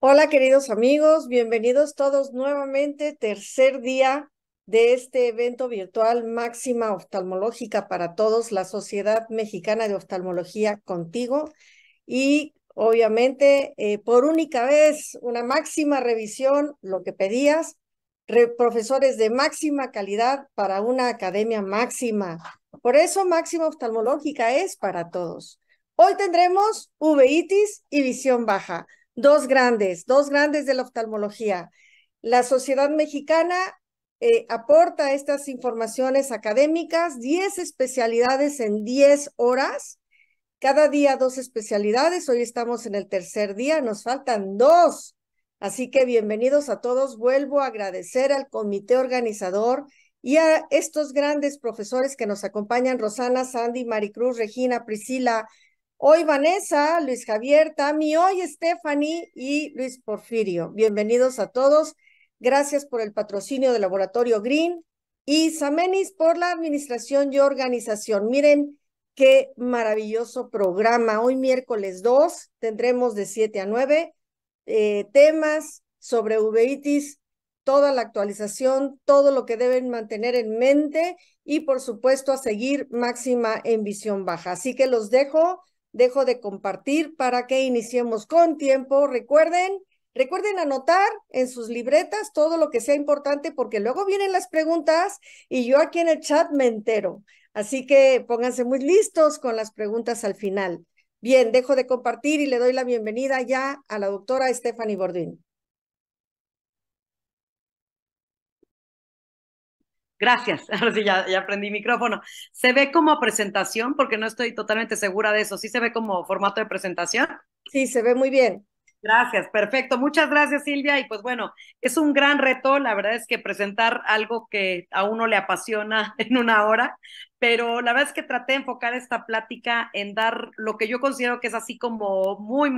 Hola queridos amigos, bienvenidos todos nuevamente, tercer día de este evento virtual Máxima Oftalmológica para Todos, la Sociedad Mexicana de Oftalmología contigo y obviamente por única vez una máxima revisión, lo que pedías, profesores de máxima calidad para una academia máxima. Por eso Máxima Oftalmológica es para todos. Hoy tendremos uveitis y visión baja. Dos grandes de la oftalmología. La Sociedad Mexicana aporta estas informaciones académicas, 10 especialidades en 10 horas, cada día 2 especialidades, hoy estamos en el tercer día, nos faltan 2. Así que bienvenidos a todos, vuelvo a agradecer al comité organizador y a estos grandes profesores que nos acompañan, Rosana, Sandy, Maricruz, Regina, Priscila, hoy Vanessa, Luis Javier, Tami, hoy Stephanie y Luis Porfirio. Bienvenidos a todos. Gracias por el patrocinio del Laboratorio Green y Samenis por la administración y organización. Miren qué maravilloso programa. Hoy miércoles 2 tendremos de 7 a 9 temas sobre uveitis, toda la actualización, todo lo que deben mantener en mente y por supuesto a seguir máxima en visión baja. Así que los dejo de compartir para que iniciemos con tiempo. Recuerden anotar en sus libretas todo lo que sea importante porque luego vienen las preguntas y yo aquí en el chat me entero. Así que pónganse muy listos con las preguntas al final. Bien, dejo de compartir y le doy la bienvenida ya a la doctora Stephanie Bordín. Gracias, ahora sí ya prendí micrófono. ¿Se ve como presentación? Porque no estoy totalmente segura de eso. ¿Sí se ve como formato de presentación? Sí, se ve muy bien. Gracias, perfecto. Muchas gracias, Silvia. Y pues bueno, es un gran reto. La verdad es que presentar algo que a uno le apasiona en una hora, pero la verdad es que traté de enfocar esta plática en dar lo que yo considero que es así como muy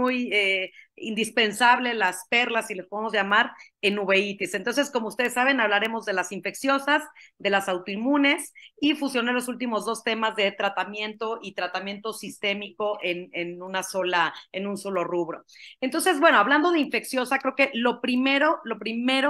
indispensable, las perlas, si les podemos llamar, en uveitis. Entonces, como ustedes saben, hablaremos de las infecciosas, de las autoinmunes y fusioné los últimos dos temas de tratamiento y tratamiento sistémico en un solo rubro. Entonces, bueno, hablando de infecciosa, creo que lo primero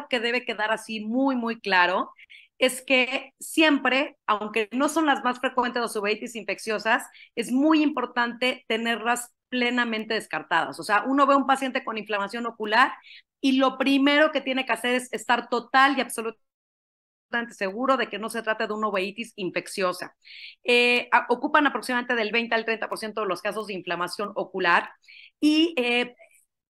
que debe quedar así muy claro es que siempre, aunque no son las más frecuentes las uveitis infecciosas, es muy importante tenerlas plenamente descartadas. O sea, uno ve a un paciente con inflamación ocular y lo primero que tiene que hacer es estar total y absolutamente seguro de que no se trata de una uveitis infecciosa. Ocupan aproximadamente del 20 al 30% de los casos de inflamación ocular y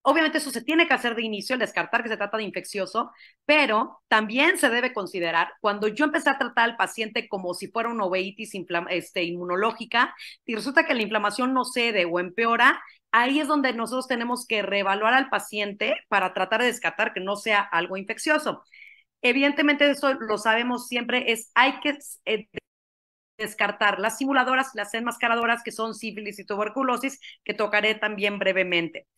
obviamente eso se tiene que hacer de inicio, el descartar que se trata de infeccioso, pero también se debe considerar cuando yo empecé a tratar al paciente como si fuera una uveitis inmunológica y resulta que la inflamación no cede o empeora, ahí es donde nosotros tenemos que reevaluar al paciente para tratar de descartar que no sea algo infeccioso. Evidentemente eso lo sabemos siempre, hay que descartar las simuladoras, las enmascaradoras, que son sífilis y tuberculosis, que tocaré también brevemente.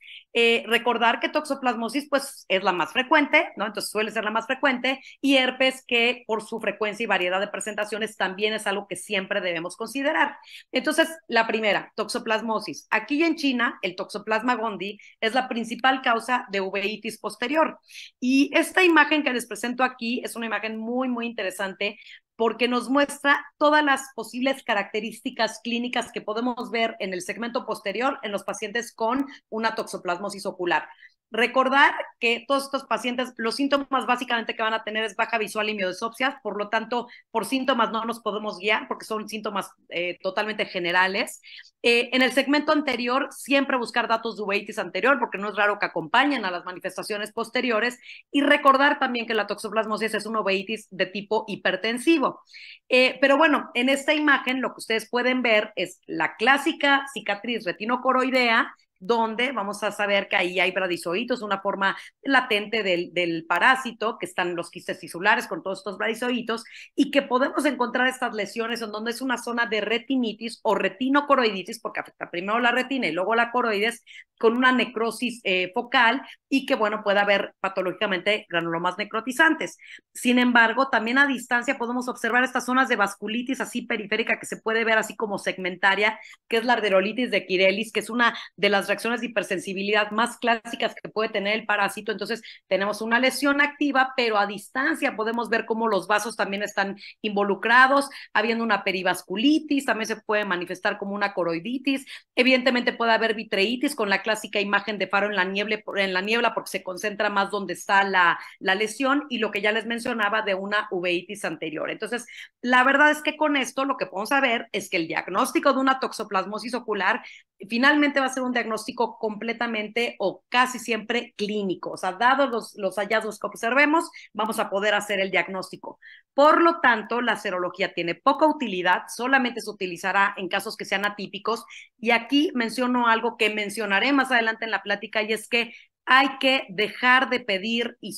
Recordar que toxoplasmosis, pues, es la más frecuente, ¿no? Entonces suele ser la más frecuente, y herpes, que por su frecuencia y variedad de presentaciones, también es algo que siempre debemos considerar. Entonces, la primera, toxoplasmosis. Aquí en China, el Toxoplasma gondii es la principal causa de uveitis posterior. Y esta imagen que les presento aquí es una imagen muy interesante porque nos muestra todas las posibles características clínicas que podemos ver en el segmento posterior en los pacientes con una toxoplasmosis ocular. Recordar que todos estos pacientes, los síntomas básicamente que van a tener es baja visual y miodesopsia, por lo tanto, por síntomas no nos podemos guiar porque son síntomas totalmente generales. En el segmento anterior, siempre buscar datos de uveitis anterior, porque no es raro que acompañen a las manifestaciones posteriores, y recordar también que la toxoplasmosis es una uveitis de tipo hipertensivo. Pero bueno, en esta imagen lo que ustedes pueden ver es la clásica cicatriz retinocoroidea, donde vamos a saber que ahí hay bradizoitos, una forma latente del parásito, que están los quistes tisulares con todos estos bradizoitos, y que podemos encontrar estas lesiones en donde es una zona de retinitis o retinocoroiditis, porque afecta primero la retina y luego la coroides, con una necrosis focal, y que, bueno, puede haber patológicamente granulomas necrotizantes. Sin embargo, también a distancia podemos observar estas zonas de vasculitis así periférica que se puede ver así como segmentaria, que es la arterolitis de Kirelis, que es una de las las reacciones de hipersensibilidad más clásicas que puede tener el parásito. Entonces tenemos una lesión activa, pero a distancia podemos ver cómo los vasos también están involucrados, habiendo una perivasculitis, también se puede manifestar como una coroiditis, evidentemente puede haber vitreitis con la clásica imagen de faro en la niebla porque se concentra más donde está la lesión, y lo que ya les mencionaba de una uveitis anterior. Entonces, la verdad es que con esto lo que podemos saber es que el diagnóstico de una toxoplasmosis ocular finalmente va a ser un diagnóstico completamente o casi siempre clínico. O sea, dados los hallazgos que observemos, vamos a poder hacer el diagnóstico. Por lo tanto, la serología tiene poca utilidad, solamente se utilizará en casos que sean atípicos. Y aquí menciono algo que mencionaré más adelante en la plática, y es que hay que dejar de pedir y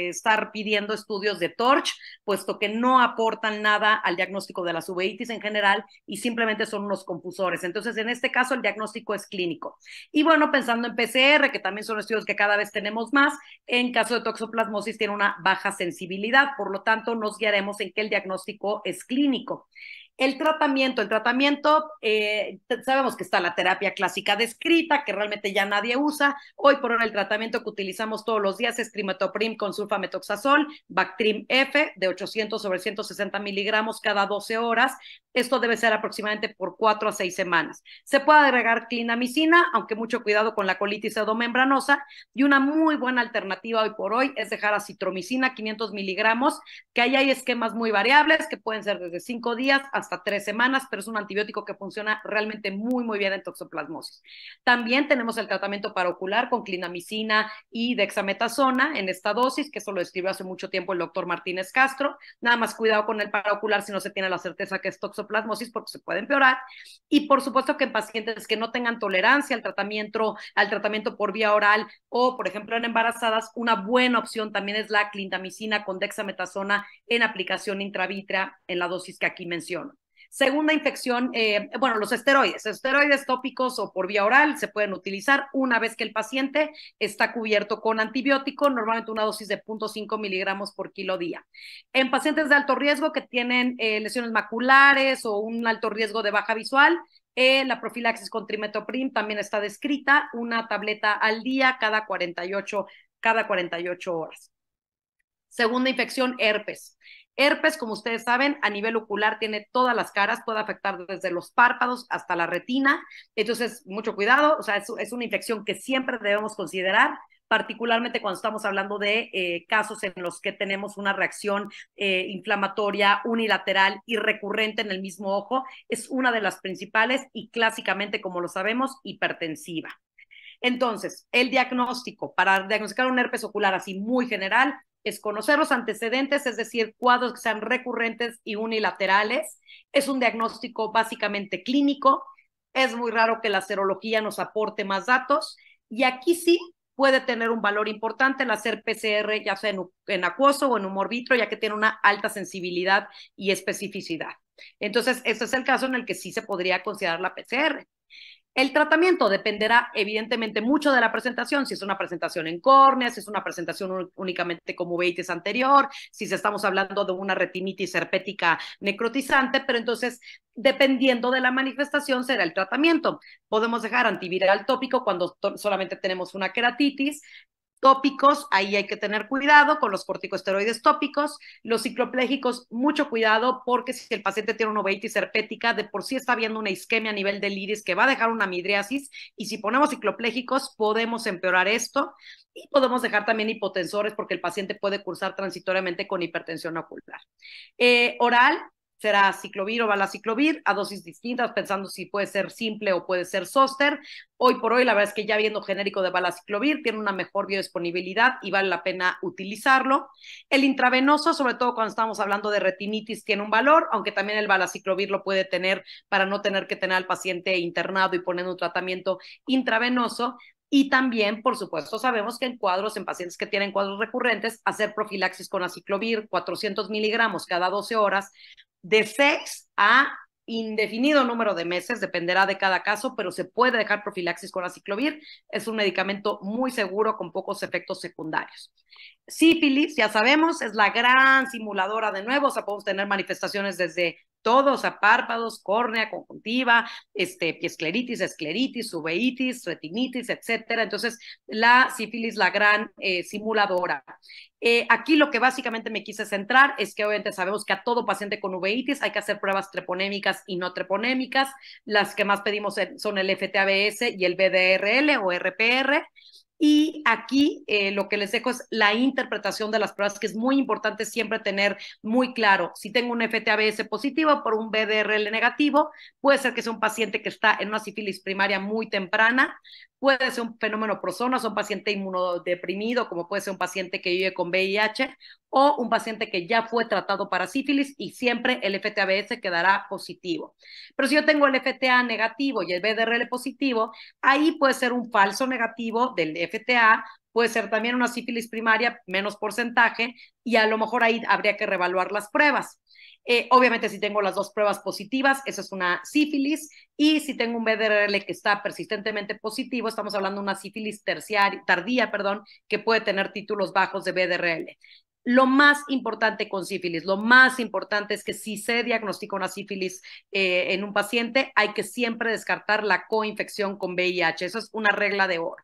estar pidiendo estudios de TORCH, puesto que no aportan nada al diagnóstico de las uveitis en general y simplemente son unos confusores. Entonces, en este caso, el diagnóstico es clínico. Y bueno, pensando en PCR, que también son estudios que cada vez tenemos más, en caso de toxoplasmosis tiene una baja sensibilidad, por lo tanto, nos guiaremos en que el diagnóstico es clínico. El tratamiento, sabemos que está la terapia clásica descrita, que realmente ya nadie usa. Hoy por hoy el tratamiento que utilizamos todos los días es trimetooprim con sulfametoxazol, Bactrim F de 800 sobre 160 miligramos cada 12 horas. Esto debe ser aproximadamente por 4 a 6 semanas. Se puede agregar clindamicina, aunque mucho cuidado con la colitis pseudomembranosa, y una muy buena alternativa hoy por hoy es dejar acitromicina 500 miligramos, que ahí hay esquemas muy variables, que pueden ser desde 5 días hasta 3 semanas, pero es un antibiótico que funciona realmente muy, muy bien en toxoplasmosis. También tenemos el tratamiento parocular con clindamicina y dexametasona en esta dosis, que eso lo describió hace mucho tiempo el doctor Martínez Castro. Nada más cuidado con el parocular si no se tiene la certeza que es toxoplasmosis, porque se puede empeorar. Y por supuesto que en pacientes que no tengan tolerancia al tratamiento por vía oral o, por ejemplo, en embarazadas, una buena opción también es la clindamicina con dexametasona en aplicación intravítrea en la dosis que aquí menciono. Segunda infección, los esteroides tópicos o por vía oral se pueden utilizar una vez que el paciente está cubierto con antibiótico, normalmente una dosis de 0.5 miligramos por kilo día. En pacientes de alto riesgo que tienen lesiones maculares o un alto riesgo de baja visual, la profilaxis con trimetooprim también está descrita, una tableta al día cada 48 horas. Segunda infección, herpes. Herpes, como ustedes saben, a nivel ocular tiene todas las caras, puede afectar desde los párpados hasta la retina. Entonces, mucho cuidado, o sea, es una infección que siempre debemos considerar, particularmente cuando estamos hablando de casos en los que tenemos una reacción inflamatoria unilateral y recurrente en el mismo ojo. Es una de las principales y clásicamente, como lo sabemos, hipertensiva. Entonces, el diagnóstico, para diagnosticar un herpes ocular así muy general, es conocer los antecedentes, es decir, cuadros que sean recurrentes y unilaterales. Es un diagnóstico básicamente clínico. Es muy raro que la serología nos aporte más datos. Y aquí sí puede tener un valor importante el hacer PCR, ya sea en acuoso o en humor vitro, ya que tiene una alta sensibilidad y especificidad. Entonces, este es el caso en el que sí se podría considerar la PCR. El tratamiento dependerá evidentemente mucho de la presentación, si es una presentación en córnea, si es una presentación únicamente como uveitis anterior, si estamos hablando de una retinitis herpética necrotizante, pero entonces dependiendo de la manifestación será el tratamiento. Podemos dejar antiviral tópico cuando solamente tenemos una queratitis. Tópicos, ahí hay que tener cuidado con los corticosteroides tópicos. Los cicloplégicos, mucho cuidado, porque si el paciente tiene una uveitis herpética, de por sí está viendo una isquemia a nivel del iris que va a dejar una midriasis, y si ponemos cicloplégicos podemos empeorar esto, y podemos dejar también hipotensores porque el paciente puede cursar transitoriamente con hipertensión ocular. Oral, será ciclovir o valaciclovir a dosis distintas, pensando si puede ser simple o puede ser zóster. Hoy por hoy, la verdad es que ya viendo genérico de valaciclovir, tiene una mejor biodisponibilidad y vale la pena utilizarlo. El intravenoso, sobre todo cuando estamos hablando de retinitis, tiene un valor, aunque también el valaciclovir lo puede tener para no tener que tener al paciente internado y poner un tratamiento intravenoso. Y también, por supuesto, sabemos que en pacientes que tienen cuadros recurrentes, hacer profilaxis con aciclovir, 400 miligramos cada 12 horas, de 6 a indefinido número de meses, dependerá de cada caso, pero se puede dejar profilaxis con aciclovir. Es un medicamento muy seguro con pocos efectos secundarios. Sífilis, ya sabemos, es la gran simuladora de nuevo, o sea, podemos tener manifestaciones desde todo, o sea, párpados, córnea, conjuntiva, piescleritis, escleritis, uveitis, retinitis, etcétera. Entonces, la sífilis, la gran simuladora. Aquí lo que básicamente me quise centrar es que obviamente sabemos que a todo paciente con uveitis hay que hacer pruebas treponémicas y no treponémicas. Las que más pedimos son el FTABS y el BDRL o RPR. Y aquí lo que les dejo es la interpretación de las pruebas, que es muy importante siempre tener muy claro. Si tengo un FTABS positivo por un BDRL negativo, puede ser que sea un paciente que está en una sífilis primaria muy temprana, puede ser un fenómeno prosona, un paciente inmunodeprimido, como puede ser un paciente que vive con VIH, o un paciente que ya fue tratado para sífilis y siempre el FTABS quedará positivo. Pero si yo tengo el FTA negativo y el BDRL positivo, ahí puede ser un falso negativo del FTA, puede ser también una sífilis primaria, menos porcentaje, y a lo mejor ahí habría que reevaluar las pruebas. Obviamente, si tengo las dos pruebas positivas, eso es una sífilis, y si tengo un BDRL que está persistentemente positivo, estamos hablando de una sífilis tardía, que puede tener títulos bajos de BDRL. Lo más importante con sífilis, lo más importante es que si se diagnostica una sífilis en un paciente, hay que siempre descartar la coinfección con VIH. Eso es una regla de oro.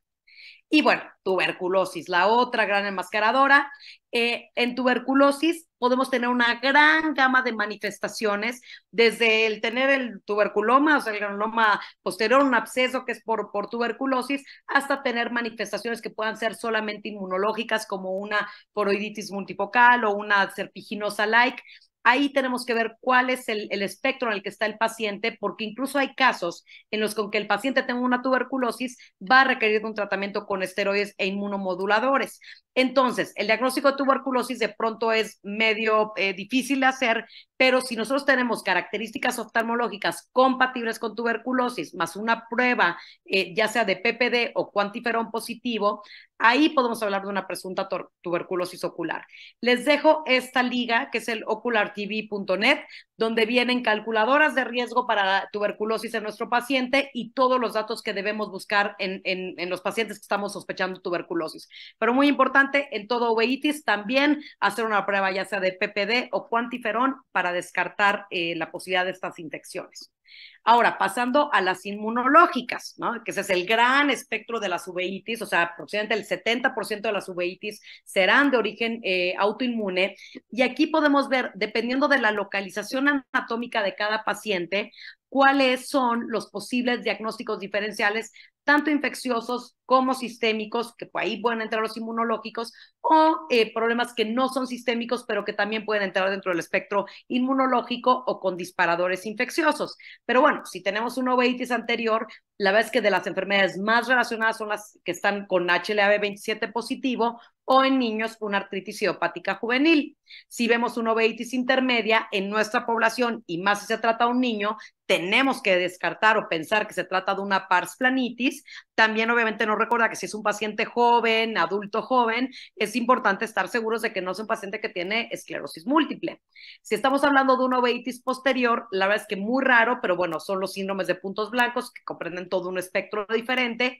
Y bueno, tuberculosis, la otra gran enmascaradora. En tuberculosis podemos tener una gran gama de manifestaciones, desde el tener el tuberculoma, o sea, el granuloma posterior, un absceso que es por tuberculosis, hasta tener manifestaciones que puedan ser solamente inmunológicas, como una poroiditis multifocal o una serpiginosa-like. Ahí tenemos que ver cuál es el espectro en el que está el paciente, porque incluso hay casos en los que aunque el paciente tenga una tuberculosis, va a requerir de un tratamiento con esteroides e inmunomoduladores. Entonces, el diagnóstico de tuberculosis de pronto es medio difícil de hacer, pero si nosotros tenemos características oftalmológicas compatibles con tuberculosis, más una prueba, ya sea de PPD o cuantiferón positivo, ahí podemos hablar de una presunta tuberculosis ocular. Les dejo esta liga, que es el oculartv.net, donde vienen calculadoras de riesgo para la tuberculosis en nuestro paciente y todos los datos que debemos buscar en los pacientes que estamos sospechando tuberculosis. Pero muy importante, en todo uveitis también hacer una prueba ya sea de PPD o cuantiferón para descartar la posibilidad de estas infecciones. Ahora, pasando a las inmunológicas, ¿no? Que ese es el gran espectro de las uveitis, o sea, aproximadamente el 70% de las uveitis serán de origen autoinmune, y aquí podemos ver, dependiendo de la localización anatómica de cada paciente, cuáles son los posibles diagnósticos diferenciales, tanto infecciosos como sistémicos, que por ahí pueden entrar los inmunológicos, o problemas que no son sistémicos, pero que también pueden entrar dentro del espectro inmunológico o con disparadores infecciosos. Pero bueno, si tenemos una uveitis anterior, la verdad es que de las enfermedades más relacionadas son las que están con HLA-B27 positivo, o en niños una artritis idiopática juvenil. Si vemos una uveitis intermedia en nuestra población, y más si se trata de un niño, tenemos que descartar o pensar que se trata de una pars planitis. También obviamente nos recuerda que si es un paciente joven, adulto joven, es importante estar seguros de que no es un paciente que tiene esclerosis múltiple. Si estamos hablando de una uveitis posterior, la verdad es que muy raro, pero bueno, son los síndromes de puntos blancos que comprenden todo un espectro diferente.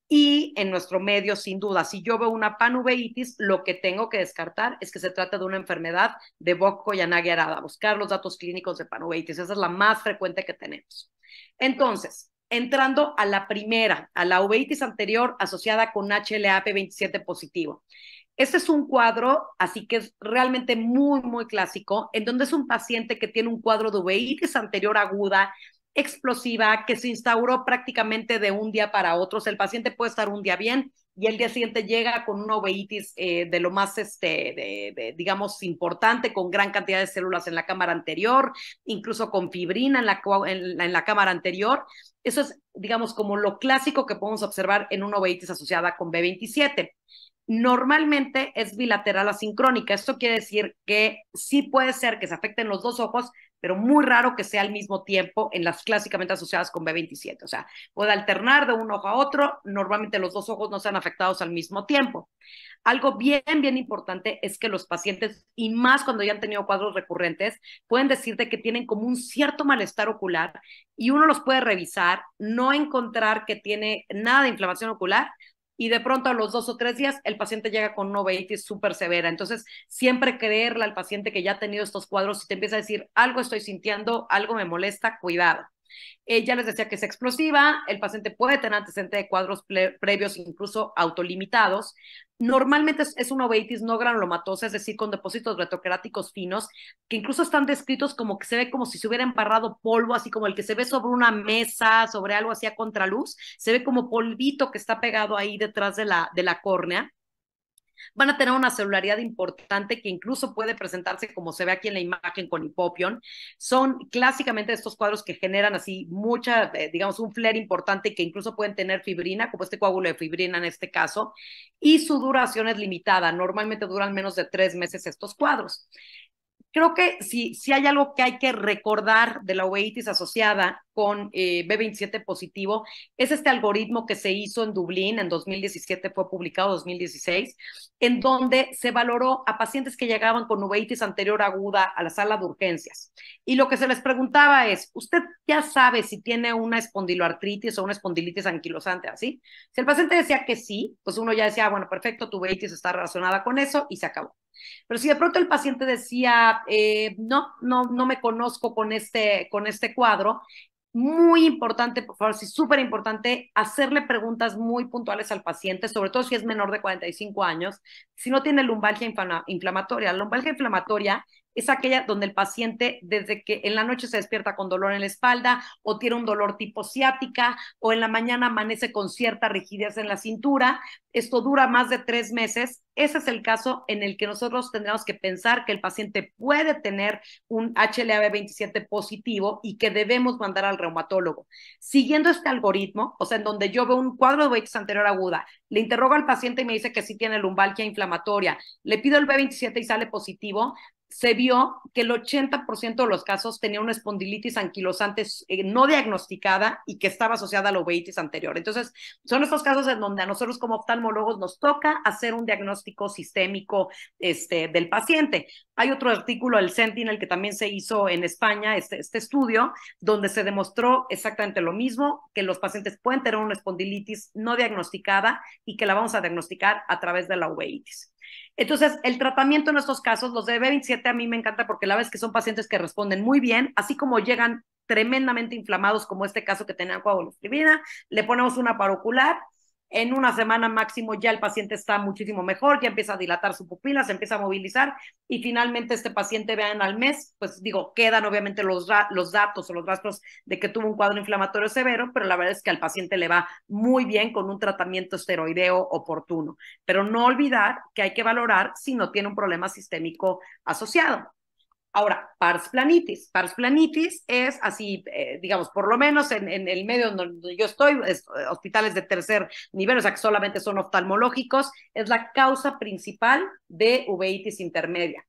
Y en nuestro medio, sin duda, si yo veo una panuveitis, lo que tengo que descartar es que se trata de una enfermedad de Burkitt-Yamanaka-Arada, buscar los datos clínicos de panuveitis. Esa es la más frecuente que tenemos. Entonces, entrando a la primera, a la uveitis anterior asociada con HLA-P27 positivo. Este es un cuadro, así que es realmente muy, muy clásico, en donde es un paciente que tiene un cuadro de uveitis anterior aguda, explosiva, que se instauró prácticamente de un día para otro. O sea, el paciente puede estar un día bien y el día siguiente llega con una uveitis de lo más, digamos, importante, con gran cantidad de células en la cámara anterior, incluso con fibrina en la cámara anterior. Eso es, digamos, como lo clásico que podemos observar en una uveitis asociada con B27. Normalmente es bilateral asincrónica. Esto quiere decir que sí puede ser que se afecten los dos ojos, pero muy raro que sea al mismo tiempo en las clásicamente asociadas con B27. O sea, puede alternar de un ojo a otro. Normalmente los dos ojos no sean afectados al mismo tiempo. Algo bien, bien importante es que los pacientes, y más cuando ya han tenido cuadros recurrentes, pueden decirte que tienen como un cierto malestar ocular, y uno los puede revisar, no encontrar que tiene nada de inflamación ocular, y de pronto a los 2 o 3 días el paciente llega con una uveitis súper severa. Entonces, siempre creerle al paciente que ya ha tenido estos cuadros y te empieza a decir, algo estoy sintiendo, algo me molesta, cuidado. Ya les decía que es explosiva, el paciente puede tener antecedente de cuadros previos, incluso autolimitados. Normalmente es una uveitis no granulomatosa, es decir, con depósitos retrocreáticos finos, que incluso están descritos como que se ve como si se hubiera embarrado polvo, así como el que se ve sobre una mesa, sobre algo así a contraluz, se ve como polvito que está pegado ahí detrás de la córnea. Van a tener una celularidad importante que incluso puede presentarse como se ve aquí en la imagen con hipopión. Son clásicamente estos cuadros que generan así mucha, digamos, un flare importante que incluso pueden tener fibrina, como este coágulo de fibrina en este caso, y su duración es limitada. Normalmente duran menos de 3 meses estos cuadros. Creo que si hay algo que hay que recordar de la uveitis asociada con B27 positivo, es este algoritmo que se hizo en Dublín en 2017, fue publicado en 2016, en donde se valoró a pacientes que llegaban con uveitis anterior aguda a la sala de urgencias. Y lo que se les preguntaba es, ¿usted ya sabe si tiene una espondiloartritis o una espondilitis anquilosante así? Si el paciente decía que sí, pues uno ya decía, bueno, perfecto, tu uveitis está relacionada con eso y se acabó. Pero si de pronto el paciente decía, no me conozco con este cuadro, muy importante, por favor, sí, súper importante, hacerle preguntas muy puntuales al paciente, sobre todo si es menor de 45 años, si no tiene lumbalgia inflamatoria. La lumbalgia inflamatoria es aquella donde el paciente desde que en la noche se despierta con dolor en la espalda o tiene un dolor tipo ciática o en la mañana amanece con cierta rigidez en la cintura. Esto dura más de 3 meses. Ese es el caso en el que nosotros tendríamos que pensar que el paciente puede tener un HLA-B27 positivo y que debemos mandar al reumatólogo. Siguiendo este algoritmo, o sea, en donde yo veo un cuadro de uveitis anterior aguda, le interrogo al paciente y me dice que sí tiene lumbalgia inflamatoria, le pido el B27 y sale positivo, se vio que el 80% de los casos tenía una espondilitis anquilosante no diagnosticada y que estaba asociada a la uveitis anterior. Entonces, son estos casos en donde a nosotros como oftalmólogos nos toca hacer un diagnóstico sistémico del paciente. Hay otro artículo del Sentinel que también se hizo en España, este estudio, donde se demostró exactamente lo mismo, que los pacientes pueden tener una espondilitis no diagnosticada y que la vamos a diagnosticar a través de la uveitis. Entonces, el tratamiento en estos casos, los de B27 a mí me encanta porque la verdad es que son pacientes que responden muy bien, así como llegan tremendamente inflamados, como este caso que tenían coágulos de fibrina, le ponemos una parocular, en una semana máximo ya el paciente está muchísimo mejor, ya empieza a dilatar su pupila, se empieza a movilizar y finalmente este paciente, vean, al mes, pues digo, quedan obviamente los datos o los rastros de que tuvo un cuadro inflamatorio severo, pero la verdad es que al paciente le va muy bien con un tratamiento esteroideo oportuno. Pero no olvidar que hay que valorar si no tiene un problema sistémico asociado. Ahora, pars planitis. Pars planitis es así, digamos, por lo menos en el medio donde yo estoy, hospitales de tercer nivel, o sea que solamente son oftalmológicos, es la causa principal de uveitis intermedia.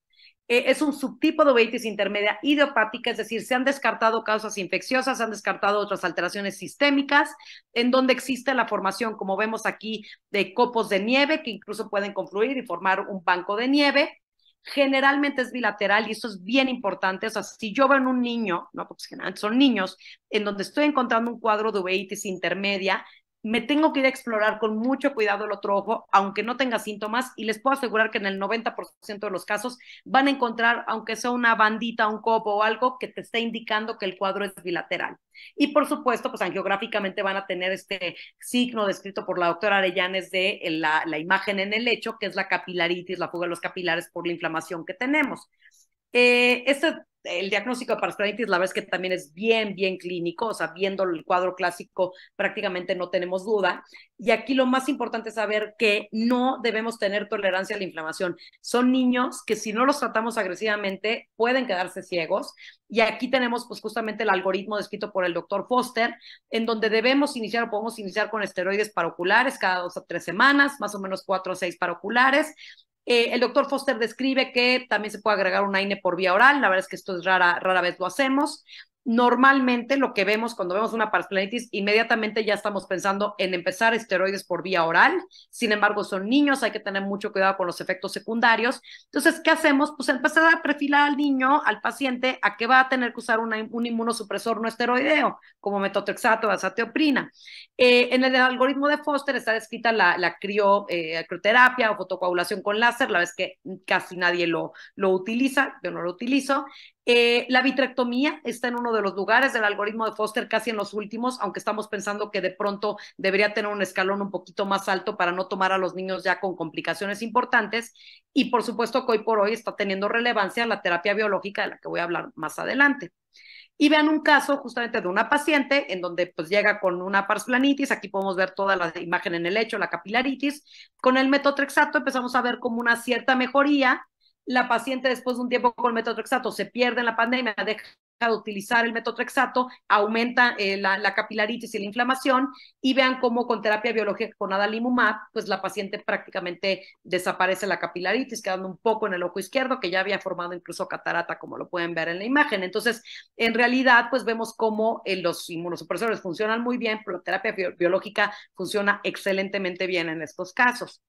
Es un subtipo de uveitis intermedia idiopática, es decir, se han descartado causas infecciosas, se han descartado otras alteraciones sistémicas, en donde existe la formación, como vemos aquí, de copos de nieve que incluso pueden confluir y formar un banco de nieve. Generalmente es bilateral y esto es bien importante. O sea, si yo veo en un niño, no, porque generalmente son niños, en donde estoy encontrando un cuadro de uveitis intermedia, me tengo que ir a explorar con mucho cuidado el otro ojo, aunque no tenga síntomas, y les puedo asegurar que en el 90% de los casos van a encontrar, aunque sea una bandita, un copo o algo que te esté indicando que el cuadro es bilateral. Y por supuesto, pues angiográficamente van a tener este signo descrito por la doctora Arellanes de la imagen en el lecho, que es la capilaritis, la fuga de los capilares por la inflamación que tenemos. El diagnóstico de pars planitis, la verdad es que también es bien clínico, o sea, viendo el cuadro clásico prácticamente no tenemos duda. Y aquí lo más importante es saber que no debemos tener tolerancia a la inflamación. Son niños que si no los tratamos agresivamente pueden quedarse ciegos. Y aquí tenemos pues justamente el algoritmo descrito por el doctor Foster, en donde debemos iniciar o podemos iniciar con esteroides paroculares cada 2 a 3 semanas, más o menos 4 a 6 paroculares. El doctor Foster describe que también se puede agregar un AINE por vía oral, la verdad es que esto es rara vez lo hacemos. Normalmente lo que vemos cuando vemos una parsplanitis, inmediatamente ya estamos pensando en empezar esteroides por vía oral. Sin embargo, son niños, hay que tener mucho cuidado con los efectos secundarios. Entonces, ¿qué hacemos? Pues empezar a perfilar al niño, al paciente, a que va a tener que usar un inmunosupresor no esteroideo, como metotrexato o azathioprina. En el algoritmo de Foster está descrita la crioterapia o fotocoagulación con láser, la vez que casi nadie lo utiliza, yo no lo utilizo. La vitrectomía está en uno de los lugares del algoritmo de Foster, casi en los últimos, aunque estamos pensando que de pronto debería tener un escalón un poquito más alto para no tomar a los niños ya con complicaciones importantes. Y por supuesto que hoy por hoy está teniendo relevancia la terapia biológica, de la que voy a hablar más adelante. Y vean un caso justamente de una paciente en donde pues llega con una parsplanitis, aquí podemos ver toda la imagen en el lecho, la capilaritis, con el metotrexato empezamos a ver como una cierta mejoría. La paciente después de un tiempo con el metotrexato se pierde en la pandemia, deja de utilizar el metotrexato, aumenta la capilaritis y la inflamación, y vean cómo con terapia biológica con adalimumab, pues la paciente prácticamente desaparece la capilaritis, quedando un poco en el ojo izquierdo, que ya había formado incluso catarata, como lo pueden ver en la imagen. Entonces, en realidad, pues vemos cómo los inmunosupresores funcionan muy bien, pero la terapia biológica funciona excelentemente bien en estos casos.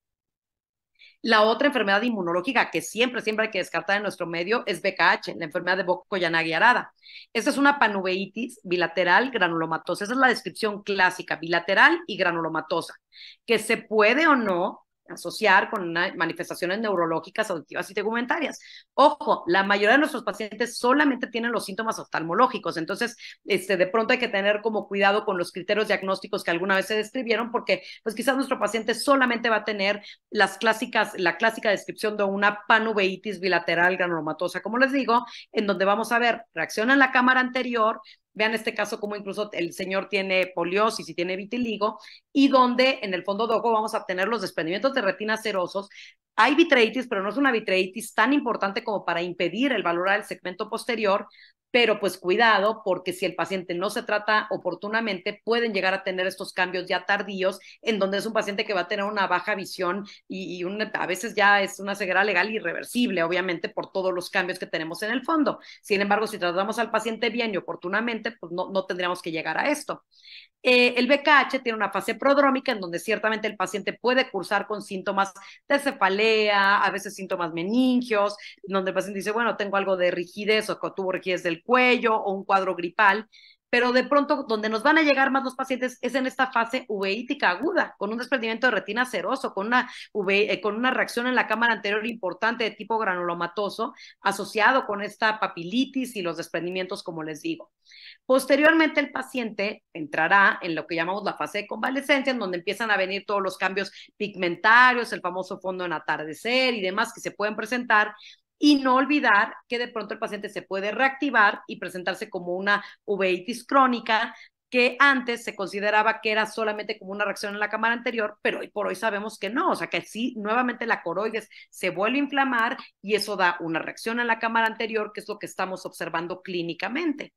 La otra enfermedad inmunológica que siempre hay que descartar en nuestro medio es BKH, la enfermedad de Burkitt-Gianni-Arada. Esta es una panuveitis bilateral granulomatosa. Esa es la descripción clásica, bilateral y granulomatosa, que se puede o no asociar con manifestaciones neurológicas, auditivas y tegumentarias. Ojo, la mayoría de nuestros pacientes solamente tienen los síntomas oftalmológicos, entonces de pronto hay que tener como cuidado con los criterios diagnósticos que alguna vez se describieron, porque pues quizás nuestro paciente solamente va a tener la clásica descripción de una panuveitis bilateral granulomatosa, como les digo, en donde vamos a ver reacción en la cámara anterior. Vean este caso como incluso el señor tiene poliosis y tiene vitiligo, y donde en el fondo de ojo vamos a tener los desprendimientos de retina serosos. Hay vitreitis, pero no es una vitreitis tan importante como para impedir el valorar el segmento posterior, pero pues cuidado, porque si el paciente no se trata oportunamente, pueden llegar a tener estos cambios ya tardíos, en donde es un paciente que va a tener una baja visión y a veces ya es una ceguera legal irreversible, obviamente, por todos los cambios que tenemos en el fondo. Sin embargo, si tratamos al paciente bien y oportunamente, pues no tendríamos que llegar a esto. El BKH tiene una fase prodrómica en donde ciertamente el paciente puede cursar con síntomas de cefalea, a veces síntomas meningios, donde el paciente dice, bueno, tengo algo de rigidez o tuvo rigidez del cuello o un cuadro gripal, pero de pronto donde nos van a llegar más los pacientes es en esta fase uveítica aguda, con un desprendimiento de retina seroso, con una reacción en la cámara anterior importante de tipo granulomatoso, asociado con esta papilitis y los desprendimientos, como les digo. Posteriormente, el paciente entrará en lo que llamamos la fase de convalescencia, en donde empiezan a venir todos los cambios pigmentarios, el famoso fondo en atardecer y demás que se pueden presentar. Y no olvidar que de pronto el paciente se puede reactivar y presentarse como una uveitis crónica, que antes se consideraba que era solamente como una reacción en la cámara anterior, pero hoy por hoy sabemos que no, o sea que sí, nuevamente la coroides se vuelve a inflamar y eso da una reacción en la cámara anterior, que es lo que estamos observando clínicamente.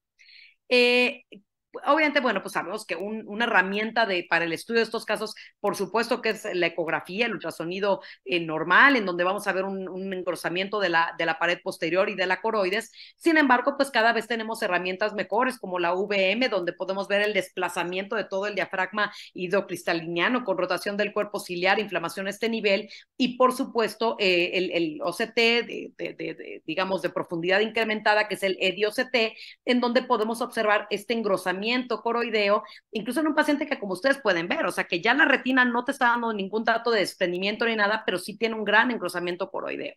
Obviamente, bueno, pues sabemos que una herramienta para el estudio de estos casos, por supuesto que es la ecografía, el ultrasonido normal, en donde vamos a ver un engrosamiento de la pared posterior y de la coroides. Sin embargo, pues cada vez tenemos herramientas mejores como la VM, donde podemos ver el desplazamiento de todo el diafragma hidrocristaliniano con rotación del cuerpo ciliar, inflamación a este nivel, y por supuesto el OCT, digamos, de profundidad incrementada, que es el EDI-OCT, en donde podemos observar este engrosamiento coroideo, incluso en un paciente que, como ustedes pueden ver, o sea, que ya la retina no te está dando ningún dato de desprendimiento ni nada, pero sí tiene un gran engrosamiento coroideo.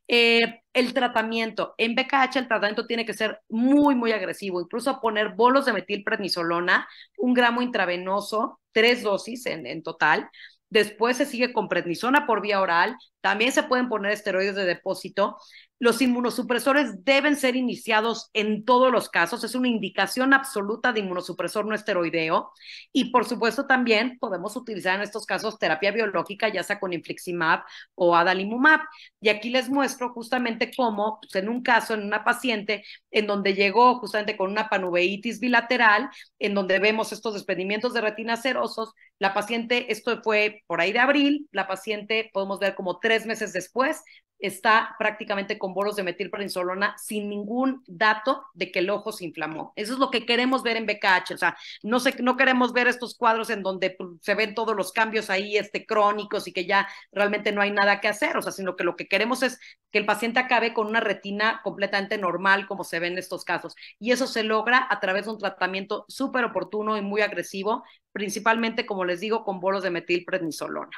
El tratamiento en BKH, el tratamiento tiene que ser muy agresivo, incluso poner bolos de metilprednisolona, 1 gramo intravenoso, 3 dosis en total. Después se sigue con prednisona por vía oral. También se pueden poner esteroides de depósito. Los inmunosupresores deben ser iniciados en todos los casos. Es una indicación absoluta de inmunosupresor no esteroideo. Y por supuesto también podemos utilizar en estos casos terapia biológica, ya sea con infliximab o adalimumab. Y aquí les muestro justamente cómo, pues en un caso, en una paciente, en donde llegó justamente con una panuveitis bilateral, en donde vemos estos desprendimientos de retina serosos, la paciente, esto fue por ahí de abril, la paciente podemos ver como 3 meses después, está prácticamente con bolos de metilprednisolona sin ningún dato de que el ojo se inflamó. Eso es lo que queremos ver en BKH, o sea, no queremos ver estos cuadros en donde se ven todos los cambios ahí crónicos y que ya realmente no hay nada que hacer, o sea, sino que lo que queremos es que el paciente acabe con una retina completamente normal como se ve en estos casos. Y eso se logra a través de un tratamiento súper oportuno y muy agresivo, principalmente, como les digo, con bolos de metilprednisolona.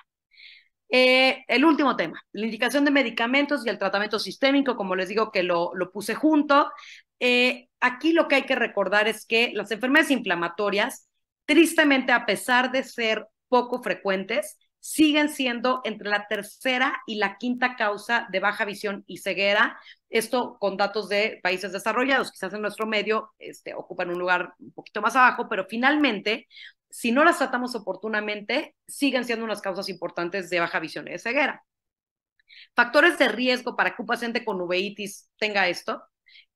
El último tema, la indicación de medicamentos y el tratamiento sistémico, como les digo que lo puse junto. Aquí lo que hay que recordar es que las enfermedades inflamatorias, tristemente, a pesar de ser poco frecuentes, siguen siendo entre la tercera y la quinta causa de baja visión y ceguera. Esto con datos de países desarrollados, quizás en nuestro medio ocupan un lugar un poquito más abajo, pero finalmente, si no las tratamos oportunamente, siguen siendo unas causas importantes de baja visión y de ceguera. Factores de riesgo para que un paciente con uveitis tenga esto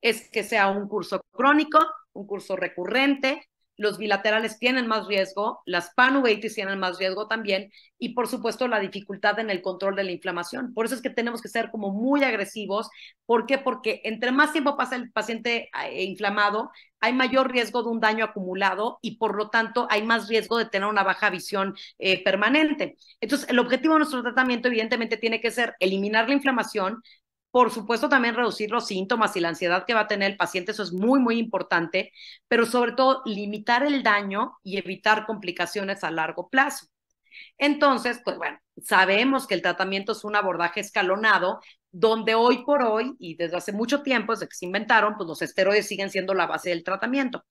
es que sea un curso crónico, un curso recurrente, los bilaterales tienen más riesgo, las panuveitis tienen más riesgo también, y por supuesto la dificultad en el control de la inflamación. Por eso es que tenemos que ser como muy agresivos. ¿Por qué? Porque entre más tiempo pasa el paciente inflamado, hay mayor riesgo de un daño acumulado y por lo tanto hay más riesgo de tener una baja visión permanente. Entonces, el objetivo de nuestro tratamiento evidentemente tiene que ser eliminar la inflamación, por supuesto también reducir los síntomas y la ansiedad que va a tener el paciente, eso es muy, muy importante, pero sobre todo limitar el daño y evitar complicaciones a largo plazo. Entonces, pues bueno, sabemos que el tratamiento es un abordaje escalonado, donde hoy por hoy, y desde hace mucho tiempo, desde que se inventaron, pues los esteroides siguen siendo la base del tratamiento.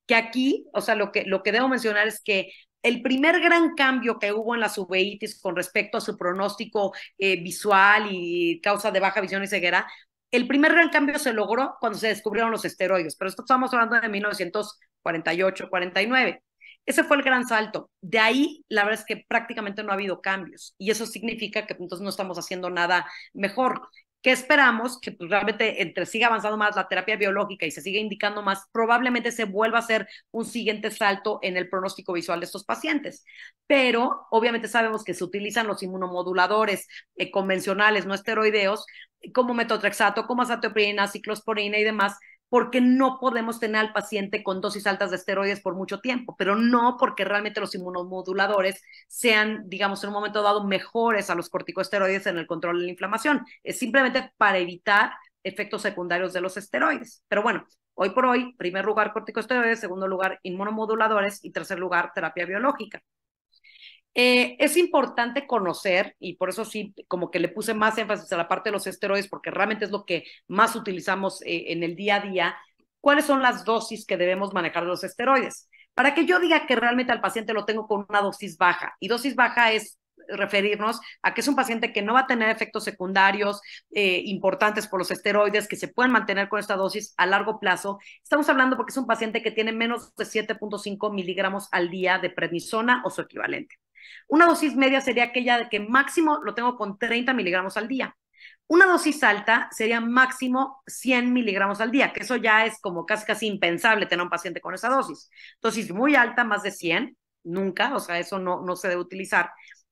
Que aquí, o sea, lo que debo mencionar es que el primer gran cambio que hubo en la uveitis con respecto a su pronóstico visual y causa de baja visión y ceguera, el primer gran cambio se logró cuando se descubrieron los esteroides, pero esto estamos hablando de 1948, 49. Ese fue el gran salto. De ahí, la verdad es que prácticamente no ha habido cambios. Y eso significa que entonces no estamos haciendo nada mejor. ¿Qué esperamos? Que pues, realmente entre siga avanzando más la terapia biológica y se siga indicando más, probablemente se vuelva a hacer un siguiente salto en el pronóstico visual de estos pacientes. Pero obviamente sabemos que se utilizan los inmunomoduladores convencionales, no esteroideos, como metotrexato, como azatioprina, ciclosporina y demás, porque no podemos tener al paciente con dosis altas de esteroides por mucho tiempo, pero no porque realmente los inmunomoduladores sean, digamos, en un momento dado mejores a los corticosteroides en el control de la inflamación. Es simplemente para evitar efectos secundarios de los esteroides. Pero bueno, hoy por hoy, primer lugar corticosteroides, segundo lugar inmunomoduladores y tercer lugar terapia biológica. Es importante conocer, y por eso sí, como que le puse más énfasis a la parte de los esteroides, porque realmente es lo que más utilizamos en el día a día, cuáles son las dosis que debemos manejar de los esteroides. Para que yo diga que realmente al paciente lo tengo con una dosis baja, y dosis baja es referirnos a que es un paciente que no va a tener efectos secundarios importantes por los esteroides, que se pueden mantener con esta dosis a largo plazo. Estamos hablando porque es un paciente que tiene menos de 7.5 miligramos al día de prednisona o su equivalente. Una dosis media sería aquella de que máximo lo tengo con 30 miligramos al día. Una dosis alta sería máximo 100 miligramos al día, que eso ya es como casi impensable tener un paciente con esa dosis. Dosis muy alta, más de 100, nunca, o sea, eso no se debe utilizar.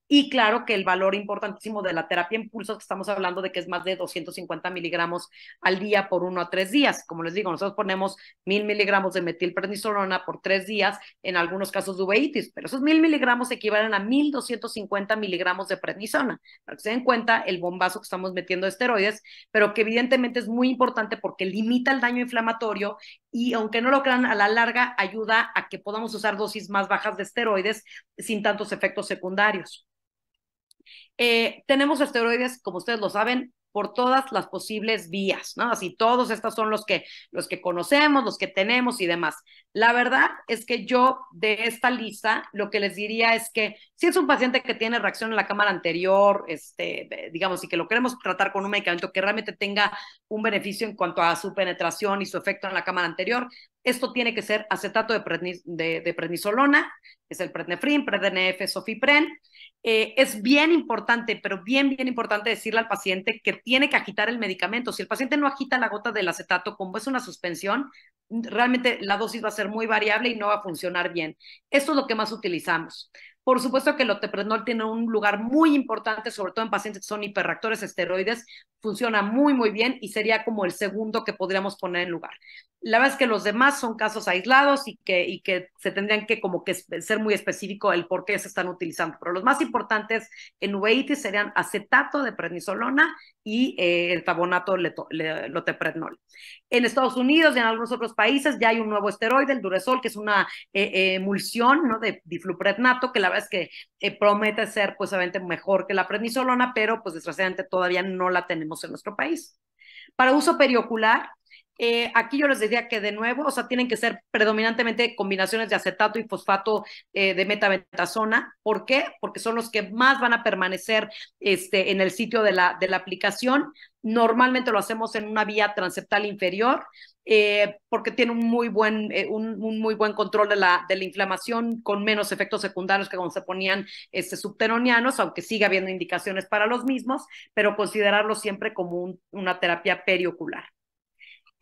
Y claro que el valor importantísimo de la terapia en pulsos, que estamos hablando de que es más de 250 miligramos al día por 1 a 3 días. Como les digo, nosotros ponemos 1000 miligramos de metilprednisolona por 3 días, en algunos casos de uveitis, pero esos 1000 miligramos equivalen a 1250 miligramos de prednisona, para que se den cuenta el bombazo que estamos metiendo de esteroides, pero que evidentemente es muy importante porque limita el daño inflamatorio y aunque no lo crean, a la larga ayuda a que podamos usar dosis más bajas de esteroides sin tantos efectos secundarios. Tenemos esteroides, como ustedes lo saben, por todas las posibles vías, ¿no? Así todos estos son los que conocemos, los que tenemos y demás. La verdad es que yo de esta lista lo que les diría es que si es un paciente que tiene reacción en la cámara anterior, digamos, y que lo queremos tratar con un medicamento que realmente tenga un beneficio en cuanto a su penetración y su efecto en la cámara anterior, esto tiene que ser acetato de prednisolona, es el prednefrin, predNF, sofipren. Es bien importante, pero bien importante decirle al paciente que tiene que agitar el medicamento. Si el paciente no agita la gota del acetato, como es una suspensión, realmente la dosis va a ser muy variable y no va a funcionar bien. Esto es lo que más utilizamos. Por supuesto que el loteprednol tiene un lugar muy importante, sobre todo en pacientes que son hiperreactores esteroides, funciona muy, muy bien y sería como el segundo que podríamos poner en lugar. La verdad es que los demás son casos aislados y que se tendrían que como que ser muy específico el por qué se están utilizando. Pero los más importantes en uveitis serían acetato de prednisolona y el flavonato loteprednol. En Estados Unidos y en algunos otros países ya hay un nuevo esteroide, el Durezol, que es una emulsión, ¿no?, de difluprednato, que la verdad es que promete ser pues obviamente mejor que la prednisolona, pero pues desgraciadamente todavía no la tenemos en nuestro país. Para uso periocular, aquí yo les diría que de nuevo, o sea, tienen que ser predominantemente combinaciones de acetato y fosfato de metabetasona. ¿Por qué? Porque son los que más van a permanecer en el sitio de la aplicación. Normalmente lo hacemos en una vía transeptal inferior, porque tiene un muy buen control de la inflamación, con menos efectos secundarios que cuando se ponían subteronianos, aunque sigue habiendo indicaciones para los mismos, pero considerarlo siempre como una terapia periocular.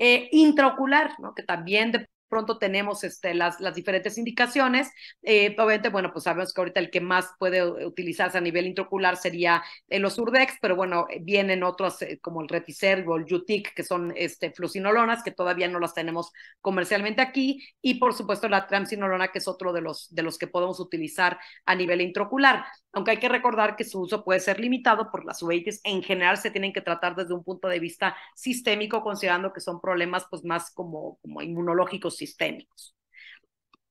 Intraocular, ¿no?, que también de pronto tenemos las diferentes indicaciones. Obviamente, bueno, pues sabemos que ahorita el que más puede utilizarse a nivel intraocular sería el Osurdex, pero bueno, vienen otros como el Retiserv o el Yutic, que son fluocinolonas, que todavía no las tenemos comercialmente aquí, y por supuesto la triamcinolona, que es otro de los que podemos utilizar a nivel intraocular, aunque hay que recordar que su uso puede ser limitado por las uveitis. En general se tienen que tratar desde un punto de vista sistémico, considerando que son problemas pues más como inmunológicos sistémicos.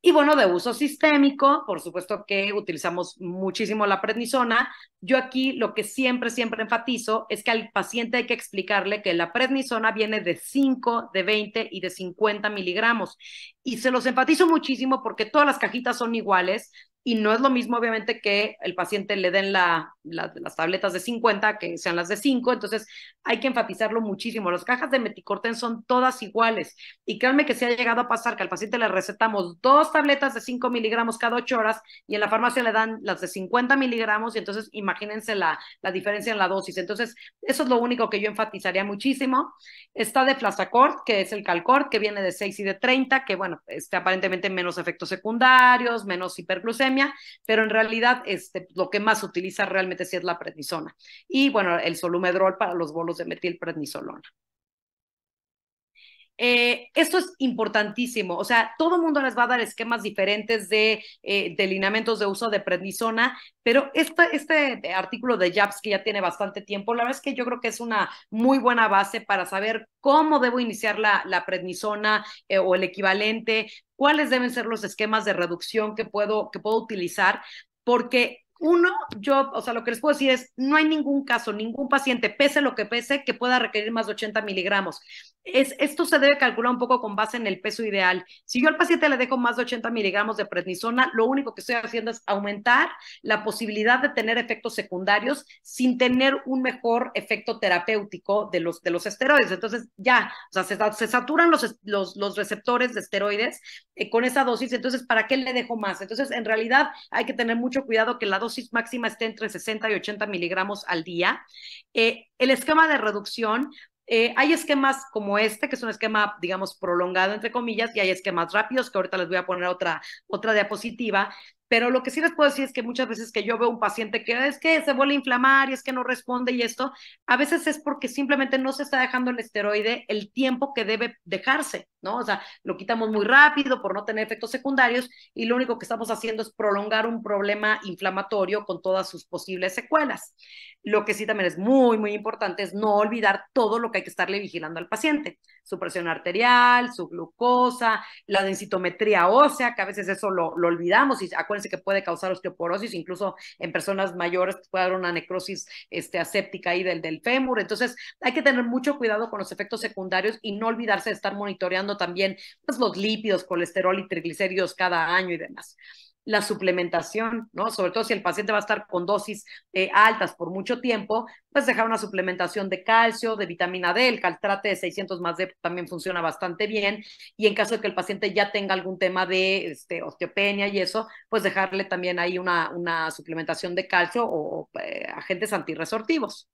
Y bueno, de uso sistémico, por supuesto que utilizamos muchísimo la prednisona. Yo aquí lo que siempre enfatizo es que al paciente hay que explicarle que la prednisona viene de 5, de 20 y de 50 miligramos. Y se los enfatizo muchísimo porque todas las cajitas son iguales y no es lo mismo, obviamente, que el paciente le den las tabletas de 50 que sean las de 5. Entonces hay que enfatizarlo muchísimo. Las cajas de meticorten son todas iguales. Y créanme que se ha llegado a pasar que al paciente le recetamos 2 tabletas de 5 miligramos cada 8 horas y en la farmacia le dan las de 50 miligramos, y entonces imagínense la diferencia en la dosis. Entonces eso es lo único que yo enfatizaría muchísimo. Está de Deflazacort, que es el Calcort, que viene de 6 y de 30, que bueno, aparentemente menos efectos secundarios, menos hiperglucemia, pero en realidad lo que más se utiliza realmente sí es la prednisona. Y bueno, el Solumedrol para los bolos de metilprednisolona. Esto es importantísimo, o sea, todo el mundo les va a dar esquemas diferentes de lineamientos de uso de prednisona, pero este artículo de JAPS, que ya tiene bastante tiempo, la verdad es que yo creo que es una muy buena base para saber cómo debo iniciar la prednisona o el equivalente, cuáles deben ser los esquemas de reducción que puedo utilizar, porque o sea, lo que les puedo decir es, no hay ningún caso, ningún paciente, pese lo que pese, que pueda requerir más de 80 miligramos. Esto se debe calcular un poco con base en el peso ideal. Si yo al paciente le dejo más de 80 miligramos de prednisona, lo único que estoy haciendo es aumentar la posibilidad de tener efectos secundarios sin tener un mejor efecto terapéutico de los esteroides. Entonces ya, o sea, se saturan los receptores de esteroides con esa dosis. Entonces, ¿para qué le dejo más? Entonces, en realidad hay que tener mucho cuidado que la dosis máxima esté entre 60 y 80 miligramos al día. El esquema de reducción, hay esquemas como que es un esquema, digamos, prolongado, entre comillas, y hay esquemas rápidos, que ahorita les voy a poner otra diapositiva. Pero lo que sí les puedo decir es que muchas veces que yo veo un paciente que es que se vuelve a inflamar y es que no responde y esto, a veces es porque simplemente no se está dejando el esteroide el tiempo que debe dejarse, ¿no? O sea, lo quitamos muy rápido por no tener efectos secundarios y lo único que estamos haciendo es prolongar un problema inflamatorio con todas sus posibles secuelas. Lo que sí también es muy, muy importante es no olvidar todo lo que hay que estarle vigilando al paciente: su presión arterial, su glucosa, la densitometría ósea, que a veces eso lo olvidamos, y acuérdense que puede causar osteoporosis, incluso en personas mayores puede haber una necrosis aséptica ahí del fémur. Entonces hay que tener mucho cuidado con los efectos secundarios y no olvidarse de estar monitoreando también pues, los lípidos, colesterol y triglicéridos cada año y demás. La suplementación, ¿no? Sobre todo si el paciente va a estar con dosis altas por mucho tiempo, pues dejar una suplementación de calcio, de vitamina D, el caltrate de 600 más D también funciona bastante bien, y en caso de que el paciente ya tenga algún tema de osteopenia y eso, pues dejarle también ahí una suplementación de calcio o agentes antirresortivos.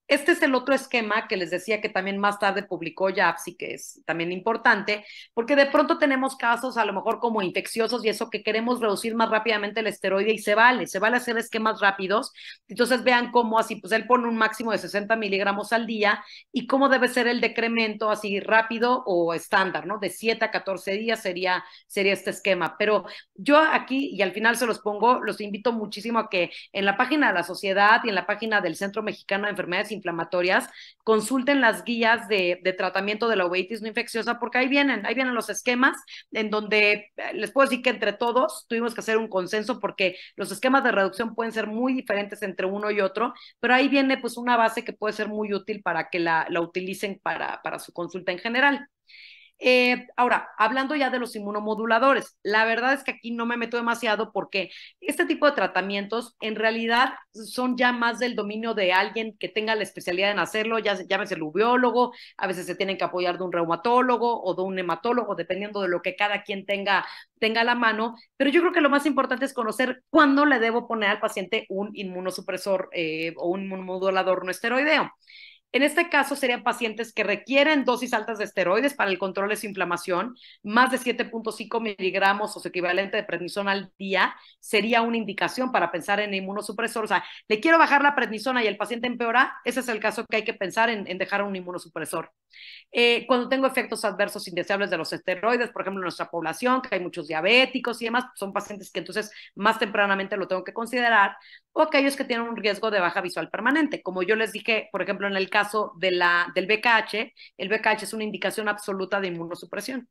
Este es el otro esquema que les decía que también más tarde publicó YAPSI, que es también importante, porque de pronto tenemos casos a lo mejor como infecciosos y eso que queremos reducir más rápidamente el esteroide y se vale hacer esquemas rápidos. Entonces vean cómo así, pues él pone un máximo de 60 miligramos al día y cómo debe ser el decremento así rápido o estándar, ¿no? De 7 a 14 días sería este esquema. Pero yo aquí, y al final se los pongo, los invito muchísimo a que en la página de la sociedad y en la página del Centro Mexicano de Enfermedades Inflamatorias consulten las guías de tratamiento de la uveitis no infecciosa, porque ahí vienen los esquemas en donde les puedo decir que entre todos tuvimos que hacer un consenso porque los esquemas de reducción pueden ser muy diferentes entre uno y otro, pero ahí viene pues una base que puede ser muy útil para que la utilicen para su consulta en general. Ahora, hablando ya de los inmunomoduladores, la verdad es que aquí no me meto demasiado porque este tipo de tratamientos en realidad son ya más del dominio de alguien que tenga la especialidad en hacerlo, ya llámese el ubiólogo, a veces se tienen que apoyar de un reumatólogo o de un hematólogo, dependiendo de lo que cada quien tenga a la mano, pero yo creo que lo más importante es conocer cuándo le debo poner al paciente un inmunosupresor o un inmunomodulador no esteroideo. En este caso serían pacientes que requieren dosis altas de esteroides para el control de su inflamación, más de 7.5 miligramos o su equivalente de prednisona al día sería una indicación para pensar en inmunosupresor. O sea, le quiero bajar la prednisona y el paciente empeora, ese es el caso que hay que pensar en dejar un inmunosupresor. Cuando tengo efectos adversos indeseables de los esteroides, por ejemplo, en nuestra población, que hay muchos diabéticos y demás, son pacientes que entonces más tempranamente lo tengo que considerar, o aquellos que tienen un riesgo de baja visual permanente. Como yo les dije, por ejemplo, en el caso del BKH, el BKH es una indicación absoluta de inmunosupresión.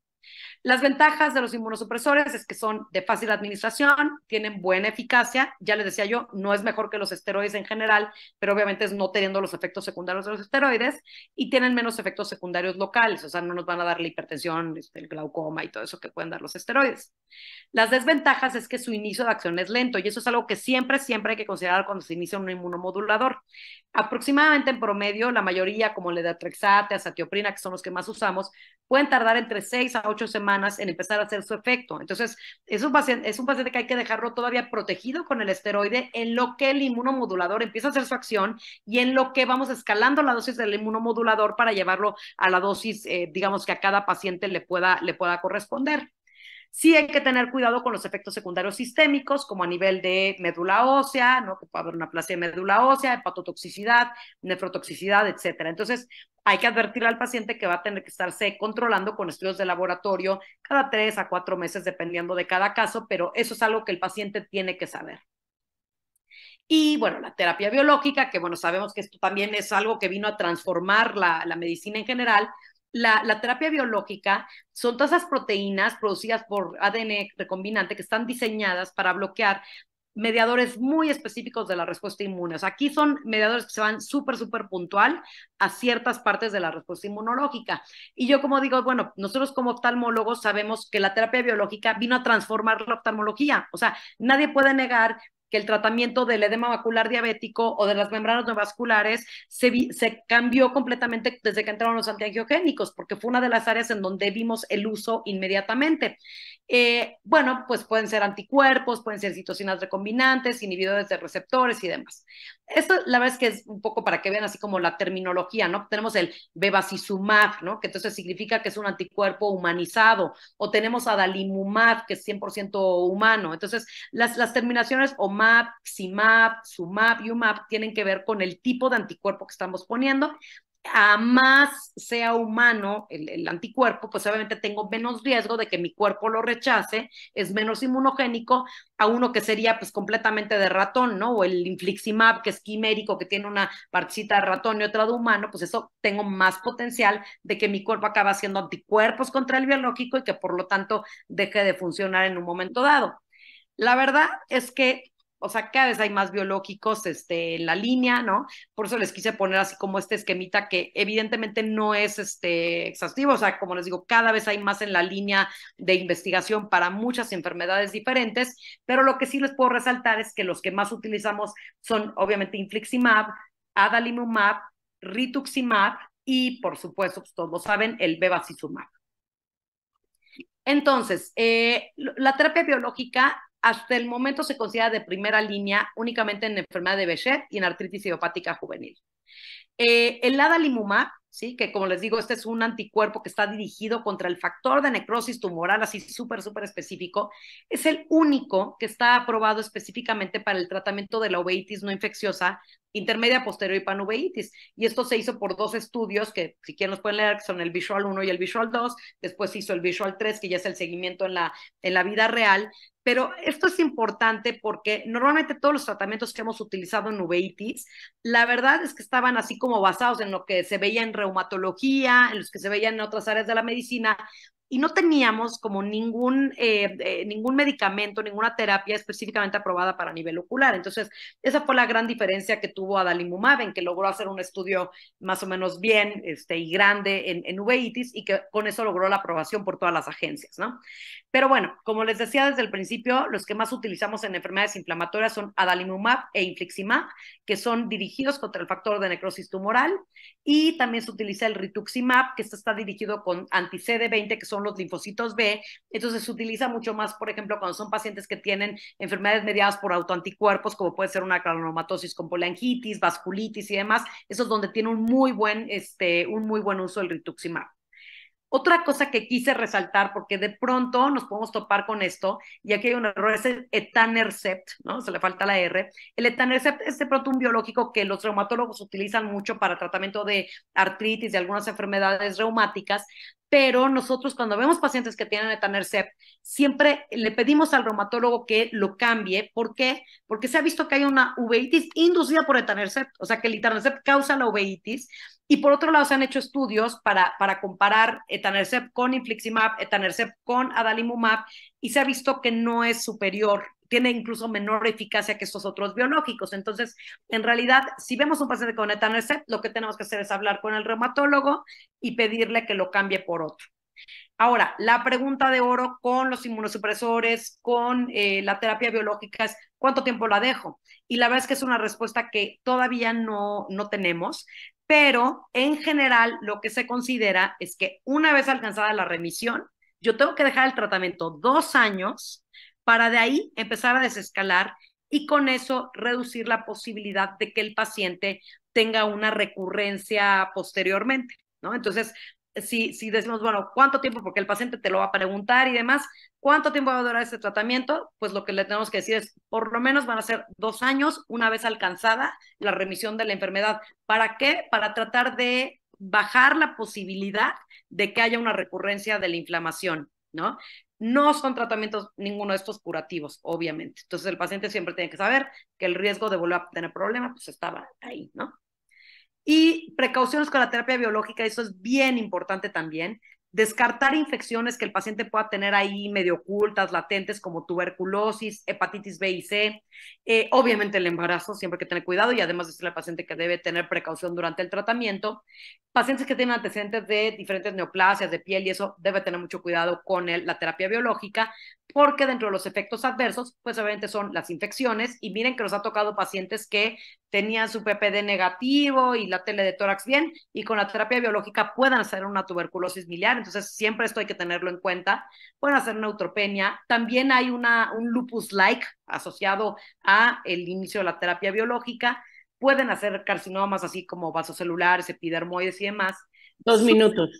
Las ventajas de los inmunosupresores es que son de fácil administración, tienen buena eficacia, ya les decía yo, no es mejor que los esteroides en general, pero obviamente es no teniendo los efectos secundarios de los esteroides y tienen menos efectos secundarios locales, o sea, no nos van a dar la hipertensión, el glaucoma y todo eso que pueden dar los esteroides. Las desventajas es que su inicio de acción es lento y eso es algo que siempre hay que considerar cuando se inicia un inmunomodulador. Aproximadamente en promedio, la mayoría, como el letrexate, azatioprina, que son los que más usamos, pueden tardar entre 6 a 8 semanas en empezar a hacer su efecto. Entonces, es un paciente que hay que dejarlo todavía protegido con el esteroide en lo que el inmunomodulador empieza a hacer su acción y en lo que vamos escalando la dosis del inmunomodulador para llevarlo a la dosis, digamos, que a cada paciente le pueda corresponder. Sí hay que tener cuidado con los efectos secundarios sistémicos, como a nivel de médula ósea, ¿no? Que puede haber una aplasia de médula ósea, hepatotoxicidad, nefrotoxicidad, etcétera. Entonces, hay que advertir al paciente que va a tener que estarse controlando con estudios de laboratorio cada 3 a 4 meses, dependiendo de cada caso, pero eso es algo que el paciente tiene que saber. Y bueno, la terapia biológica, que bueno, sabemos que esto también es algo que vino a transformar la medicina en general. La terapia biológica son todas esas proteínas producidas por ADN recombinante que están diseñadas para bloquear mediadores muy específicos de la respuesta inmune. O sea, aquí son mediadores que se van súper puntual a ciertas partes de la respuesta inmunológica. Y yo como digo, bueno, nosotros como oftalmólogos sabemos que la terapia biológica vino a transformar la oftalmología. O sea, nadie puede negar que el tratamiento del edema macular diabético o de las membranas neovasculares se cambió completamente desde que entraron los antiangiogénicos, porque fue una de las áreas en donde vimos el uso inmediatamente. Bueno, pues pueden ser anticuerpos, pueden ser citocinas recombinantes, inhibidores de receptores y demás. Esto la verdad es que es un poco para que vean así como la terminología, ¿no? Tenemos el bevacizumab, ¿no? Que entonces significa que es un anticuerpo humanizado, o tenemos adalimumab, que es 100% humano. Entonces, las terminaciones OMAB, XIMAB, SUMAB y UMAB tienen que ver con el tipo de anticuerpo que estamos poniendo. A más sea humano el anticuerpo, pues obviamente tengo menos riesgo de que mi cuerpo lo rechace, es menos inmunogénico a uno que sería pues completamente de ratón, ¿no? O el infliximab, que es quimérico, que tiene una partecita de ratón y otra de humano, pues eso tengo más potencial de que mi cuerpo acabe haciendo anticuerpos contra el biológico y que por lo tanto deje de funcionar en un momento dado. La verdad es que, o sea, cada vez hay más biológicos en la línea, ¿no? Por eso les quise poner así como este esquemita que evidentemente no es exhaustivo, o sea, como les digo, cada vez hay más en la línea de investigación para muchas enfermedades diferentes, pero lo que sí les puedo resaltar es que los que más utilizamos son obviamente infliximab, adalimumab, rituximab y, por supuesto, pues todos saben, el bevacizumab. Entonces, la terapia biológica hasta el momento se considera de primera línea únicamente en enfermedad de Behçet y en artritis idiopática juvenil. El adalimumab, ¿sí? Que como les digo, este es un anticuerpo que está dirigido contra el factor de necrosis tumoral, así súper, súper específico. Es el único que está aprobado específicamente para el tratamiento de la uveitis no infecciosa intermedia, posterior y panuveitis. Y esto se hizo por 2 estudios que, si quieren, los pueden leer, que son el Visual 1 y el Visual 2. Después se hizo el Visual 3, que ya es el seguimiento en la vida real. Pero esto es importante porque normalmente todos los tratamientos que hemos utilizado en uveitis, la verdad es que estaban así como basados en lo que se veía en reumatología, en los que se veían en otras áreas de la medicina, y no teníamos como ningún medicamento, ninguna terapia específicamente aprobada para nivel ocular. Entonces, esa fue la gran diferencia que tuvo adalimumab, en que logró hacer un estudio más o menos bien y grande en uveitis, y que con eso logró la aprobación por todas las agencias, ¿no? Pero bueno, como les decía desde el principio, los que más utilizamos en enfermedades inflamatorias son adalimumab e infliximab, que son dirigidos contra el factor de necrosis tumoral, y también se utiliza el rituximab, que está dirigido con anti-CD20, que son los linfocitos B. Entonces se utiliza mucho más, por ejemplo, cuando son pacientes que tienen enfermedades mediadas por autoanticuerpos, como puede ser una granulomatosis con poliangitis, vasculitis y demás. Eso es donde tiene un muy buen uso el rituximab. Otra cosa que quise resaltar, porque de pronto nos podemos topar con esto, y aquí hay un error, es el etanercept, ¿no? Se le falta la R. El etanercept es de pronto un biológico que los reumatólogos utilizan mucho para tratamiento de artritis, de algunas enfermedades reumáticas, pero nosotros cuando vemos pacientes que tienen etanercept, siempre le pedimos al reumatólogo que lo cambie. ¿Por qué? Porque se ha visto que hay una uveitis inducida por etanercept, o sea que el etanercept causa la uveitis. Y por otro lado, se han hecho estudios para comparar etanercept con infliximab, etanercept con adalimumab, y se ha visto que no es superior, tiene incluso menor eficacia que estos otros biológicos. Entonces, en realidad, si vemos un paciente con etanercept, lo que tenemos que hacer es hablar con el reumatólogo y pedirle que lo cambie por otro. Ahora, la pregunta de oro con los inmunosupresores, con la terapia biológica es, ¿cuánto tiempo la dejo? Y la verdad es que es una respuesta que todavía no tenemos, pero en general lo que se considera es que una vez alcanzada la remisión, yo tengo que dejar el tratamiento 2 años para de ahí empezar a desescalar, y con eso reducir la posibilidad de que el paciente tenga una recurrencia posteriormente, ¿no? Entonces, si decimos, bueno, ¿cuánto tiempo? Porque el paciente te lo va a preguntar y demás, ¿cuánto tiempo va a durar este tratamiento? Pues lo que le tenemos que decir es, por lo menos van a ser 2 años una vez alcanzada la remisión de la enfermedad. ¿Para qué? Para tratar de bajar la posibilidad de que haya una recurrencia de la inflamación, ¿no? No son tratamientos, ninguno de estos curativos, obviamente. Entonces el paciente siempre tiene que saber que el riesgo de volver a tener problemas, pues estaba ahí, ¿no? Y precauciones con la terapia biológica, eso es bien importante también. Descartar infecciones que el paciente pueda tener ahí medio ocultas, latentes, como tuberculosis, hepatitis B y C. Obviamente el embarazo, siempre hay que tener cuidado, y además decirle al paciente que debe tener precaución durante el tratamiento. Pacientes que tienen antecedentes de diferentes neoplasias de piel y eso, debe tener mucho cuidado con la terapia biológica, porque dentro de los efectos adversos, pues obviamente son las infecciones. Y miren que nos ha tocado pacientes que tenían su PPD negativo y la tele de tórax bien, y con la terapia biológica puedan hacer una tuberculosis miliar. Entonces siempre esto hay que tenerlo en cuenta. Pueden hacer neutropenia. También hay un lupus-like asociado a el inicio de la terapia biológica. Pueden hacer carcinomas así como vasocelulares, epidermoides y demás. 2 minutos.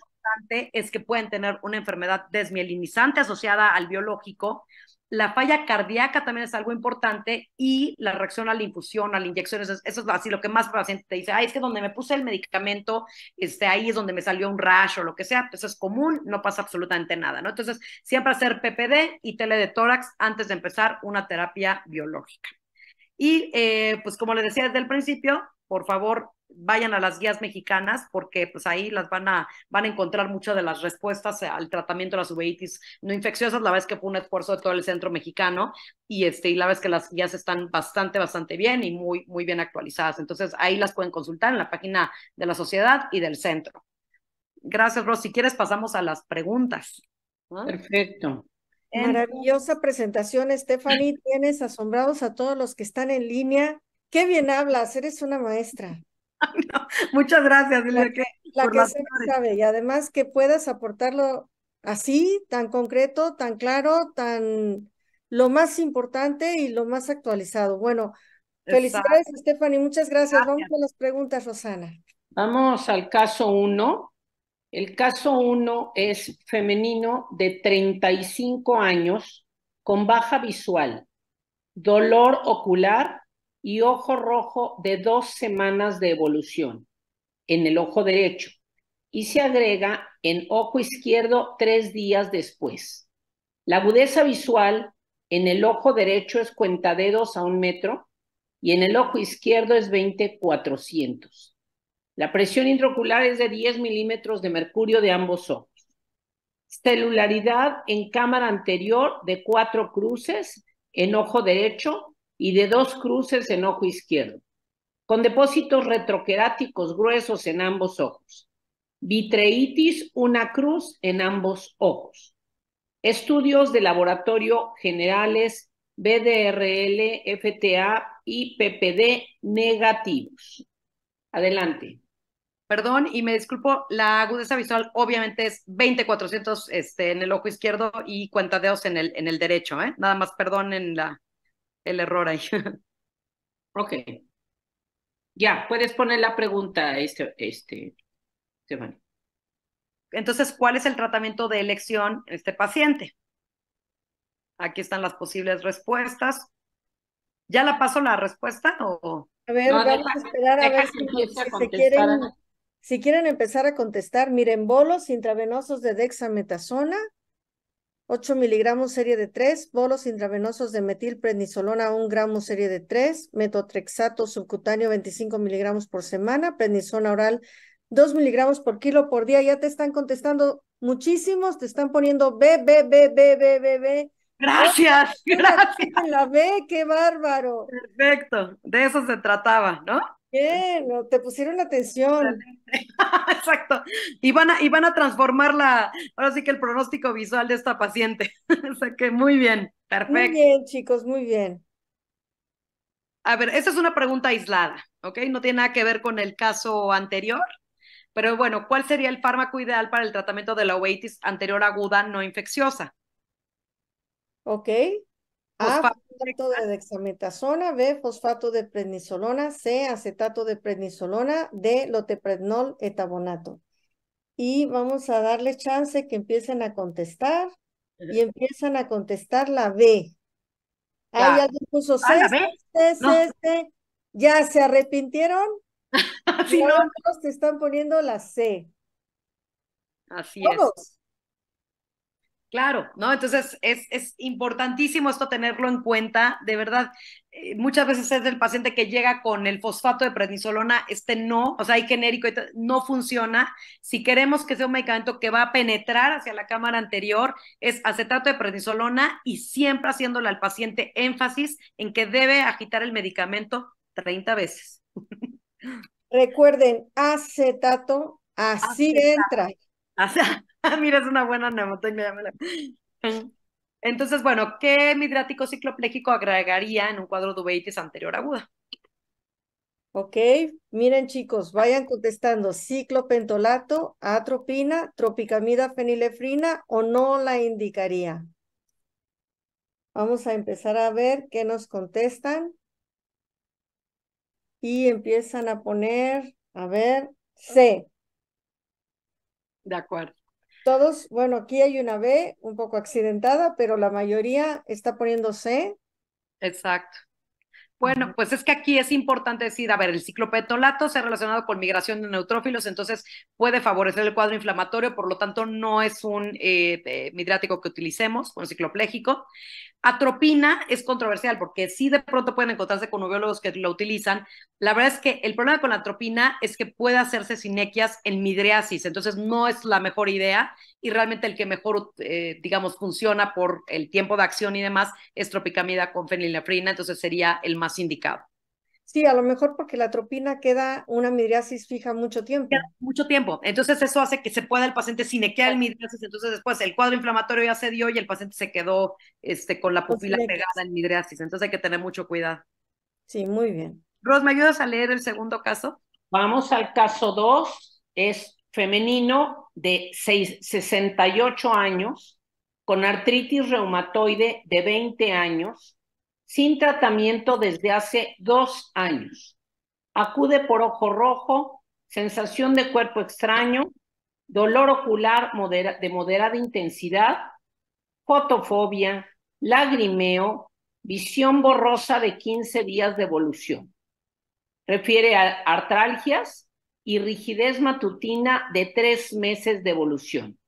Es que pueden tener una enfermedad desmielinizante asociada al biológico. La falla cardíaca también es algo importante, y la reacción a la infusión, a la inyección, eso es así lo que más el paciente te dice, es que donde me puse el medicamento, ahí es donde me salió un rash o lo que sea. Pues es común, no pasa absolutamente nada, ¿no? Entonces, siempre hacer PPD y tele de tórax antes de empezar una terapia biológica. Y pues como les decía desde el principio, por favor, vayan a las guías mexicanas, porque pues ahí las van a encontrar muchas de las respuestas al tratamiento de las uveitis no infecciosas. La verdad es que fue un esfuerzo de todo el centro mexicano, y la verdad es que las guías están bastante bien y muy bien actualizadas. Entonces ahí las pueden consultar en la página de la sociedad y del centro. Gracias, Ros. Si quieres pasamos a las preguntas, ¿no? Perfecto. Maravillosa presentación, Stephanie. Tienes asombrados a todos los que están en línea. Qué bien hablas, eres una maestra. No, muchas gracias. La que sabe, y además que puedas aportarlo así, tan concreto, tan claro, tan lo más importante y lo más actualizado. Bueno, felicidades, Stephanie, muchas gracias. Vamos con las preguntas, Rosana. Vamos al caso 1. El caso 1 es femenino de 35 años con baja visual, dolor ocular y ojo rojo de 2 semanas de evolución en el ojo derecho y se agrega en ojo izquierdo 3 días después. La agudeza visual en el ojo derecho es cuentadedos a 1 metro y en el ojo izquierdo es 20/400. La presión intraocular es de 10 milímetros de mercurio de ambos ojos. Celularidad en cámara anterior de 4 cruces en ojo derecho y de 2 cruces en ojo izquierdo, con depósitos retroqueráticos gruesos en ambos ojos. Vitreitis, 1 cruz en ambos ojos. Estudios de laboratorio generales, BDRL, FTA y PPD negativos. Adelante. Perdón, y me disculpo, la agudeza visual obviamente es 20/400 en el ojo izquierdo y cuentadedos en el derecho, ¿eh? Nada más perdonen el error ahí. Ok. Ya, puedes poner la pregunta, Stephanie. Entonces, ¿cuál es el tratamiento de elección en este paciente? Aquí están las posibles respuestas. ¿Ya la paso la respuesta o...? A ver, No, vamos a esperar a ver deja que empiece a si contestar. si quieren empezar a contestar. Miren, bolos intravenosos de dexametasona, 8 miligramos serie de 3, bolos intravenosos de metilprednisolona, 1 gramo serie de 3, metotrexato subcutáneo 25 miligramos por semana, prednisona oral 2 miligramos por kilo por día. Ya te están contestando muchísimos, te están poniendo B, B, B, B, B, B, B. Gracias, gracias. La B, qué bárbaro. Perfecto, de eso se trataba, ¿no? Bien, te pusieron atención. Exacto. Y van a transformar ahora sí que el pronóstico visual de esta paciente. O sea que muy bien, perfecto. Muy bien, chicos, muy bien. A ver, esa es una pregunta aislada, ¿ok? No tiene nada que ver con el caso anterior, pero bueno, ¿cuál sería el fármaco ideal para el tratamiento de la uveitis anterior aguda no infecciosa? Ok. A, Fosfato fosfato de dexametasona, B, fosfato de prednisolona, C, acetato de prednisolona, D, loteprednol etabonato. Y vamos a darle chance que empiecen a contestar y empiezan a contestar la B. Ah, ya le puso C, ¿la B? C, No. C, C. ¿Ya se arrepintieron? Así Y no. ahora todos te están poniendo la C. Así Todos. es. Claro, ¿no? Entonces es importantísimo esto tenerlo en cuenta, de verdad. Muchas veces es el paciente que llega con el fosfato de prednisolona, no, o sea, hay genérico, no funciona. Si queremos que sea un medicamento que va a penetrar hacia la cámara anterior, es acetato de prednisolona y siempre haciéndole al paciente énfasis en que debe agitar el medicamento 30 veces. Recuerden, acetato, así entra. O sea, mira, es una buena mnemotecnia. Entonces, bueno, ¿qué midriático ciclopléjico agregaría en un cuadro de uveitis anterior aguda? Ok, miren chicos, vayan contestando ciclopentolato, atropina, tropicamida fenilefrina o no la indicaría. Vamos a empezar a ver qué nos contestan. Y empiezan a poner, a ver, C. De acuerdo. Todos, bueno, aquí hay una B un poco accidentada, pero la mayoría está poniendo C. Exacto. Bueno, pues es que aquí es importante decir, a ver, el ciclopentolato se ha relacionado con migración de neutrófilos, entonces puede favorecer el cuadro inflamatorio, por lo tanto no es un midriático que utilicemos, un ciclopléjico. Atropina es controversial porque sí de pronto pueden encontrarse con uveólogos que lo utilizan. La verdad es que el problema con la atropina es que puede hacerse sinequias en midriasis, entonces no es la mejor idea y realmente el que mejor, digamos, funciona por el tiempo de acción y demás es tropicamida con fenilefrina, entonces sería el más indicado. Sí, a lo mejor porque la atropina queda una midriasis fija mucho tiempo. Mucho tiempo. Entonces eso hace que se pueda el paciente sinequear el midriasis, entonces después el cuadro inflamatorio ya se dio y el paciente se quedó con la pupila pegada en midriasis. Entonces hay que tener mucho cuidado. Sí, muy bien. Ros, ¿me ayudas a leer el segundo caso? Vamos al caso 2. Es femenino de 68 años, con artritis reumatoide de 20 años, sin tratamiento desde hace 2 años. Acude por ojo rojo, sensación de cuerpo extraño, dolor ocular de moderada intensidad, fotofobia, lagrimeo, visión borrosa de 15 días de evolución. Refiere a artralgias y rigidez matutina de 3 meses de evolución.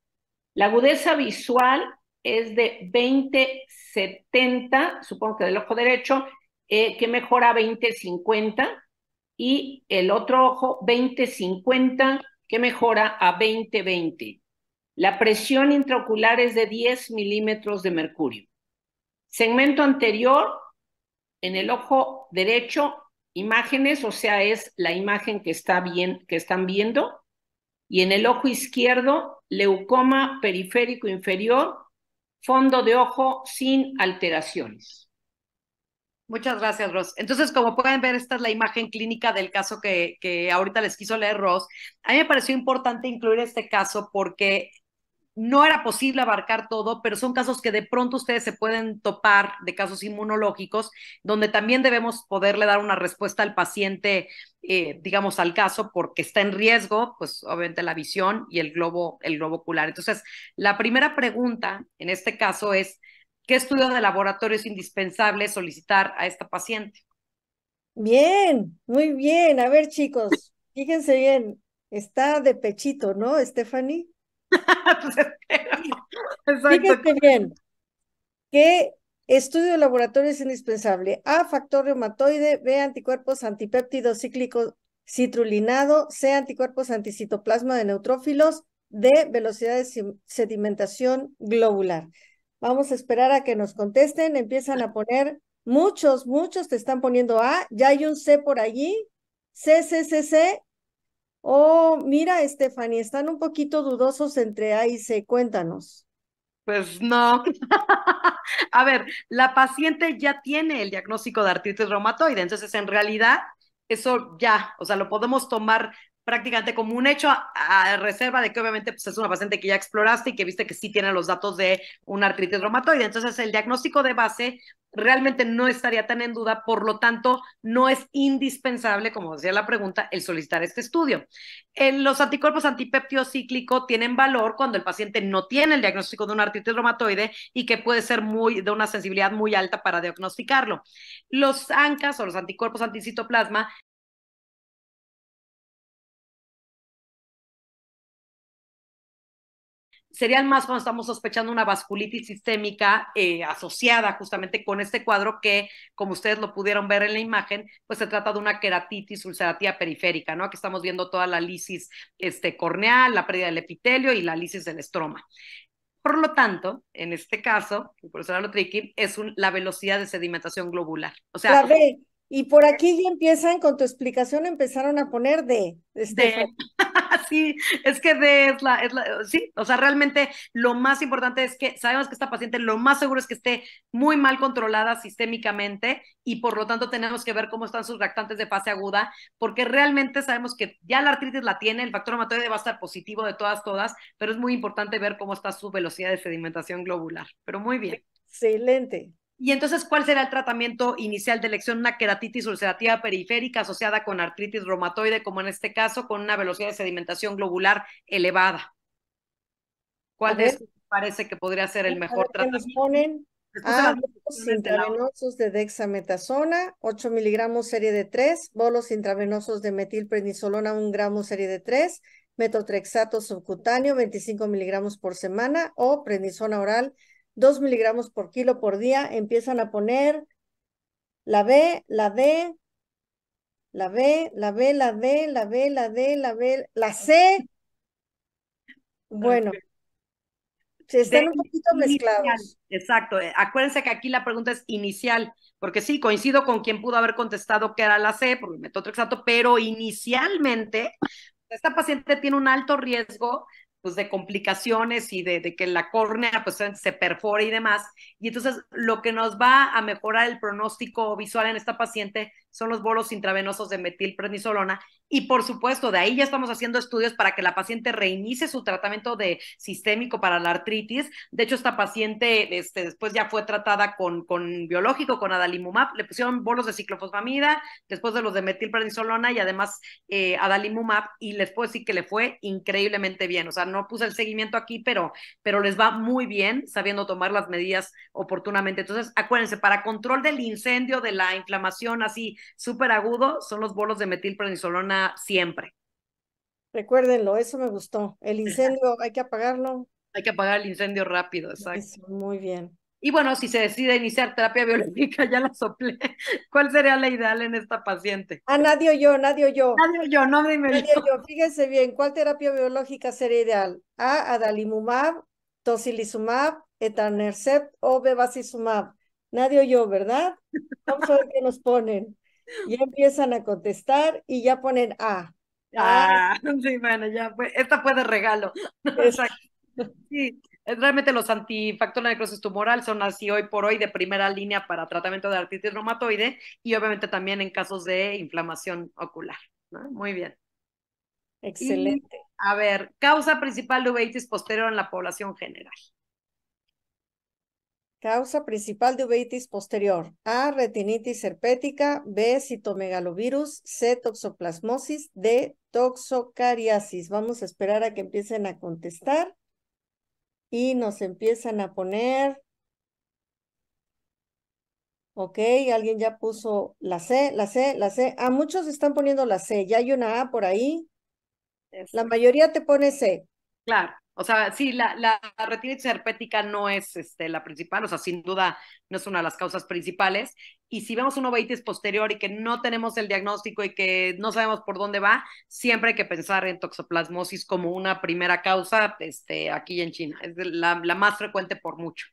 La agudeza visual es de 20-70, supongo que del ojo derecho, que mejora a 20-50, y el otro ojo 20-50, que mejora a 20-20. La presión intraocular es de 10 milímetros de mercurio. Segmento anterior, en el ojo derecho, imágenes, o sea, es la imagen que están viendo, y en el ojo izquierdo, leucoma periférico inferior, fondo de ojo sin alteraciones. Muchas gracias, Ros. Entonces, como pueden ver, esta es la imagen clínica del caso que ahorita les quiso leer Ros. A mí me pareció importante incluir este caso porque no era posible abarcar todo, pero son casos que de pronto ustedes se pueden topar de casos inmunológicos, donde también debemos poderle dar una respuesta al paciente, digamos, al caso, porque está en riesgo, pues obviamente la visión y el globo ocular. Entonces, la primera pregunta en este caso es, ¿qué estudio de laboratorio es indispensable solicitar a esta paciente? Bien, muy bien. A ver, chicos, fíjense bien. Está de pechito, ¿no, Stephanie? Pues, exacto. Fíjense bien. ¿Qué estudio de laboratorio es indispensable? A, factor reumatoide, B, anticuerpos antipéptido cíclico citrulinado, C, anticuerpos anticitoplasma de neutrófilos, D, velocidad de sedimentación globular. Vamos a esperar a que nos contesten. Empiezan a poner muchos te están poniendo A. Ya hay un C por allí. C, C, C, C. Oh, mira, Stephanie, están un poquito dudosos entre A y C. Cuéntanos. Pues no. A ver, la paciente ya tiene el diagnóstico de artritis reumatoide, entonces en realidad eso ya, o sea, lo podemos tomar prácticamente como un hecho a reserva de que obviamente pues, es una paciente que ya exploraste y que viste que sí tiene los datos de una artritis reumatoide. Entonces el diagnóstico de base realmente no estaría tan en duda, por lo tanto no es indispensable, como decía la pregunta, el solicitar este estudio. Los anticuerpos antipéptido cíclico tienen valor cuando el paciente no tiene el diagnóstico de una artritis reumatoide y que puede ser de una sensibilidad muy alta para diagnosticarlo. Los ANCAs o los anticuerpos anticitoplasma serían más cuando estamos sospechando una vasculitis sistémica asociada justamente con este cuadro que, como ustedes lo pudieron ver en la imagen, pues se trata de una queratitis ulcerativa periférica, ¿no? Aquí estamos viendo toda la lisis corneal, la pérdida del epitelio y la lisis del estroma. Por lo tanto, en este caso, por eso era lo tricky, es la velocidad de sedimentación globular. O sea, La B. Y por aquí ya empiezan, con tu explicación, empezaron a poner D, Stephanie. sí, es que sí, o sea, realmente lo más importante es que sabemos que esta paciente lo más seguro es que esté muy mal controlada sistémicamente y por lo tanto tenemos que ver cómo están sus reactantes de fase aguda, porque realmente sabemos que ya la artritis la tiene, el factor reumatoide va a estar positivo de todas, pero es muy importante ver cómo está su velocidad de sedimentación globular. Pero muy bien. Excelente. Y entonces, ¿cuál será el tratamiento inicial de elección? Una queratitis ulcerativa periférica asociada con artritis reumatoide, como en este caso, con una velocidad de sedimentación globular elevada. ¿Cuál de estos parece que podría ser el mejor tratamiento? Nos ponen bolos intravenosos de dexametasona, 8 miligramos serie de 3, bolos intravenosos de metilprednisolona, 1 gramo serie de 3, metotrexato subcutáneo, 25 miligramos por semana, o prednisona oral, 2 miligramos por kilo por día. Empiezan a poner la B, la D, la B, la B, la D, la B, la D, la B, la C. Bueno, están un poquito mezclados. Exacto. Acuérdense que aquí la pregunta es inicial, porque sí, coincido con quien pudo haber contestado que era la C, por el metotrexato, pero inicialmente esta paciente tiene un alto riesgo pues, de complicaciones y de que la córnea pues, se perfore y demás. Y entonces lo que nos va a mejorar el pronóstico visual en esta paciente son los bolos intravenosos de metilprednisolona. Y por supuesto, de ahí ya estamos haciendo estudios para que la paciente reinicie su tratamiento sistémico para la artritis. De hecho, esta paciente después ya fue tratada con biológico, con adalimumab. Le pusieron bolos de ciclofosfamida, después de los de metilprednisolona y además adalimumab. Y les puedo decir que le fue increíblemente bien. O sea, no puse el seguimiento aquí, pero les va muy bien sabiendo tomar las medidas oportunamente. Entonces, acuérdense, para control del incendio, de la inflamación así súper agudo, son los bolos de metilprednisolona siempre. Recuérdenlo, eso me gustó. El incendio hay que apagarlo. Hay que apagar el incendio rápido, exacto. Eso, muy bien. Y bueno, si se decide iniciar terapia biológica, ya la soplé. ¿Cuál sería la ideal en esta paciente? Nadie oyó, nadie oyó. Nadie oyó, no dime Nadie oyó. Fíjense bien, ¿cuál terapia biológica sería ideal? A, adalimumab, tocilizumab, etanercept o bevacizumab. Nadie oyó, ¿verdad? Vamos a ver qué nos ponen. Ya empiezan a contestar y ya ponen A. Sí, bueno, ya fue. Esta fue de regalo. Exacto. Sí, realmente los antifactores de necrosis tumoral son así hoy por hoy de primera línea para tratamiento de artritis reumatoide y obviamente también en casos de inflamación ocular, ¿no? Muy bien. Excelente. Y, a ver, causa principal de uveitis posterior en la población general. Causa principal de uveitis posterior. A, retinitis herpética. B, citomegalovirus. C, toxoplasmosis. D, toxocariasis. Vamos a esperar a que empiecen a contestar. Y nos empiezan a poner. Ok, alguien ya puso la C, la C, la C. Ah, muchos están poniendo la C. Ya hay una A por ahí. La mayoría te pone C. Claro, o sea, sí, la retinitis herpética no es la principal, o sea, sin duda no es una de las causas principales. Y si vemos una uveitis posterior y que no tenemos el diagnóstico y que no sabemos por dónde va, siempre hay que pensar en toxoplasmosis como una primera causa aquí en China. Es la más frecuente por mucho.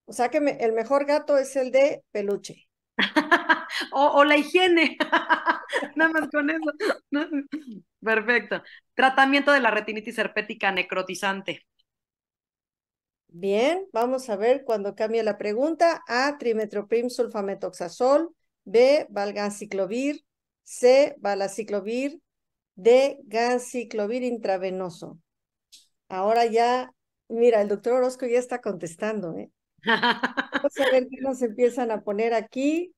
O sea que el mejor gato es el de peluche. o la higiene, nada más con eso. Perfecto. Tratamiento de la retinitis herpética necrotizante. Bien, vamos a ver cuando cambie la pregunta. A, trimetoprim sulfametoxazol. B, valganciclovir. C, valaciclovir. D, ganciclovir intravenoso. Ahora ya, mira, el doctor Orozco ya está contestando, ¿eh? Vamos a ver qué nos empiezan a poner aquí.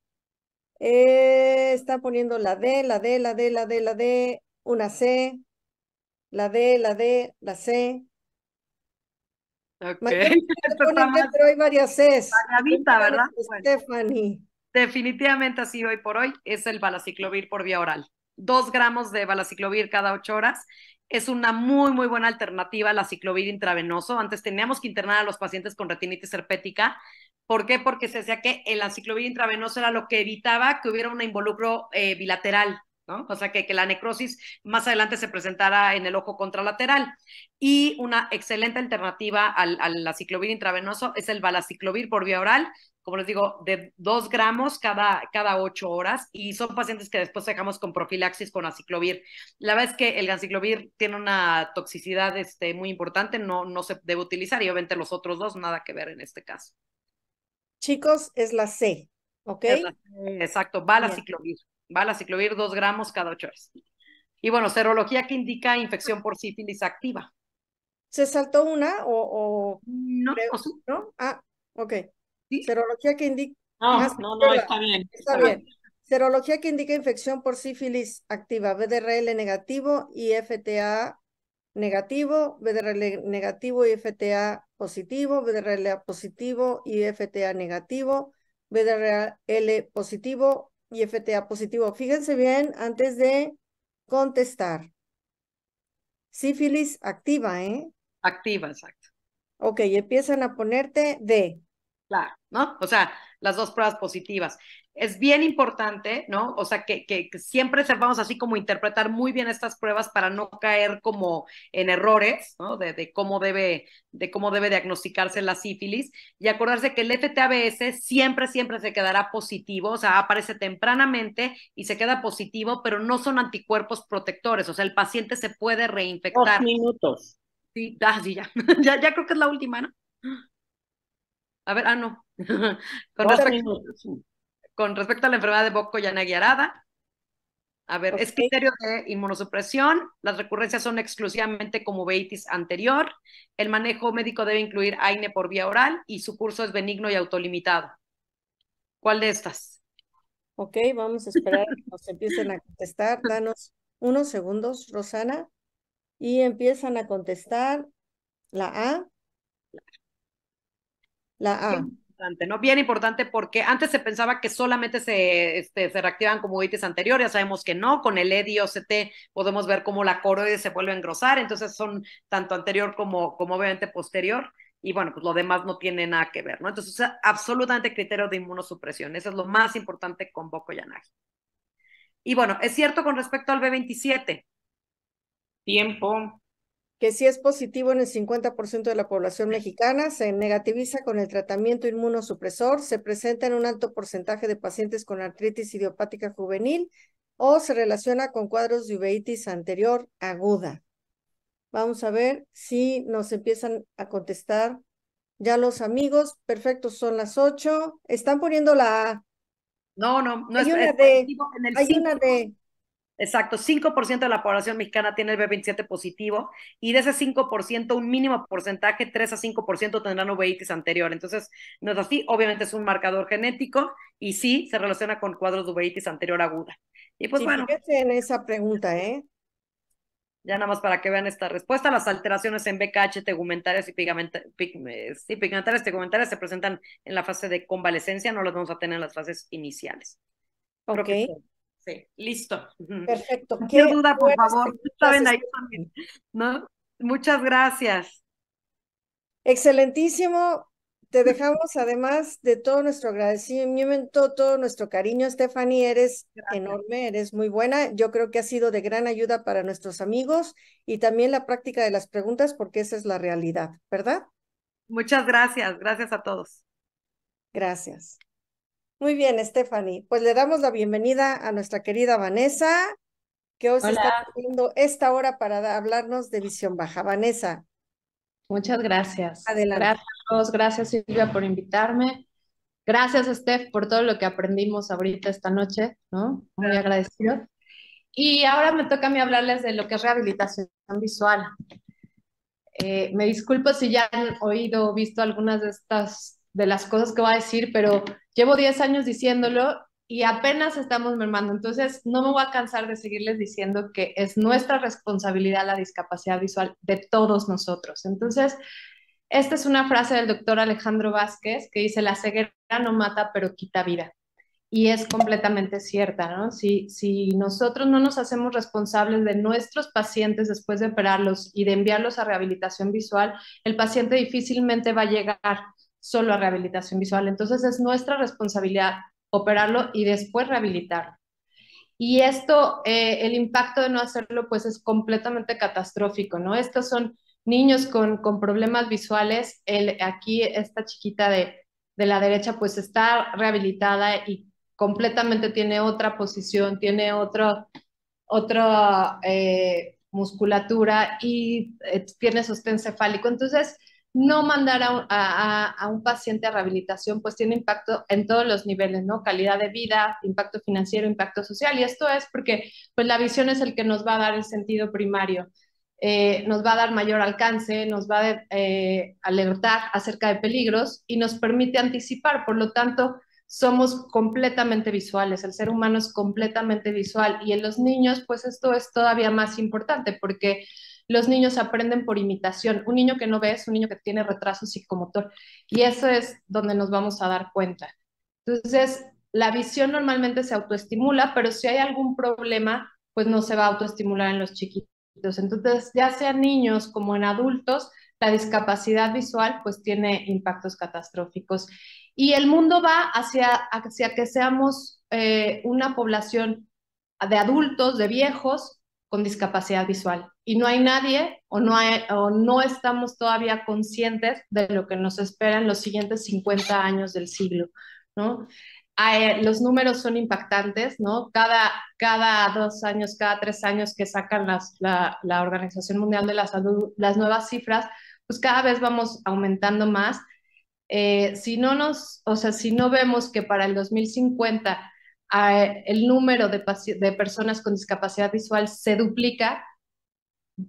Está poniendo la D, la D, la D, la D, la D, una C, la D, la D, la C. Ok. Mayormente te ponen D, pero hay varias Cs. Variadita, ¿verdad? Bueno, Stephanie. definitivamente así hoy por hoy es el valaciclovir por vía oral. 2 gramos de valaciclovir cada 8 horas. Es una muy, muy buena alternativa al aciclovir intravenoso. Antes teníamos que internar a los pacientes con retinitis herpética. ¿Por qué? Porque se decía que el aciclovir intravenoso era lo que evitaba que hubiera un involucro bilateral, ¿no? O sea, que la necrosis más adelante se presentara en el ojo contralateral. Y una excelente alternativa al aciclovir intravenoso es el valaciclovir por vía oral, como les digo, de 2 gramos cada 8 horas, y son pacientes que después dejamos con profilaxis con aciclovir. La verdad es que el ganciclovir tiene una toxicidad muy importante, no se debe utilizar, y obviamente los otros dos nada que ver en este caso. Chicos, es la C, ¿ok? Exacto, valaciclovir. Valaciclovir 2 gramos cada 8 horas. Y bueno, serología que indica infección por sífilis activa. ¿Se saltó una o No, creo, ¿o sí? ¿no? Ah, ok. ¿Sí? Serología que indica. No, está bien. Está bien. Serología que indica infección por sífilis activa, BDRL negativo y FTA negativo, BDRL negativo y FTA positivo, BDRL positivo y FTA negativo, BDRL positivo y FTA positivo. Fíjense bien antes de contestar. Sífilis activa, ¿eh? Activa, exacto. Ok, empiezan a ponerte D. Claro, ¿no? O sea, las 2 pruebas positivas. Es bien importante, ¿no? O sea, que siempre sepamos así como interpretar muy bien estas pruebas para no caer como en errores, ¿no? De cómo debe diagnosticarse la sífilis, y acordarse que el FTABS siempre se quedará positivo, o sea, aparece tempranamente y se queda positivo, pero no son anticuerpos protectores, o sea, el paciente se puede reinfectar. 2 minutos. Sí, sí, ya. ya creo que es la última, ¿no? A ver, no. Con respecto a la enfermedad de Bocco-Yanagi-Arada, A ver, es criterio de inmunosupresión, las recurrencias son exclusivamente como uveitis anterior, el manejo médico debe incluir AINE por vía oral y su curso es benigno y autolimitado. ¿Cuál de estas? Ok, vamos a esperar a que nos empiecen a contestar. Danos unos segundos, Rosana, y empiezan a contestar la A. La A. ¿No? Bien importante porque antes se pensaba que solamente se reactivan como uveitis anterior, ya sabemos que no, con el EDI-OCT podemos ver cómo la coroide se vuelve a engrosar, entonces son tanto anterior como obviamente posterior, y bueno, pues lo demás no tiene nada que ver, ¿no? Entonces, absolutamente criterio de inmunosupresión, eso es lo más importante con Boko Yanagi. Y bueno, es cierto con respecto al B27. Tiempo. Que si es positivo en el 50% de la población mexicana, se negativiza con el tratamiento inmunosupresor, se presenta en un alto porcentaje de pacientes con artritis idiopática juvenil o se relaciona con cuadros de uveitis anterior aguda. Vamos a ver si nos empiezan a contestar ya los amigos. Perfecto, son las 8. Están poniendo la A. No Hay es una D. positivo en el Hay 5%. una D. Exacto, 5% de la población mexicana tiene el B27 positivo y de ese 5%, un mínimo porcentaje, 3 a 5% tendrán uveitis anterior. Entonces, no es así, obviamente es un marcador genético y sí se relaciona con cuadros de uveitis anterior aguda. Y pues Sí, bueno, fíjense en esa pregunta, ¿eh? ya nada más para que vean esta respuesta, las alteraciones en BKH tegumentarias y pigmentarias tegumentarias se presentan en la fase de convalescencia, no las vamos a tener en las fases iniciales. Creo Ok. que sí, listo. Perfecto. Cualquier duda, por buenas favor, preguntas saben ahí también, ¿no? Muchas gracias. Excelentísimo. Te dejamos además de todo nuestro agradecimiento, todo nuestro cariño, Stephanie, eres enorme, eres muy buena. Yo creo que ha sido de gran ayuda para nuestros amigos y también la práctica de las preguntas porque esa es la realidad, ¿verdad? Muchas gracias. Gracias a todos. Gracias. Muy bien, Stephanie. Pues le damos la bienvenida a nuestra querida Vanessa, que hoy se está teniendo esta hora para hablarnos de visión baja. Vanessa. Muchas gracias. Adelante. Gracias a todos, gracias Silvia por invitarme. Gracias, Steph, por todo lo que aprendimos ahorita esta noche, ¿no? Muy agradecido. Y ahora me toca a mí hablarles de lo que es rehabilitación visual. Me disculpo si ya han oído o visto algunas de las cosas que voy a decir, pero llevo 10 años diciéndolo y apenas estamos mermando. Entonces, no me voy a cansar de seguirles diciendo que es nuestra responsabilidad la discapacidad visual de todos nosotros. Entonces, esta es una frase del doctor Alejandro Vázquez que dice, la ceguera no mata, pero quita vida. Y es completamente cierta, ¿no? Si nosotros no nos hacemos responsables de nuestros pacientes después de operarlos y de enviarlos a rehabilitación visual, el paciente difícilmente va a llegar solo a rehabilitación visual. Entonces es nuestra responsabilidad operarlo y después rehabilitarlo. Y esto, el impacto de no hacerlo, pues es completamente catastrófico, ¿no? Estos son niños con problemas visuales. Aquí esta chiquita de la derecha, pues está rehabilitada y completamente tiene otra posición, tiene otra musculatura y tiene sostén cefálico. Entonces, no mandar a un paciente a rehabilitación, pues tiene impacto en todos los niveles, ¿no? Calidad de vida, impacto financiero, impacto social. Y esto es porque pues, la visión es el que nos va a dar el sentido primario. Nos va a dar mayor alcance, nos va a alertar acerca de peligros y nos permite anticipar. Por lo tanto, somos completamente visuales, el ser humano es completamente visual y en los niños pues esto es todavía más importante porque los niños aprenden por imitación. Un niño que no ve es un niño que tiene retraso psicomotor y eso es donde nos vamos a dar cuenta. Entonces, la visión normalmente se autoestimula, pero si hay algún problema, pues no se va a autoestimular en los chiquitos. Entonces, ya sean niños como en adultos, la discapacidad visual pues tiene impactos catastróficos. Y el mundo va hacia que seamos una población de adultos, de viejos, con discapacidad visual. Y no hay nadie o no estamos todavía conscientes de lo que nos espera en los siguientes 50 años del siglo, ¿no? Los números son impactantes, ¿no? Cada 2 años, cada 3 años que sacan la Organización Mundial de la Salud las nuevas cifras, pues cada vez vamos aumentando más. Si no vemos que para el 2050 el número de personas con discapacidad visual se duplica,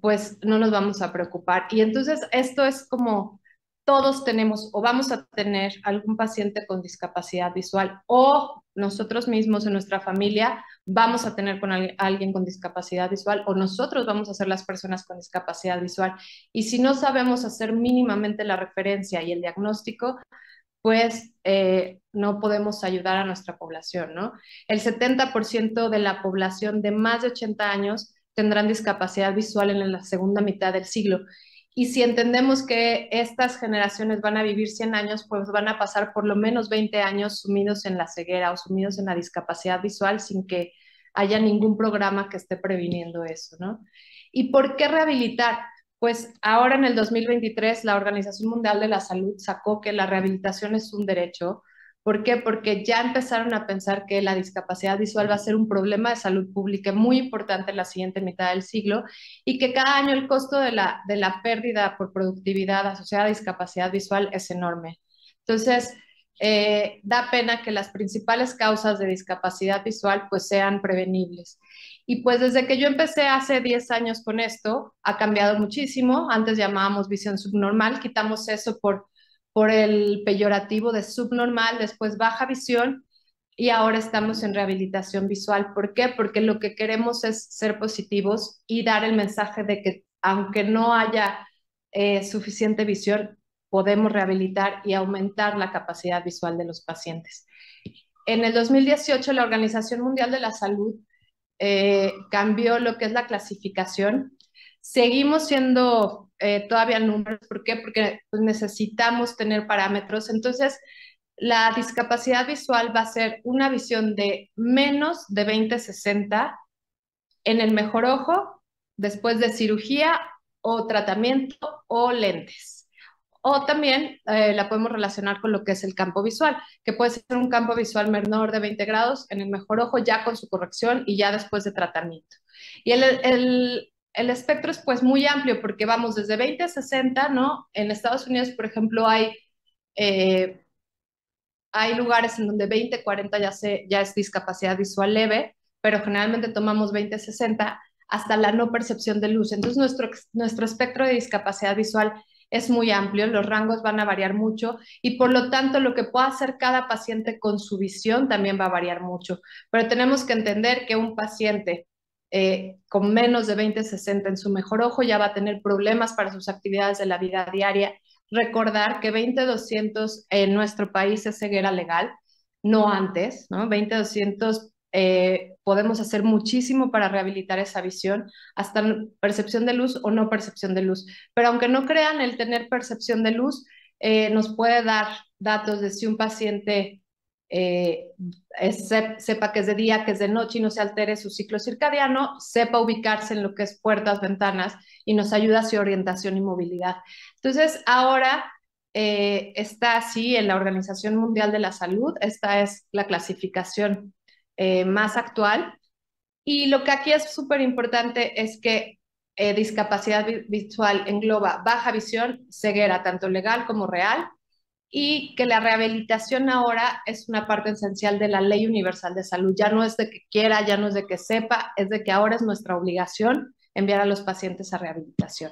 pues no nos vamos a preocupar. Y entonces esto es como todos tenemos o vamos a tener algún paciente con discapacidad visual o nosotros mismos en nuestra familia vamos a tener con alguien con discapacidad visual o nosotros vamos a ser las personas con discapacidad visual. Y si no sabemos hacer mínimamente la referencia y el diagnóstico, pues no podemos ayudar a nuestra población, ¿no? El 70% de la población de más de 80 años tendrán discapacidad visual en la segunda mitad del siglo. Y si entendemos que estas generaciones van a vivir 100 años, pues van a pasar por lo menos 20 años sumidos en la ceguera o sumidos en la discapacidad visual sin que haya ningún programa que esté previniendo eso, ¿no? ¿Y por qué rehabilitar? Pues ahora en el 2023 la Organización Mundial de la Salud sacó que la rehabilitación es un derecho. ¿Por qué? Porque ya empezaron a pensar que la discapacidad visual va a ser un problema de salud pública muy importante en la siguiente mitad del siglo y que cada año el costo de la pérdida por productividad asociada a discapacidad visual es enorme. Entonces, da pena que las principales causas de discapacidad visual pues sean prevenibles. Y pues desde que yo empecé hace 10 años con esto, ha cambiado muchísimo. Antes llamábamos visión subnormal, quitamos eso por el peyorativo de subnormal, después baja visión y ahora estamos en rehabilitación visual. ¿Por qué? Porque lo que queremos es ser positivos y dar el mensaje de que aunque no haya suficiente visión, podemos rehabilitar y aumentar la capacidad visual de los pacientes. En el 2018, la Organización Mundial de la Salud cambió lo que es la clasificación. Seguimos siendo todavía números. ¿Por qué? Porque pues, necesitamos tener parámetros. Entonces, la discapacidad visual va a ser una visión de menos de 20/60 en el mejor ojo, después de cirugía o tratamiento o lentes. O también la podemos relacionar con lo que es el campo visual, que puede ser un campo visual menor de 20 grados en el mejor ojo ya con su corrección y ya después de tratamiento. Y el espectro es pues muy amplio porque vamos desde 20/60, ¿no? En Estados Unidos, por ejemplo, hay lugares en donde 20/40 ya es discapacidad visual leve, pero generalmente tomamos 20/60 hasta la no percepción de luz. Entonces nuestro espectro de discapacidad visual es muy amplio, los rangos van a variar mucho y por lo tanto lo que pueda hacer cada paciente con su visión también va a variar mucho. Pero tenemos que entender que un paciente con menos de 20/60 en su mejor ojo ya va a tener problemas para sus actividades de la vida diaria. Recordar que 20/200 en nuestro país es ceguera legal, no antes, ¿no? 20/200 podemos hacer muchísimo para rehabilitar esa visión, hasta percepción de luz o no percepción de luz. Pero aunque no crean, el tener percepción de luz nos puede dar datos de si un paciente sepa que es de día, que es de noche y no se altere su ciclo circadiano, sepa ubicarse en lo que es puertas, ventanas y nos ayuda hacia orientación y movilidad. Entonces, ahora está así en la Organización Mundial de la Salud, esta es la clasificación más actual. Y lo que aquí es súper importante es que discapacidad visual engloba baja visión, ceguera, tanto legal como real, y que la rehabilitación ahora es una parte esencial de la Ley Universal de Salud. Ya no es de que quiera, ya no es de que sepa, es de que ahora es nuestra obligación enviar a los pacientes a rehabilitación.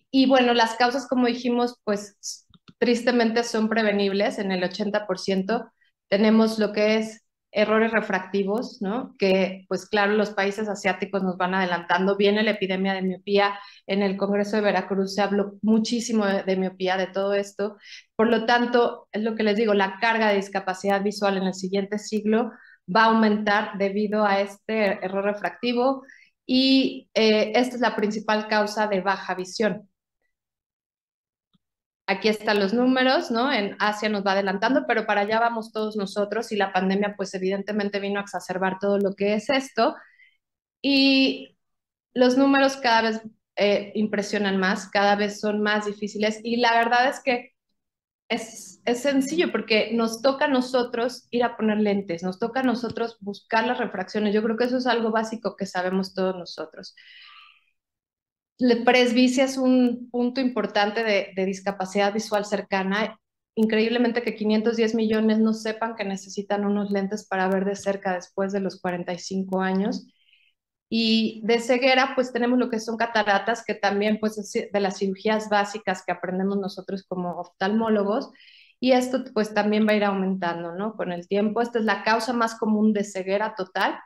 Y bueno, las causas, como dijimos, pues tristemente son prevenibles en el 80%. Tenemos lo que es errores refractivos, ¿no? Que pues claro, los países asiáticos nos van adelantando. Viene la epidemia de miopía. En el Congreso de Veracruz se habló muchísimo de miopía, de todo esto. Por lo tanto, es lo que les digo, la carga de discapacidad visual en el siguiente siglo va a aumentar debido a este error refractivo y esta es la principal causa de baja visión. Aquí están los números, ¿no? En Asia nos va adelantando, pero para allá vamos todos nosotros y la pandemia pues evidentemente vino a exacerbar todo lo que es esto y los números cada vez impresionan más, cada vez son más difíciles y la verdad es que es sencillo porque nos toca a nosotros ir a poner lentes, nos toca a nosotros buscar las refracciones. Yo creo que eso es algo básico que sabemos todos nosotros. La presbicia es un punto importante de discapacidad visual cercana increíblemente que 510 millones no sepan que necesitan unos lentes para ver de cerca después de los 45 años. Y de ceguera, pues tenemos lo que son cataratas, que también pues es de las cirugías básicas que aprendemos nosotros como oftalmólogos, y esto pues también va a ir aumentando, ¿no? Con el tiempo. Esta es la causa más común de ceguera total.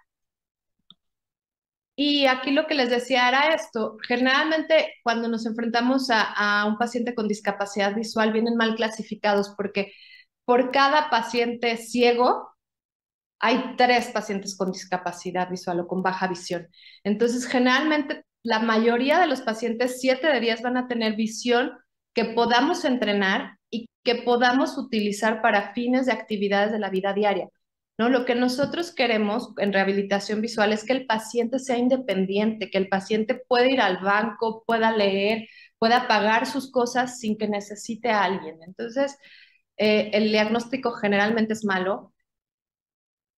Y aquí lo que les decía era esto: generalmente cuando nos enfrentamos a un paciente con discapacidad visual vienen mal clasificados, porque por cada paciente ciego hay 3 pacientes con discapacidad visual o con baja visión. Entonces, generalmente, la mayoría de los pacientes, 7 de 10, van a tener visión que podamos entrenar y que podamos utilizar para fines de actividades de la vida diaria, ¿no? Lo que nosotros queremos en rehabilitación visual es que el paciente sea independiente, que el paciente pueda ir al banco, pueda leer, pueda pagar sus cosas sin que necesite a alguien. Entonces, el diagnóstico generalmente es malo.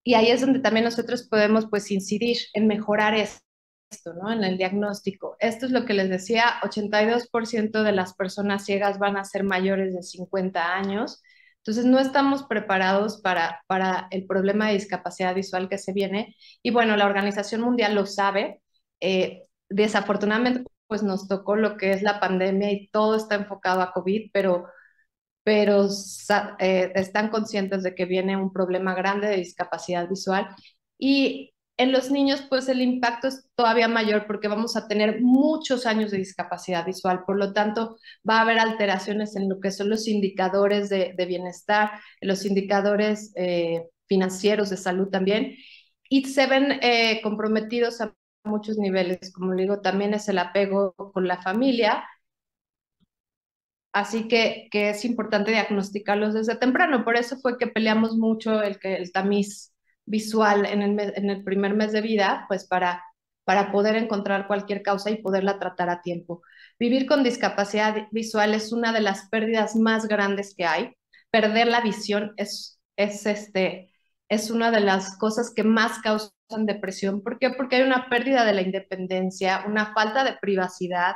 Y ahí es donde también nosotros podemos pues incidir en mejorar esto, ¿no? En el diagnóstico. Esto es lo que les decía: 82% de las personas ciegas van a ser mayores de 50 años. Entonces no estamos preparados para el problema de discapacidad visual que se viene. Y bueno, la Organización Mundial lo sabe. Desafortunadamente pues nos tocó lo que es la pandemia y todo está enfocado a COVID, pero están conscientes de que viene un problema grande de discapacidad visual. Y en los niños, pues el impacto es todavía mayor porque vamos a tener muchos años de discapacidad visual. Por lo tanto, va a haber alteraciones en lo que son los indicadores de bienestar, en los indicadores financieros de salud también. Y se ven comprometidos a muchos niveles. Como le digo, también es el apego con la familia. Así que es importante diagnosticarlos desde temprano. Por eso fue que peleamos mucho el tamiz visual en el primer mes de vida, pues para poder encontrar cualquier causa y poderla tratar a tiempo. Vivir con discapacidad visual es una de las pérdidas más grandes que hay. Perder la visión es una de las cosas que más causan depresión. ¿Por qué? Porque hay una pérdida de la independencia, una falta de privacidad,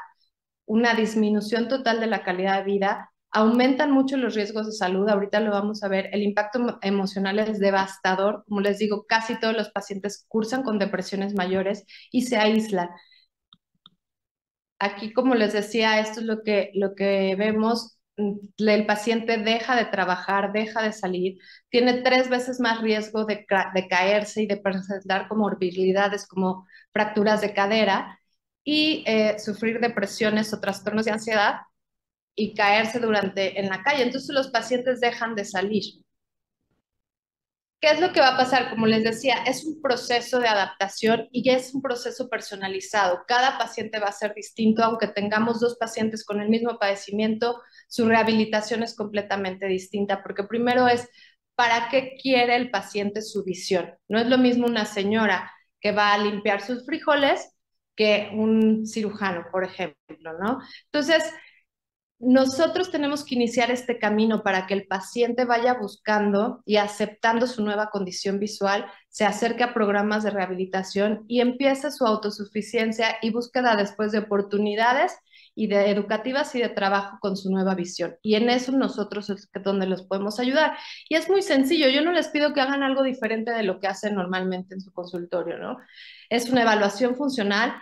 una disminución total de la calidad de vida, aumentan mucho los riesgos de salud. Ahorita lo vamos a ver. El impacto emocional es devastador. Como les digo, casi todos los pacientes cursan con depresiones mayores y se aíslan. Aquí, como les decía, esto es lo que vemos. El paciente deja de trabajar, deja de salir, tiene 3 veces más riesgo de caerse y de presentar comorbilidades como fracturas de cadera, y sufrir depresiones o trastornos de ansiedad y caerse en la calle. Entonces los pacientes dejan de salir. ¿Qué es lo que va a pasar? Como les decía, es un proceso de adaptación y es un proceso personalizado. Cada paciente va a ser distinto, aunque tengamos 2 pacientes con el mismo padecimiento, su rehabilitación es completamente distinta, porque primero es, ¿para qué quiere el paciente su visión? No es lo mismo una señora que va a limpiar sus frijoles que un cirujano, por ejemplo, ¿no? Entonces, nosotros tenemos que iniciar este camino para que el paciente vaya buscando y aceptando su nueva condición visual, se acerque a programas de rehabilitación y empiece su autosuficiencia y búsqueda después de oportunidades educativas y de trabajo con su nueva visión. Y en eso nosotros es donde los podemos ayudar. Y es muy sencillo. Yo no les pido que hagan algo diferente de lo que hacen normalmente en su consultorio, ¿no? Es una evaluación funcional.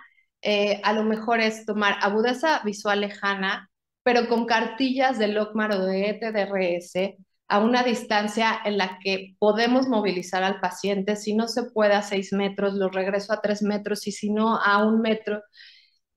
A lo mejor es tomar agudeza visual lejana, pero con cartillas de LOCMAR o de ETDRS a una distancia en la que podemos movilizar al paciente. Si no se puede a 6 metros, lo regreso a 3 metros, y si no, a 1 metro.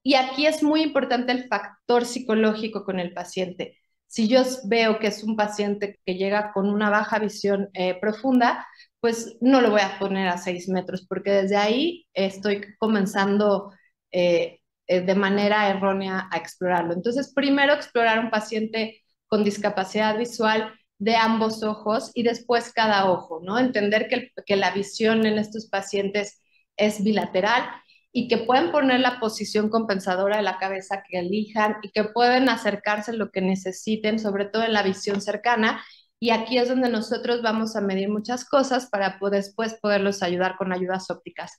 Y aquí es muy importante el factor psicológico con el paciente. Si yo veo que es un paciente que llega con una baja visión profunda, pues no lo voy a poner a 6 metros, porque desde ahí estoy comenzando de manera errónea a explorarlo. Entonces, primero explorar un paciente con discapacidad visual de ambos ojos y después cada ojo, ¿no? Entender que la visión en estos pacientes es bilateral y que pueden poner la posición compensadora de la cabeza que elijan y que pueden acercarse lo que necesiten, sobre todo en la visión cercana. Y aquí es donde nosotros vamos a medir muchas cosas para después poderlos ayudar con ayudas ópticas.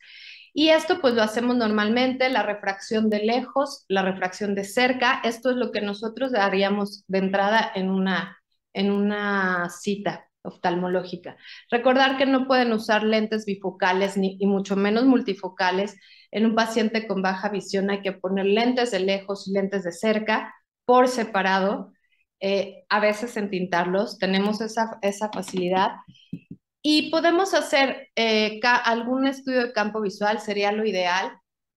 Y esto pues lo hacemos normalmente: la refracción de lejos, la refracción de cerca. Esto es lo que nosotros haríamos de entrada en una en una cita oftalmológica. Recordar que no pueden usar lentes bifocales y mucho menos multifocales. En un paciente con baja visión hay que poner lentes de lejos y lentes de cerca por separado, a veces entintarlos, tenemos esa facilidad. Y podemos hacer algún estudio de campo visual, sería lo ideal.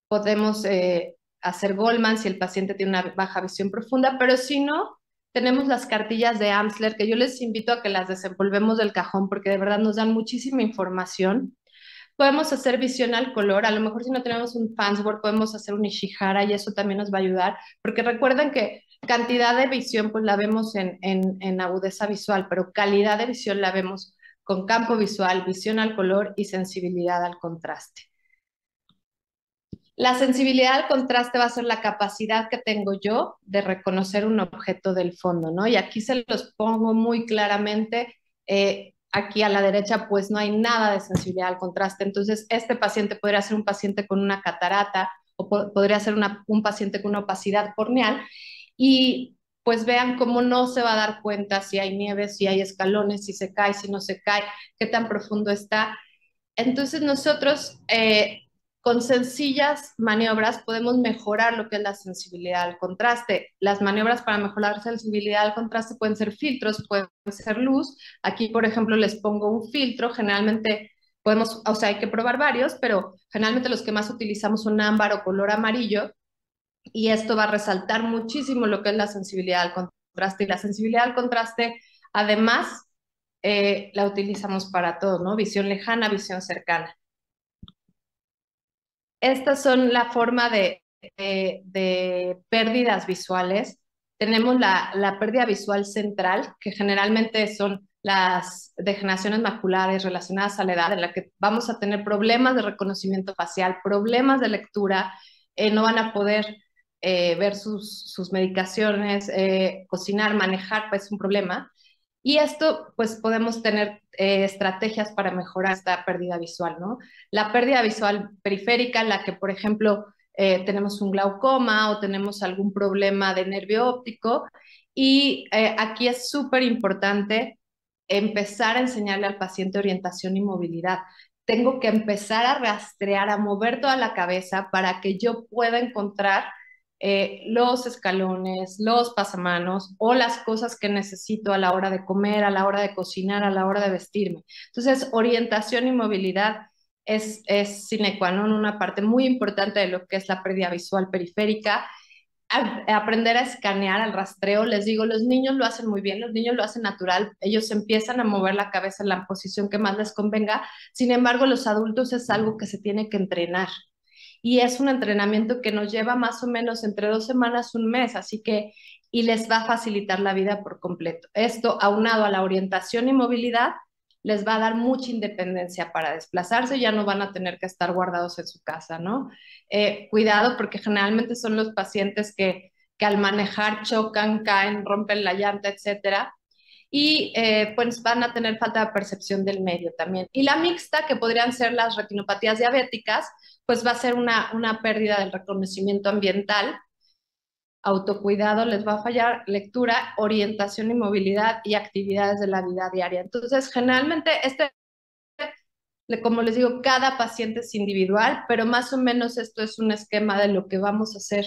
Podemos hacer Goldman si el paciente tiene una baja visión profunda, pero si no, tenemos las cartillas de Amsler, que yo les invito a que las desempolvemos del cajón porque de verdad nos dan muchísima información. Podemos hacer visión al color, a lo mejor si no tenemos un Farnsworth podemos hacer un Ishihara y eso también nos va a ayudar, porque recuerden que cantidad de visión pues la vemos en agudeza visual, pero calidad de visión la vemos con campo visual, visión al color y sensibilidad al contraste. La sensibilidad al contraste va a ser la capacidad que tengo yo de reconocer un objeto del fondo, ¿no? Y aquí se los pongo muy claramente. Aquí a la derecha pues no hay nada de sensibilidad al contraste. Entonces este paciente podría ser un paciente con una catarata o podría ser un paciente con una opacidad corneal. Y pues vean cómo no se va a dar cuenta si hay nieve, si hay escalones, si se cae, si no se cae, qué tan profundo está. Entonces nosotros con sencillas maniobras podemos mejorar lo que es la sensibilidad al contraste. Las maniobras para mejorar la sensibilidad al contraste pueden ser filtros, pueden ser luz. Aquí, por ejemplo, les pongo un filtro. Generalmente podemos, o sea, hay que probar varios, pero generalmente los que más utilizamos son ámbar o color amarillo. Y esto va a resaltar muchísimo lo que es la sensibilidad al contraste. Y la sensibilidad al contraste, además, la utilizamos para todo, ¿no? Visión lejana, visión cercana. Estas son la forma de pérdidas visuales. Tenemos la pérdida visual central, que generalmente son las degeneraciones maculares relacionadas a la edad, en la que vamos a tener problemas de reconocimiento facial, problemas de lectura, no van a poder ver sus medicaciones, cocinar, manejar, pues es un problema. Y esto, pues podemos tener estrategias para mejorar esta pérdida visual, ¿no? La pérdida visual periférica, en la que, por ejemplo, tenemos un glaucoma o tenemos algún problema de nervio óptico. Y aquí es súper importante empezar a enseñarle al paciente orientación y movilidad. Tengo que empezar a rastrear, a mover toda la cabeza para que yo pueda encontrar los escalones, los pasamanos o las cosas que necesito a la hora de comer, a la hora de cocinar, a la hora de vestirme. Entonces, orientación y movilidad es sine qua non, una parte muy importante de lo que es la pérdida visual periférica. Aprender a escanear al rastreo, les digo, los niños lo hacen muy bien, los niños lo hacen natural, ellos empiezan a mover la cabeza en la posición que más les convenga, sin embargo, los adultos es algo que se tiene que entrenar. Y es un entrenamiento que nos lleva más o menos entre 2 semanas, un mes, así que, y les va a facilitar la vida por completo. Esto, aunado a la orientación y movilidad, les va a dar mucha independencia para desplazarse, ya no van a tener que estar guardados en su casa, ¿no? Cuidado, porque generalmente son los pacientes que al manejar chocan, caen, rompen la llanta, etcétera. Y pues van a tener falta de percepción del medio también. Y la mixta, que podrían ser las retinopatías diabéticas, pues va a ser una pérdida del reconocimiento ambiental, autocuidado, les va a fallar lectura, orientación y movilidad y actividades de la vida diaria. Entonces, generalmente como les digo, cada paciente es individual, pero más o menos esto es un esquema de lo que vamos a hacer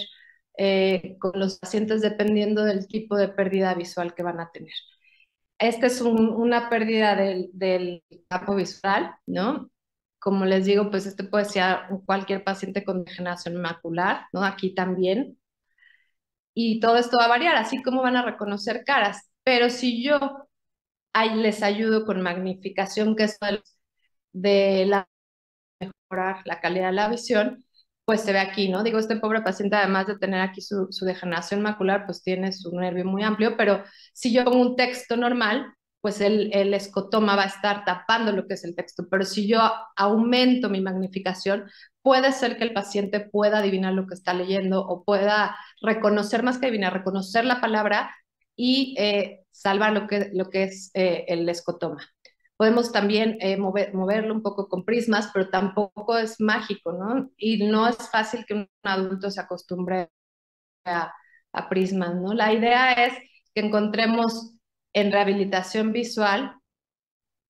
con los pacientes dependiendo del tipo de pérdida visual que van a tener. Esta es una pérdida del campo visual, ¿no? Como les digo, pues este puede ser cualquier paciente con degeneración macular, ¿no? Aquí también. Y todo esto va a variar, así como van a reconocer caras. Pero si yo les ayudo con magnificación, que es de mejorar la calidad de la visión, pues se ve aquí, ¿no? Digo, este pobre paciente, además de tener aquí su degeneración macular, pues tiene su nervio muy amplio, pero si yo pongo un texto normal, pues el escotoma va a estar tapando lo que es el texto, pero si yo aumento mi magnificación, puede ser que el paciente pueda adivinar lo que está leyendo o pueda reconocer, más que adivinar, reconocer la palabra y salvar lo que es el escotoma. Podemos también moverlo un poco con prismas, pero tampoco es mágico, ¿no? Y no es fácil que un adulto se acostumbre a prismas, ¿no? La idea es que encontremos en rehabilitación visual,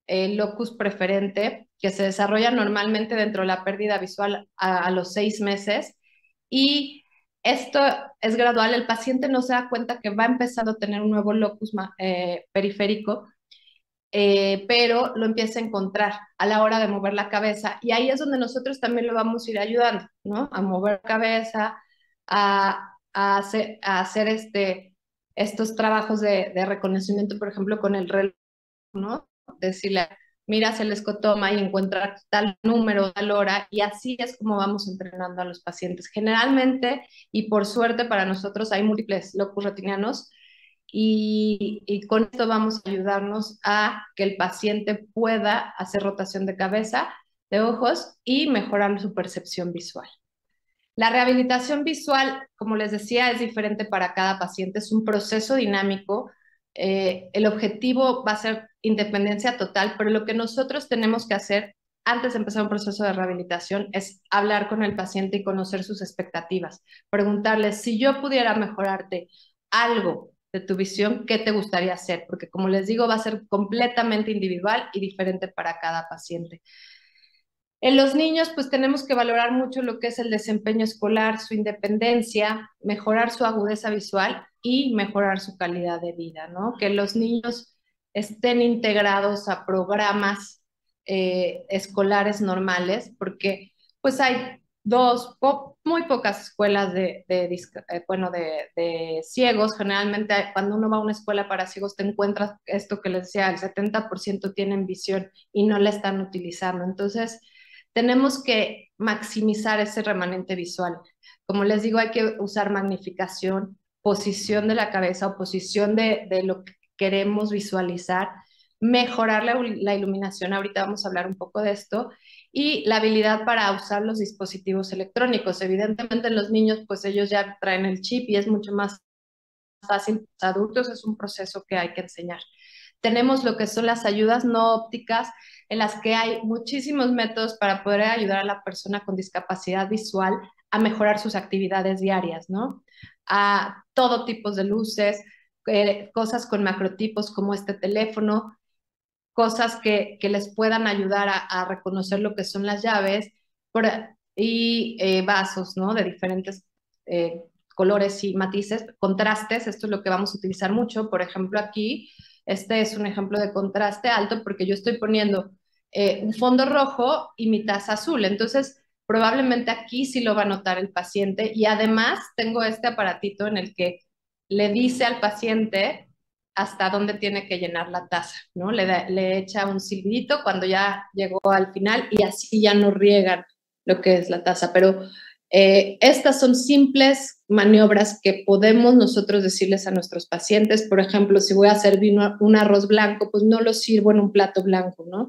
el locus preferente, que se desarrolla normalmente dentro de la pérdida visual a los 6 meses, y esto es gradual. El paciente no se da cuenta que va empezando a tener un nuevo locus periférico, pero lo empieza a encontrar a la hora de mover la cabeza, y ahí es donde nosotros también lo vamos a ir ayudando, ¿no? A mover la cabeza, a hacer estos trabajos de reconocimiento, por ejemplo, con el reloj, ¿no? Decirle, miras el escotoma y encuentras tal número, tal hora, y así es como vamos entrenando a los pacientes. Generalmente, y por suerte para nosotros, hay múltiples locus retinianos, y con esto vamos a ayudarnos a que el paciente pueda hacer rotación de cabeza, de ojos, y mejorar su percepción visual. La rehabilitación visual, como les decía, es diferente para cada paciente, es un proceso dinámico. El objetivo va a ser independencia total, pero lo que nosotros tenemos que hacer antes de empezar un proceso de rehabilitación es hablar con el paciente y conocer sus expectativas. Preguntarle, si yo pudiera mejorarte algo de tu visión, ¿qué te gustaría hacer? Porque como les digo, va a ser completamente individual y diferente para cada paciente. En los niños, pues tenemos que valorar mucho lo que es el desempeño escolar, su independencia, mejorar su agudeza visual y mejorar su calidad de vida, ¿no? Que los niños estén integrados a programas escolares normales, porque pues hay muy pocas escuelas de ciegos. Generalmente cuando uno va a una escuela para ciegos te encuentras esto que les decía, el 70% tienen visión y no la están utilizando. Entonces, tenemos que maximizar ese remanente visual. Como les digo, hay que usar magnificación, posición de la cabeza o posición de lo que queremos visualizar, mejorar la iluminación, ahorita vamos a hablar un poco de esto, y la habilidad para usar los dispositivos electrónicos. Evidentemente los niños, pues ellos ya traen el chip y es mucho más fácil. Los adultos es un proceso que hay que enseñar. Tenemos lo que son las ayudas no ópticas, en las que hay muchísimos métodos para poder ayudar a la persona con discapacidad visual a mejorar sus actividades diarias, ¿no? A todo tipo de luces, cosas con macrotipos como este teléfono, cosas que les puedan ayudar a reconocer lo que son las llaves y vasos, ¿no? De diferentes colores y matices, contrastes. Esto es lo que vamos a utilizar mucho. Por ejemplo, aquí, este es un ejemplo de contraste alto porque yo estoy poniendo un fondo rojo y mi taza azul. Entonces, probablemente aquí sí lo va a notar el paciente, y además tengo este aparatito en el que le dice al paciente hasta dónde tiene que llenar la taza, ¿no? Le echa un silbidito cuando ya llegó al final, y así ya no riegan lo que es la taza. Pero estas son simples maniobras que podemos nosotros decirles a nuestros pacientes. Por ejemplo, si voy a servir un arroz blanco, pues no lo sirvo en un plato blanco, ¿no?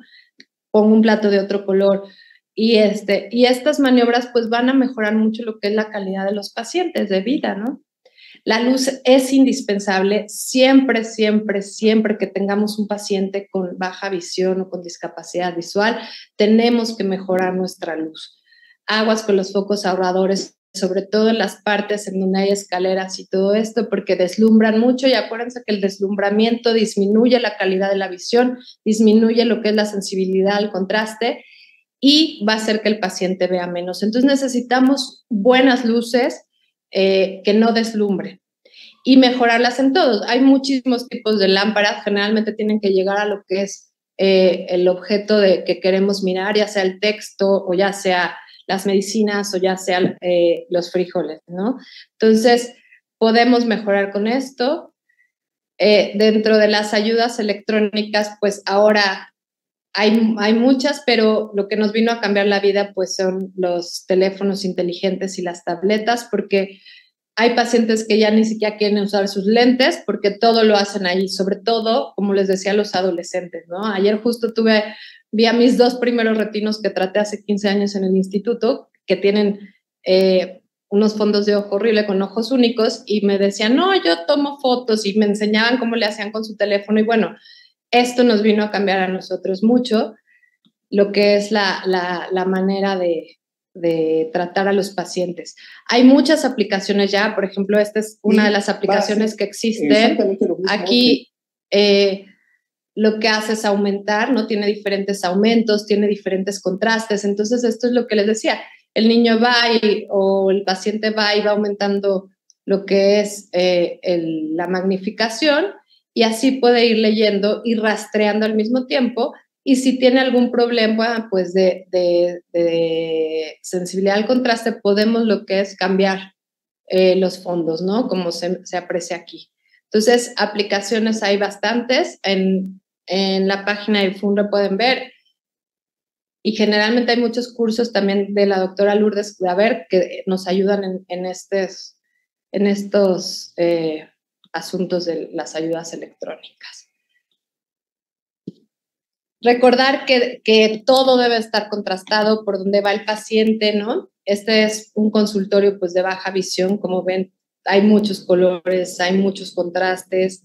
Pongo un plato de otro color. Y estas maniobras pues van a mejorar mucho lo que es la calidad de los pacientes de vida, ¿no? La luz es indispensable siempre, siempre, siempre que tengamos un paciente con baja visión o con discapacidad visual, tenemos que mejorar nuestra luz. Aguas con los focos ahorradores, sobre todo en las partes en donde hay escaleras y todo esto, porque deslumbran mucho, y acuérdense que el deslumbramiento disminuye la calidad de la visión, disminuye lo que es la sensibilidad al contraste y va a hacer que el paciente vea menos. Entonces necesitamos buenas luces que no deslumbren y mejorarlas en todos. Hay muchísimos tipos de lámparas, generalmente tienen que llegar a lo que es el objeto que queremos mirar, ya sea el texto o ya sea las medicinas o ya sea los frijoles, ¿no? Entonces, podemos mejorar con esto. Dentro de las ayudas electrónicas, pues ahora hay muchas, pero lo que nos vino a cambiar la vida pues son los teléfonos inteligentes y las tabletas, porque hay pacientes que ya ni siquiera quieren usar sus lentes porque todo lo hacen ahí, sobre todo, como les decía, los adolescentes, ¿no? Ayer justo vi a mis 2 primeros retinos que traté hace 15 años en el instituto, que tienen unos fondos de ojo horrible con ojos únicos, y me decían, no, yo tomo fotos, y me enseñaban cómo le hacían con su teléfono. Y bueno, esto nos vino a cambiar a nosotros mucho lo que es la manera de tratar a los pacientes. Hay muchas aplicaciones ya, por ejemplo, esta es una de las aplicaciones que existen. Aquí lo que hace es aumentar, ¿no? Tiene diferentes aumentos, tiene diferentes contrastes. Entonces, esto es lo que les decía. El niño va o el paciente va y va aumentando lo que es la magnificación, y así puede ir leyendo y rastreando al mismo tiempo. Y si tiene algún problema, pues de sensibilidad al contraste, podemos lo que es cambiar los fondos, ¿no? Como se aprecia aquí. Entonces, aplicaciones hay bastantes. En la página de FUNRA pueden ver. Y generalmente hay muchos cursos también de la doctora Lourdes Claver que nos ayudan en estos asuntos de las ayudas electrónicas. Recordar que todo debe estar contrastado por donde va el paciente, ¿no? Este es un consultorio pues de baja visión, como ven, hay muchos colores, hay muchos contrastes.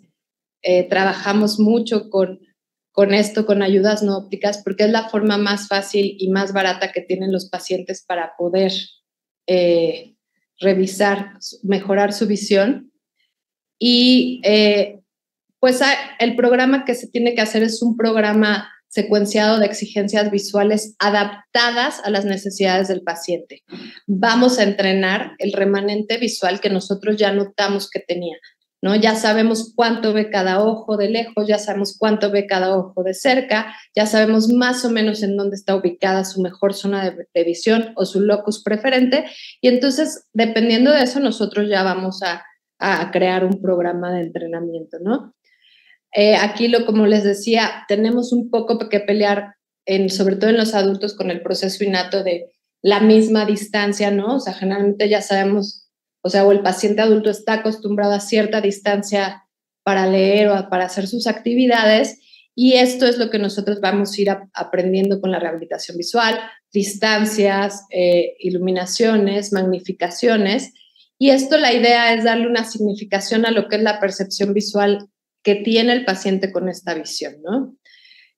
Trabajamos mucho con esto, con ayudas no ópticas, porque es la forma más fácil y más barata que tienen los pacientes para poder revisar, mejorar su visión. Y pues el programa que se tiene que hacer es un programa secuenciado de exigencias visuales adaptadas a las necesidades del paciente. Vamos a entrenar el remanente visual que nosotros ya notamos que tenía, ¿no? Ya sabemos cuánto ve cada ojo de lejos, ya sabemos cuánto ve cada ojo de cerca, ya sabemos más o menos en dónde está ubicada su mejor zona de visión o su locus preferente, y entonces, dependiendo de eso, nosotros ya vamos a crear un programa de entrenamiento, ¿no? Aquí, como les decía, tenemos un poco que pelear, sobre todo en los adultos, con el proceso innato de la misma distancia, ¿no? O sea, generalmente ya sabemos, o el paciente adulto está acostumbrado a cierta distancia para leer o para hacer sus actividades, y esto es lo que nosotros vamos a ir aprendiendo con la rehabilitación visual: distancias, iluminaciones, magnificaciones, y esto, la idea es darle una significación a lo que es la percepción visual que tiene el paciente con esta visión, ¿no?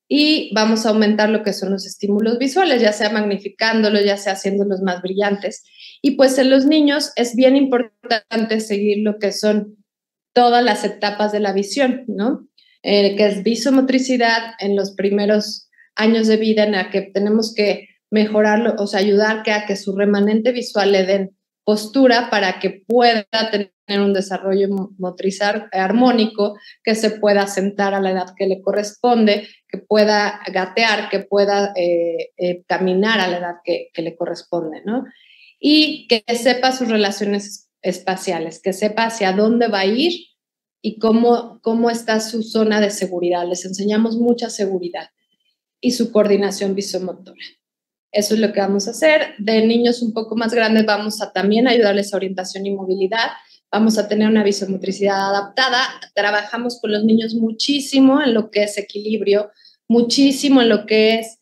Y vamos a aumentar lo que son los estímulos visuales, ya sea magnificándolos, ya sea haciéndolos más brillantes. Y pues en los niños es bien importante seguir lo que son todas las etapas de la visión, ¿no? Que es visomotricidad en los primeros años de vida, en la que tenemos que mejorarlo, o sea, ayudar a que su remanente visual le den postura para que pueda tener un desarrollo motrizar armónico, que se pueda sentar a la edad que le corresponde, que pueda gatear, que pueda caminar a la edad que le corresponde, ¿no? Y que sepa sus relaciones espaciales, que sepa hacia dónde va a ir y cómo está su zona de seguridad. Les enseñamos mucha seguridad y su coordinación visomotora. Eso es lo que vamos a hacer. De niños un poco más grandes vamos a también ayudarles a orientación y movilidad. Vamos a tener una visomotricidad adaptada. Trabajamos con los niños muchísimo en lo que es equilibrio, muchísimo en lo que es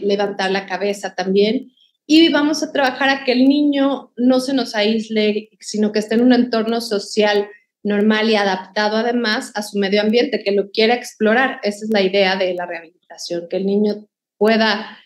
levantar la cabeza también. Y vamos a trabajar a que el niño no se nos aísle, sino que esté en un entorno social normal y adaptado además a su medio ambiente, que lo quiera explorar. Esa es la idea de la rehabilitación, que el niño pueda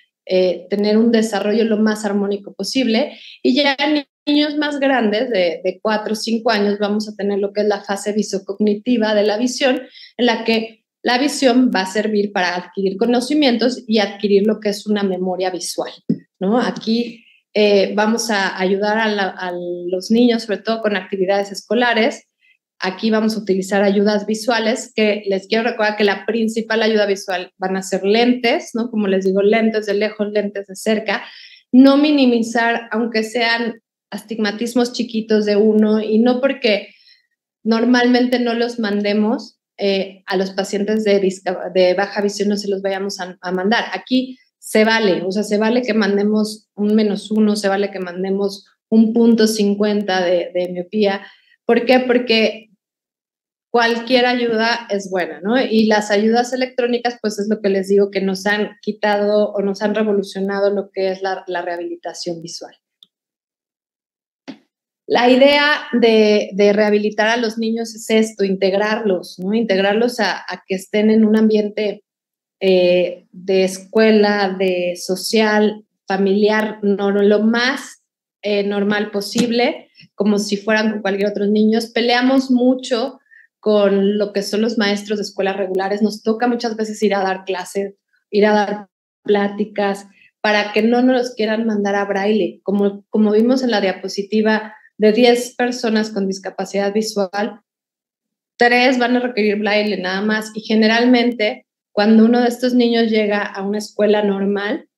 tener un desarrollo lo más armónico posible. Y ya en niños más grandes, de 4 o 5 años, vamos a tener lo que es la fase visocognitiva de la visión, en la que la visión va a servir para adquirir conocimientos y adquirir lo que es una memoria visual, ¿no? Aquí vamos a ayudar a los niños, sobre todo con actividades escolares. Aquí vamos a utilizar ayudas visuales, que les quiero recordar que la principal ayuda visual van a ser lentes, ¿no? Como les digo, lentes de lejos, lentes de cerca. No minimizar, aunque sean astigmatismos chiquitos de uno, y no porque normalmente no los mandemos a los pacientes de baja visión, no se los vayamos a mandar. Aquí se vale, o sea, se vale que mandemos un -1, se vale que mandemos un 0.50 de miopía. ¿Por qué? Porque cualquier ayuda es buena, ¿no? Y las ayudas electrónicas, pues es lo que les digo, que nos han quitado o nos han revolucionado lo que es la rehabilitación visual. La idea de rehabilitar a los niños es esto: integrarlos, ¿no? Integrarlos a que estén en un ambiente de escuela, de social, familiar, lo más normal posible, como si fueran con cualquier otro niño. Peleamos mucho con lo que son los maestros de escuelas regulares. Nos toca muchas veces ir a dar clases, ir a dar pláticas, para que no nos quieran mandar a braille. Como vimos en la diapositiva, de 10 personas con discapacidad visual, 3 van a requerir braille nada más. Y generalmente, cuando uno de estos niños llega a una escuela normal,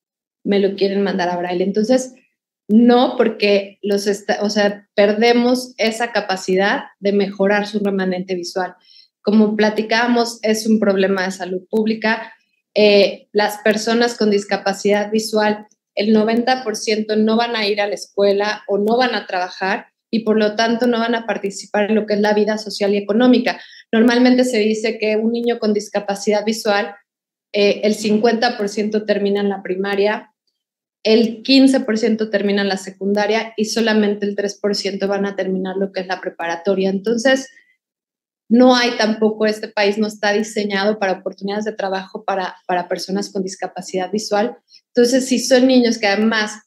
me lo quieren mandar a braille. Entonces, no, porque perdemos esa capacidad de mejorar su remanente visual. Como platicábamos, es un problema de salud pública. Las personas con discapacidad visual, el 90% no van a ir a la escuela o no van a trabajar y por lo tanto no van a participar en lo que es la vida social y económica. Normalmente se dice que un niño con discapacidad visual, el 50% termina en la primaria, el 15% termina en la secundaria y solamente el 3% van a terminar lo que es la preparatoria. Entonces, no hay tampoco, este país no está diseñado para oportunidades de trabajo para personas con discapacidad visual. Entonces, si son niños que además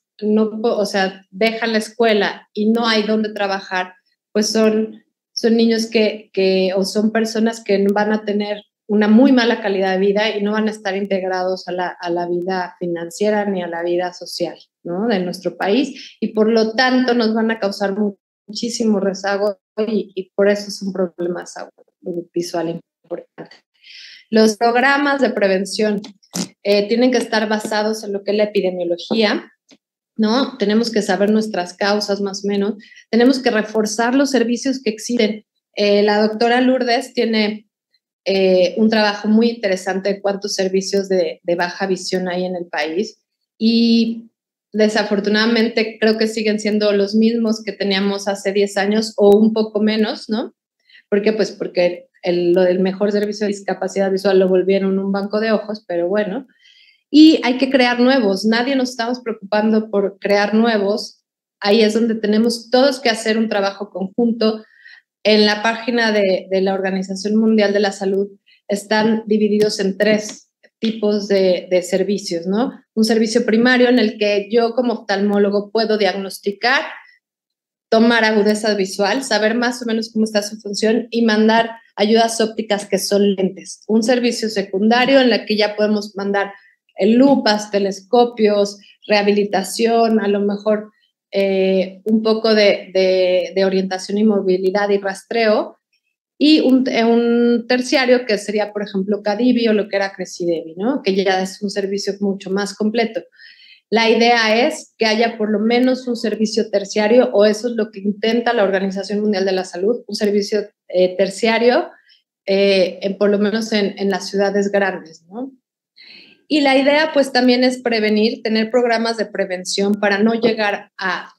dejan la escuela y no hay dónde trabajar, pues son niños o son personas que van a tener una muy mala calidad de vida y no van a estar integrados a la vida financiera ni a la vida social, ¿no?, de nuestro país, y por lo tanto nos van a causar muchísimo rezago y por eso es un problema de salud visual importante. Los programas de prevención tienen que estar basados en lo que es la epidemiología, ¿no? Tenemos que saber nuestras causas más o menos, tenemos que reforzar los servicios que existen. La doctora Lourdes tiene un trabajo muy interesante de cuántos servicios de baja visión hay en el país y desafortunadamente creo que siguen siendo los mismos que teníamos hace 10 años o un poco menos, ¿no? ¿Por qué? Pues porque lo del mejor servicio de discapacidad visual lo volvieron un banco de ojos, pero bueno. Y hay que crear nuevos. Nadie nos estamos preocupando por crear nuevos. Ahí es donde tenemos todos que hacer un trabajo conjunto. En la página de la Organización Mundial de la Salud están divididos en 3 tipos de servicios, ¿no? Un servicio primario en el que yo como oftalmólogo puedo diagnosticar, tomar agudeza visual, saber más o menos cómo está su función y mandar ayudas ópticas que son lentes. Un servicio secundario en el que ya podemos mandar lupas, telescopios, rehabilitación, a lo mejor un poco de orientación y movilidad y rastreo, y un terciario que sería, por ejemplo, Cadivi o lo que era Cresidevi, ¿no?, que ya es un servicio mucho más completo. La idea es que haya por lo menos un servicio terciario, o eso es lo que intenta la Organización Mundial de la Salud, un servicio terciario, por lo menos en las ciudades grandes, ¿no? Y la idea pues también es prevenir, tener programas de prevención para no llegar a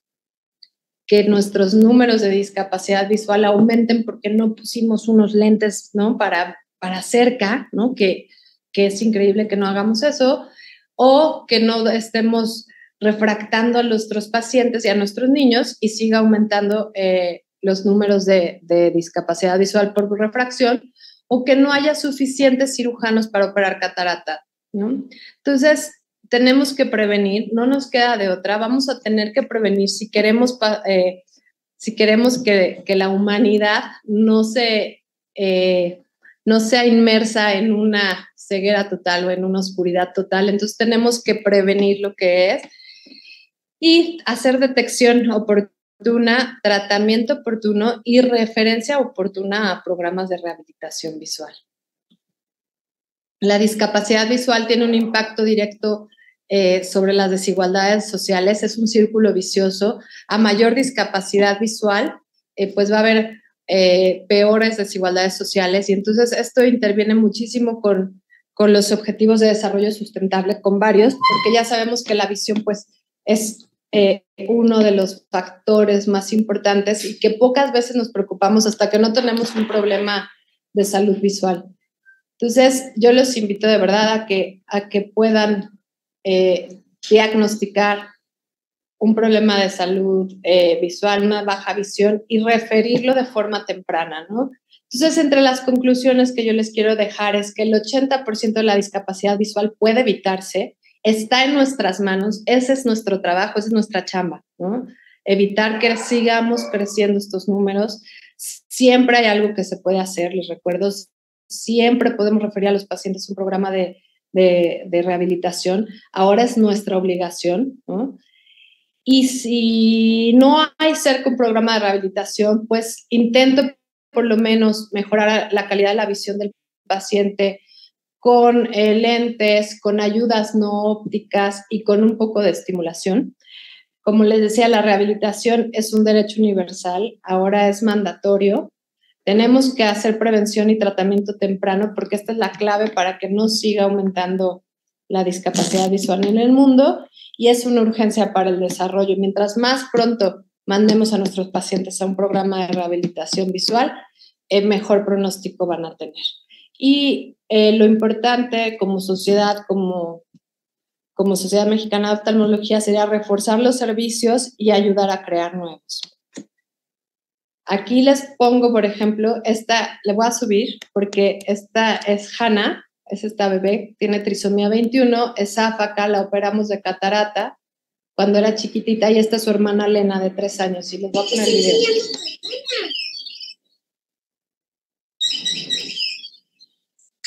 que nuestros números de discapacidad visual aumenten porque no pusimos unos lentes, ¿no?, para cerca, ¿no?, que es increíble que no hagamos eso, o que no estemos refractando a nuestros pacientes y a nuestros niños y siga aumentando los números de discapacidad visual por refracción, o que no haya suficientes cirujanos para operar catarata, ¿no? Entonces, tenemos que prevenir, no nos queda de otra, vamos a tener que prevenir si queremos que la humanidad no sea inmersa en una ceguera total o en una oscuridad total. Entonces tenemos que prevenir lo que es y hacer detección oportuna, tratamiento oportuno y referencia oportuna a programas de rehabilitación visual. La discapacidad visual tiene un impacto directo sobre las desigualdades sociales, es un círculo vicioso. A mayor discapacidad visual, pues va a haber peores desigualdades sociales, y entonces esto interviene muchísimo con los objetivos de desarrollo sustentable, con varios, porque ya sabemos que la visión pues es uno de los factores más importantes y que pocas veces nos preocupamos hasta que no tenemos un problema de salud visual. Entonces, yo los invito de verdad a que puedan diagnosticar un problema de salud visual, una baja visión, y referirlo de forma temprana, ¿no? Entonces, entre las conclusiones que yo les quiero dejar es que el 80% de la discapacidad visual puede evitarse, está en nuestras manos, ese es nuestro trabajo, esa es nuestra chamba, ¿no? Evitar que sigamos creciendo estos números. siempre hay algo que se puede hacer, les recuerdo, siempre podemos referir a los pacientes a un programa de rehabilitación. Ahora es nuestra obligación, ¿no? Y si no hay cerca un programa de rehabilitación, pues intento por lo menos mejorar la calidad de la visión del paciente con lentes, con ayudas no ópticas y con un poco de estimulación. Como les decía, la rehabilitación es un derecho universal, ahora es mandatorio. Tenemos que hacer prevención y tratamiento temprano porque esta es la clave para que no siga aumentando la discapacidad visual en el mundo y es una urgencia para el desarrollo. Mientras más pronto mandemos a nuestros pacientes a un programa de rehabilitación visual, mejor pronóstico van a tener. Y lo importante como sociedad, como Sociedad Mexicana de Oftalmología, sería reforzar los servicios y ayudar a crear nuevos. Aquí les pongo, por ejemplo, esta, le voy a subir porque esta es Hannah, es esta bebé, tiene trisomía 21, es áfaca, la operamos de catarata cuando era chiquitita y esta es su hermana Lena de 3 años y les voy a poner el video.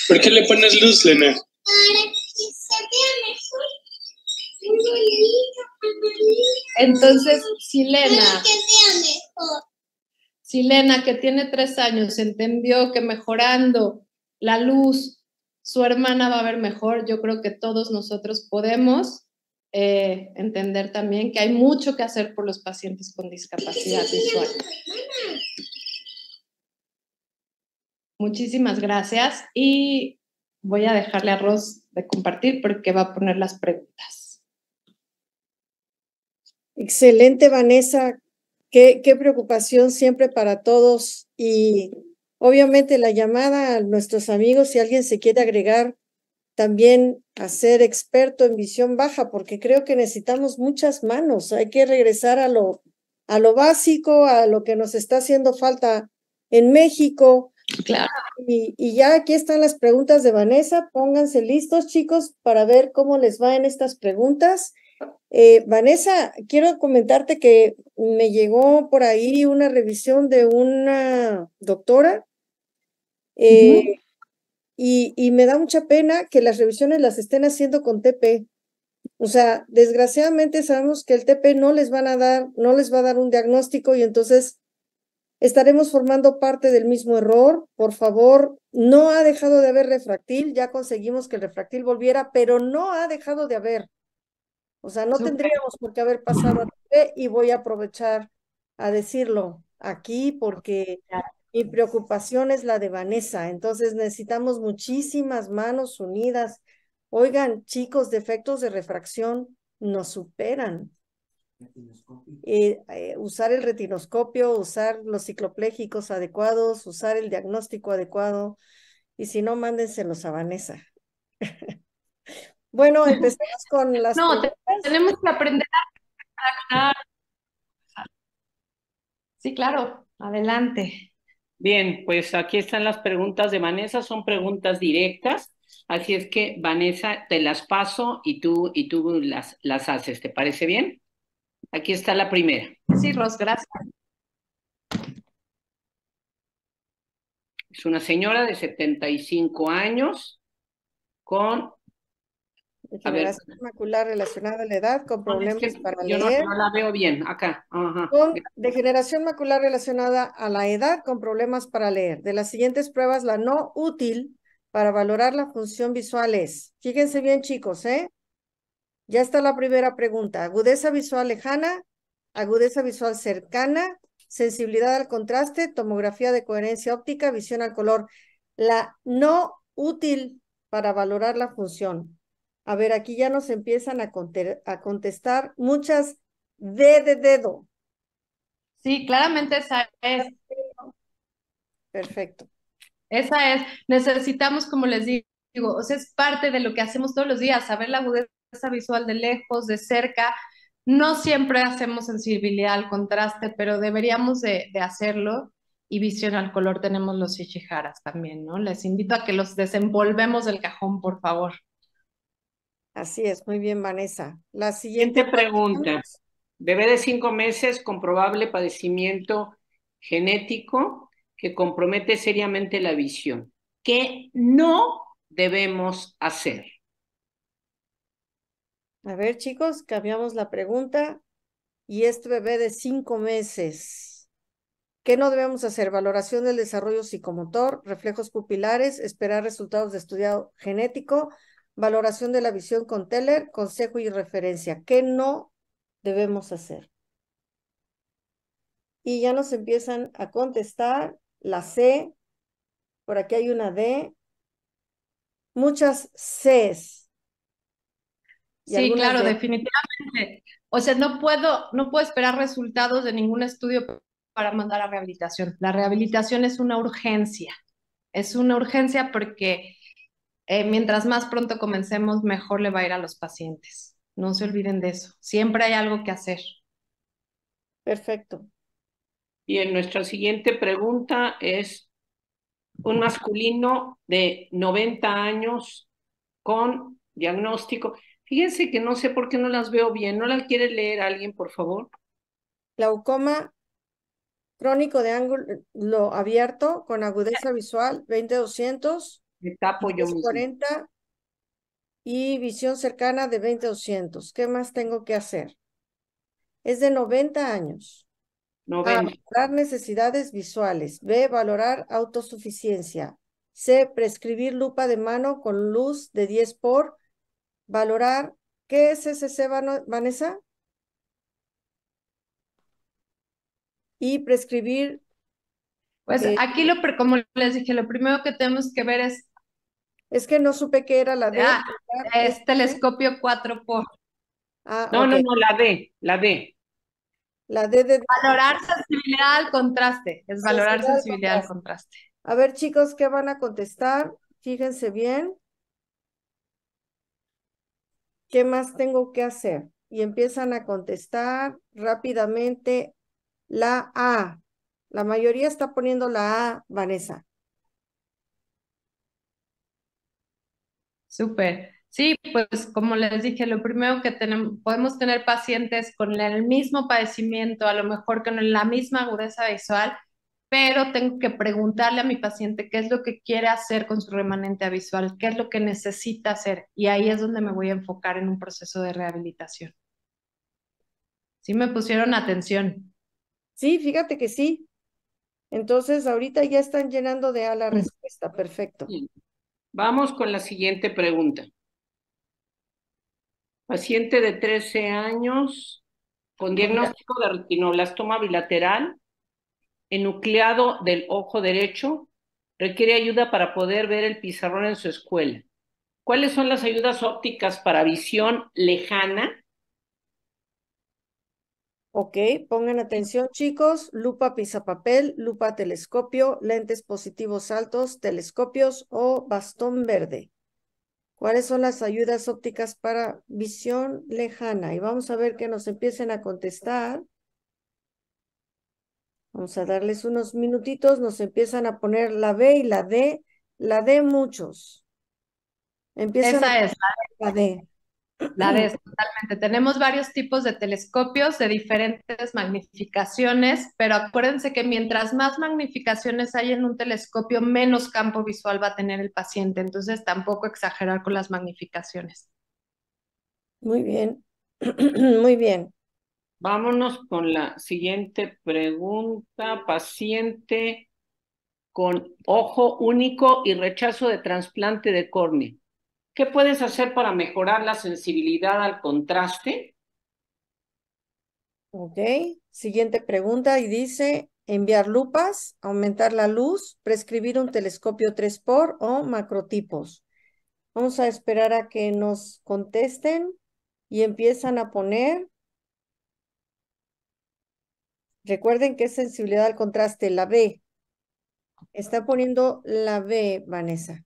¿Por qué le pones luz, Lena? Para que se vea mejor. Entonces, Silena, que tiene 3 años, entendió que mejorando la luz, su hermana va a ver mejor. Yo creo que todos nosotros podemos entender también que hay mucho que hacer por los pacientes con discapacidad visual. Muchísimas gracias y voy a dejarle a Ros de compartir porque va a poner las preguntas. Excelente, Vanessa. Qué preocupación siempre para todos y obviamente la llamada a nuestros amigos, si alguien se quiere agregar también a ser experto en visión baja, porque creo que necesitamos muchas manos. Hay que regresar a lo básico, a lo que nos está haciendo falta en México. Claro. Y ya aquí están las preguntas de Vanessa. Pónganse listos, chicos, para ver cómo les va en estas preguntas. Vanessa, quiero comentarte que me llegó por ahí una revisión de una doctora y me da mucha pena que las revisiones las estén haciendo con TP. O sea, desgraciadamente sabemos que el TP no les va a dar un diagnóstico y entonces estaremos formando parte del mismo error. Por favor, no ha dejado de haber refractil, ya conseguimos que el refractil volviera, pero no ha dejado de haber. O sea, no tendríamos por qué haber pasado a TP y voy a aprovechar a decirlo aquí porque mi preocupación es la de Vanessa. Entonces necesitamos muchísimas manos unidas. Oigan, chicos, defectos de refracción nos superan. Usar el retinoscopio, usar los cicloplégicos adecuados, usar el diagnóstico adecuado, y si no, mándenselos a Vanessa. Bueno, empecemos con las preguntas. Tenemos que aprender a... Sí, claro, adelante. Bien, pues aquí están las preguntas de Vanessa, son preguntas directas, así es que Vanessa, te las paso y tú las haces, ¿te parece bien? Aquí está la primera. Sí, Ros, gracias. Es una señora de 75 años con... Degeneración macular relacionada a la edad, con problemas para yo leer. no la veo bien, acá. Ajá. Con degeneración macular relacionada a la edad, con problemas para leer. De las siguientes pruebas, la no útil para valorar la función visual es, fíjense bien, chicos, ya está la primera pregunta. Agudeza visual lejana, agudeza visual cercana, sensibilidad al contraste, tomografía de coherencia óptica, visión al color. La no útil para valorar la función. A ver, aquí ya nos empiezan a contestar muchas D de dedo. Sí, claramente esa es. Perfecto. Esa es. Necesitamos, como les digo, o sea, es parte de lo que hacemos todos los días, saber la agudeza visual de lejos, de cerca. No siempre hacemos sensibilidad al contraste, pero deberíamos de hacerlo. Y visión al color tenemos los Ishiharas también, ¿no? Les invito a que los desenvolvemos del cajón, por favor. Así es, muy bien, Vanessa. La siguiente pregunta. Bebé de 5 meses con probable padecimiento genético que compromete seriamente la visión. ¿Qué no debemos hacer? A ver, chicos, cambiamos la pregunta. Y este bebé de 5 meses, ¿qué no debemos hacer? Valoración del desarrollo psicomotor, reflejos pupilares, esperar resultados de estudiado genético, valoración de la visión con Teller, consejo y referencia. ¿Qué no debemos hacer? Y ya nos empiezan a contestar la C, por aquí hay una D, muchas Cs. Sí, claro, definitivamente. O sea, no puedo esperar resultados de ningún estudio para mandar a rehabilitación. La rehabilitación es una urgencia. Es una urgencia porque mientras más pronto comencemos, mejor le va a ir a los pacientes. No se olviden de eso. Siempre hay algo que hacer. Perfecto. Bien, nuestra siguiente pregunta es un masculino de 90 años con diagnóstico. Fíjense que no sé por qué no las veo bien. ¿No las quiere leer alguien, por favor? Glaucoma crónico de ángulo abierto con agudeza visual 20-200, Me tapo yo mismo. 10-40 y visión cercana de 20-200. ¿Qué más tengo que hacer? Es de 90 años. A, 90. valorar necesidades visuales. B, valorar autosuficiencia. C, prescribir lupa de mano con luz de 10 por. Valorar, ¿qué es SC, Vanessa? Y prescribir. Pues aquí, como les dije, lo primero que tenemos que ver es que no supe qué era la D. es telescopio 4x. Ah, No, ok. no, la D, la D. La D de... Valorar sensibilidad al contraste, es valorar sensibilidad al contraste. A ver, chicos, ¿qué van a contestar? Fíjense bien. ¿Qué más tengo que hacer? Y empiezan a contestar rápidamente la A. La mayoría está poniendo la A, Vanessa. Súper. Sí, pues como les dije, lo primero que podemos tener pacientes con el mismo padecimiento, a lo mejor con la misma agudeza visual, pero tengo que preguntarle a mi paciente qué es lo que quiere hacer con su remanente visual, qué es lo que necesita hacer, y ahí es donde me voy a enfocar en un proceso de rehabilitación. ¿Sí me pusieron atención? Sí, fíjate que sí. Entonces, ahorita ya están llenando de A la respuesta. Perfecto. Bien. Vamos con la siguiente pregunta. Paciente de 13 años con diagnóstico de retinoblastoma bilateral, enucleado del ojo derecho, requiere ayuda para poder ver el pizarrón en su escuela. ¿Cuáles son las ayudas ópticas para visión lejana? Ok, pongan atención, chicos. Lupa pisapapel, lupa telescopio, lentes positivos altos, telescopios o bastón verde. ¿Cuáles son las ayudas ópticas para visión lejana? Y vamos a ver que nos empiecen a contestar. Vamos a darles unos minutitos. Nos empiezan a poner la B y la D. La D muchos. Empiezan Esa es la D. la D, totalmente. Tenemos varios tipos de telescopios de diferentes magnificaciones, pero acuérdense que mientras más magnificaciones hay en un telescopio, menos campo visual va a tener el paciente. Entonces, tampoco exagerar con las magnificaciones. Muy bien. Muy bien. Vámonos con la siguiente pregunta. Paciente con ojo único y rechazo de trasplante de córnea. ¿Qué puedes hacer para mejorar la sensibilidad al contraste? Ok. Siguiente pregunta y dice, enviar lupas, aumentar la luz, prescribir un telescopio 3x o macrotipos. Vamos a esperar a que nos contesten y empiezan a poner. Recuerden que es sensibilidad al contraste, la B. Está poniendo la B, Vanessa.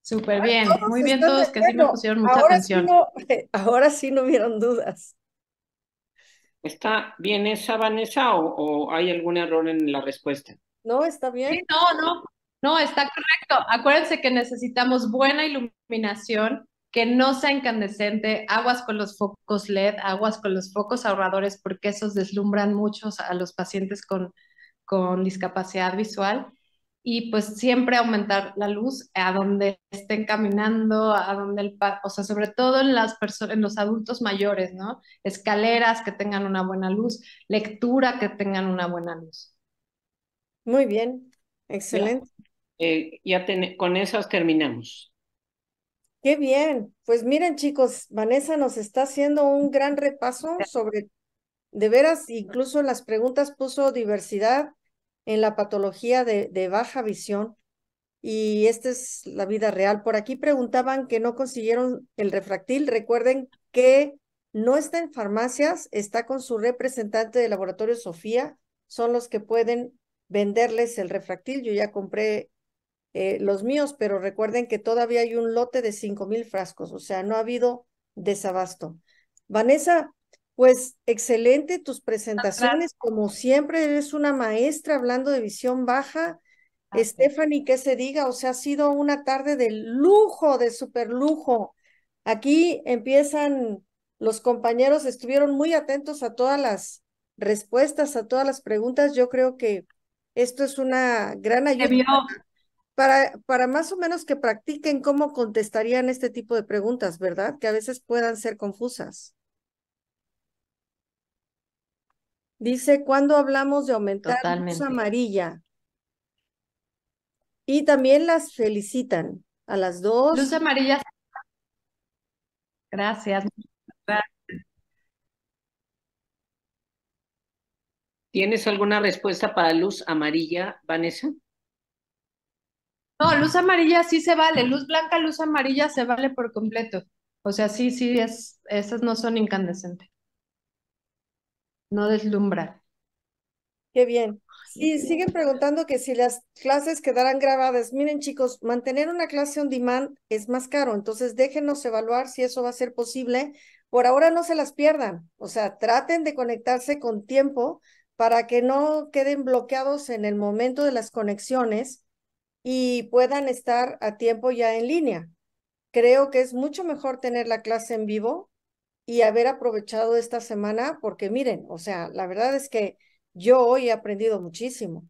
Súper bien, muy bien están todos que sí me pusieron mucha ahora atención. Sí no, ahora sí no hubieron dudas. ¿Está bien esa, Vanessa, o hay algún error en la respuesta? No, está bien. Sí, no, está correcto. Acuérdense que necesitamos buena iluminación, que no sea incandescente, aguas con los focos LED, aguas con los focos ahorradores, porque esos deslumbran mucho a los pacientes con con discapacidad visual y pues siempre aumentar la luz a donde estén caminando, a donde o sea, sobre todo en las personas, en los adultos mayores, ¿no? Escaleras que tengan una buena luz, lectura que tengan una buena luz. Muy bien, excelente. Con esas terminamos. Qué bien. Pues miren, chicos, Vanessa nos está haciendo un gran repaso sobre, de veras, incluso en las preguntas puso diversidad en la patología de baja visión. Y esta es la vida real. Por aquí preguntaban que no consiguieron el refractil. Recuerden que no está en farmacias, está con su representante de laboratorio Sofía. Son los que pueden venderles el refractil. Yo ya compré los míos, pero recuerden que todavía hay un lote de 5,000 frascos, o sea, no ha habido desabasto. Vanessa, pues excelente tus presentaciones, como siempre eres una maestra hablando de visión baja. Stephanie, que se diga, o sea, ha sido una tarde de lujo, de super lujo. Aquí empiezan los compañeros, estuvieron muy atentos a todas las respuestas, a todas las preguntas. Yo creo que esto es una gran ayuda para más o menos que practiquen cómo contestarían este tipo de preguntas, ¿verdad? Que a veces puedan ser confusas. Dice, ¿cuándo hablamos de aumentar luz amarilla? Y también las felicitan a las dos. Luz amarilla. Gracias. ¿Tienes alguna respuesta para luz amarilla, Vanessa? No, luz amarilla sí se vale, luz blanca, luz amarilla se vale por completo. O sea, sí, esas no son incandescentes. No deslumbran. Qué bien. Sí, siguen preguntando que si las clases quedarán grabadas. Miren, chicos, mantener una clase on demand es más caro, entonces déjenos evaluar si eso va a ser posible. Por ahora no se las pierdan, o sea, traten de conectarse con tiempo para que no queden bloqueados en el momento de las conexiones y puedan estar a tiempo ya en línea. Creo que es mucho mejor tener la clase en vivo y haber aprovechado esta semana porque miren, o sea, la verdad es que yo hoy he aprendido muchísimo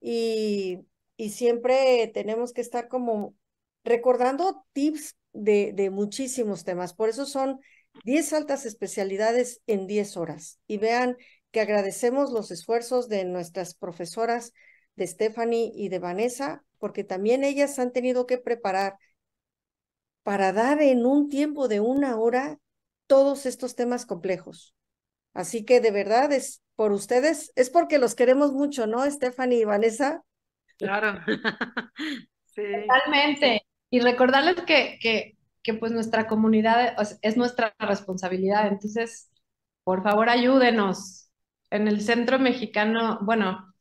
y siempre tenemos que estar como recordando tips de muchísimos temas. Por eso son 10 altas especialidades en 10 horas. Y vean que agradecemos los esfuerzos de nuestras profesoras, de Stephanie y de Vanessa, porque también ellas han tenido que preparar para dar en un tiempo de 1 hora todos estos temas complejos. Así que de verdad es por ustedes, es porque los queremos mucho, ¿no, Stephanie y Vanessa? Claro. Sí. Totalmente. Y recordarles que pues nuestra comunidad es nuestra responsabilidad. Entonces, por favor, ayúdenos. En el Centro Mexicano, bueno,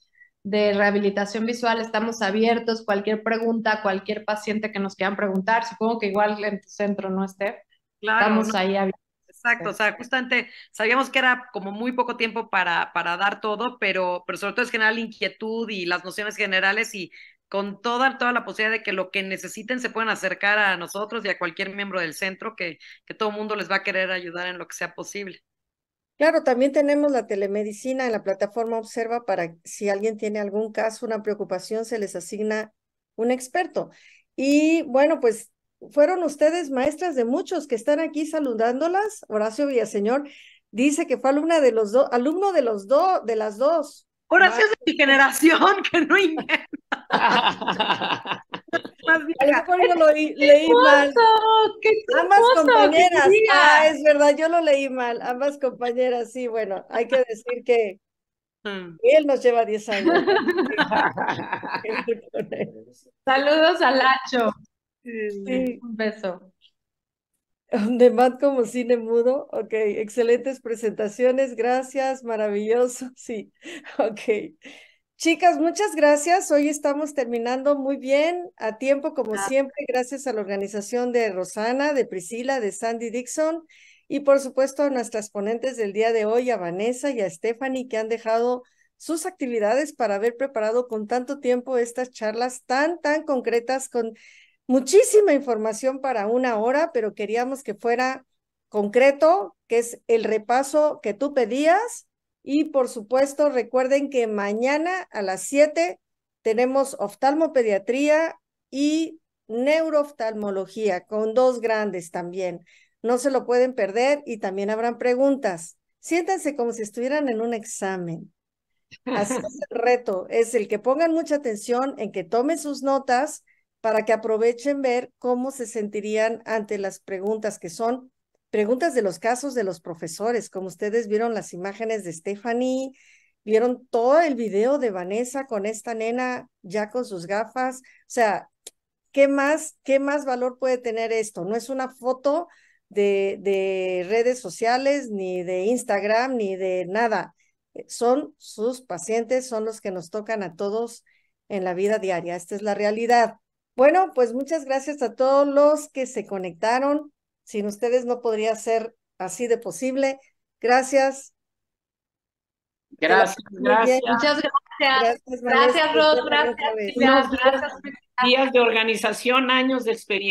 de Rehabilitación Visual estamos abiertos. Cualquier pregunta, cualquier paciente que nos quieran preguntar, supongo que igual en tu centro, ¿no, Steph? Claro, estamos ahí abiertos. Exacto, o sea, justamente sabíamos que era como muy poco tiempo para dar todo, pero sobre todo es generar la inquietud y las nociones generales y con toda la posibilidad de que lo que necesiten se puedan acercar a nosotros y a cualquier miembro del centro, que todo el mundo les va a querer ayudar en lo que sea posible. Claro, también tenemos la telemedicina en la plataforma Observa para si alguien tiene algún caso, una preocupación, se les asigna un experto. Y bueno, pues fueron ustedes maestras de muchos que están aquí saludándolas. Horacio Villaseñor dice que fue alumno de las dos. Horacio es de mi generación, que no inventa. A lo mejor yo lo leí mal. Ambas compañeras. Ah, es verdad, yo lo leí mal. Ambas compañeras, sí, bueno, hay que decir que él nos lleva 10 años. Saludos a Lacho. Sí. Un beso. De Matt como cine mudo. Ok, excelentes presentaciones, gracias, maravilloso. Sí, ok. Chicas, muchas gracias. Hoy estamos terminando muy bien, a tiempo como siempre, gracias a la organización de Rosana, de Priscila, de Sandy Dixon y por supuesto a nuestras ponentes del día de hoy, a Vanessa y a Stephanie, que han dejado sus actividades para haber preparado con tanto tiempo estas charlas tan concretas, con muchísima información para 1 hora, pero queríamos que fuera concreto, que es el repaso que tú pedías Y por supuesto, recuerden que mañana a las 7 tenemos oftalmopediatría y neurooftalmología con 2 grandes también. No se lo pueden perder y también habrán preguntas. Siéntanse como si estuvieran en un examen. Así es el reto, es el que pongan mucha atención, en que tomen sus notas para que aprovechen ver cómo se sentirían ante las preguntas, que son preguntas de los casos de los profesores, como ustedes vieron las imágenes de Stephanie, vieron todo el video de Vanessa con esta nena ya con sus gafas. O sea, qué más valor puede tener esto? No es una foto de redes sociales, ni de Instagram, ni de nada. Son sus pacientes, son los que nos tocan a todos en la vida diaria. Esta es la realidad. Bueno, pues muchas gracias a todos los que se conectaron. Sin ustedes no podría ser así de posible. Gracias. Gracias, gracias. Muchas gracias. Gracias, Vanessa. Gracias, Ros. Gracias, Silvia. Unos días de organización, años de experiencia.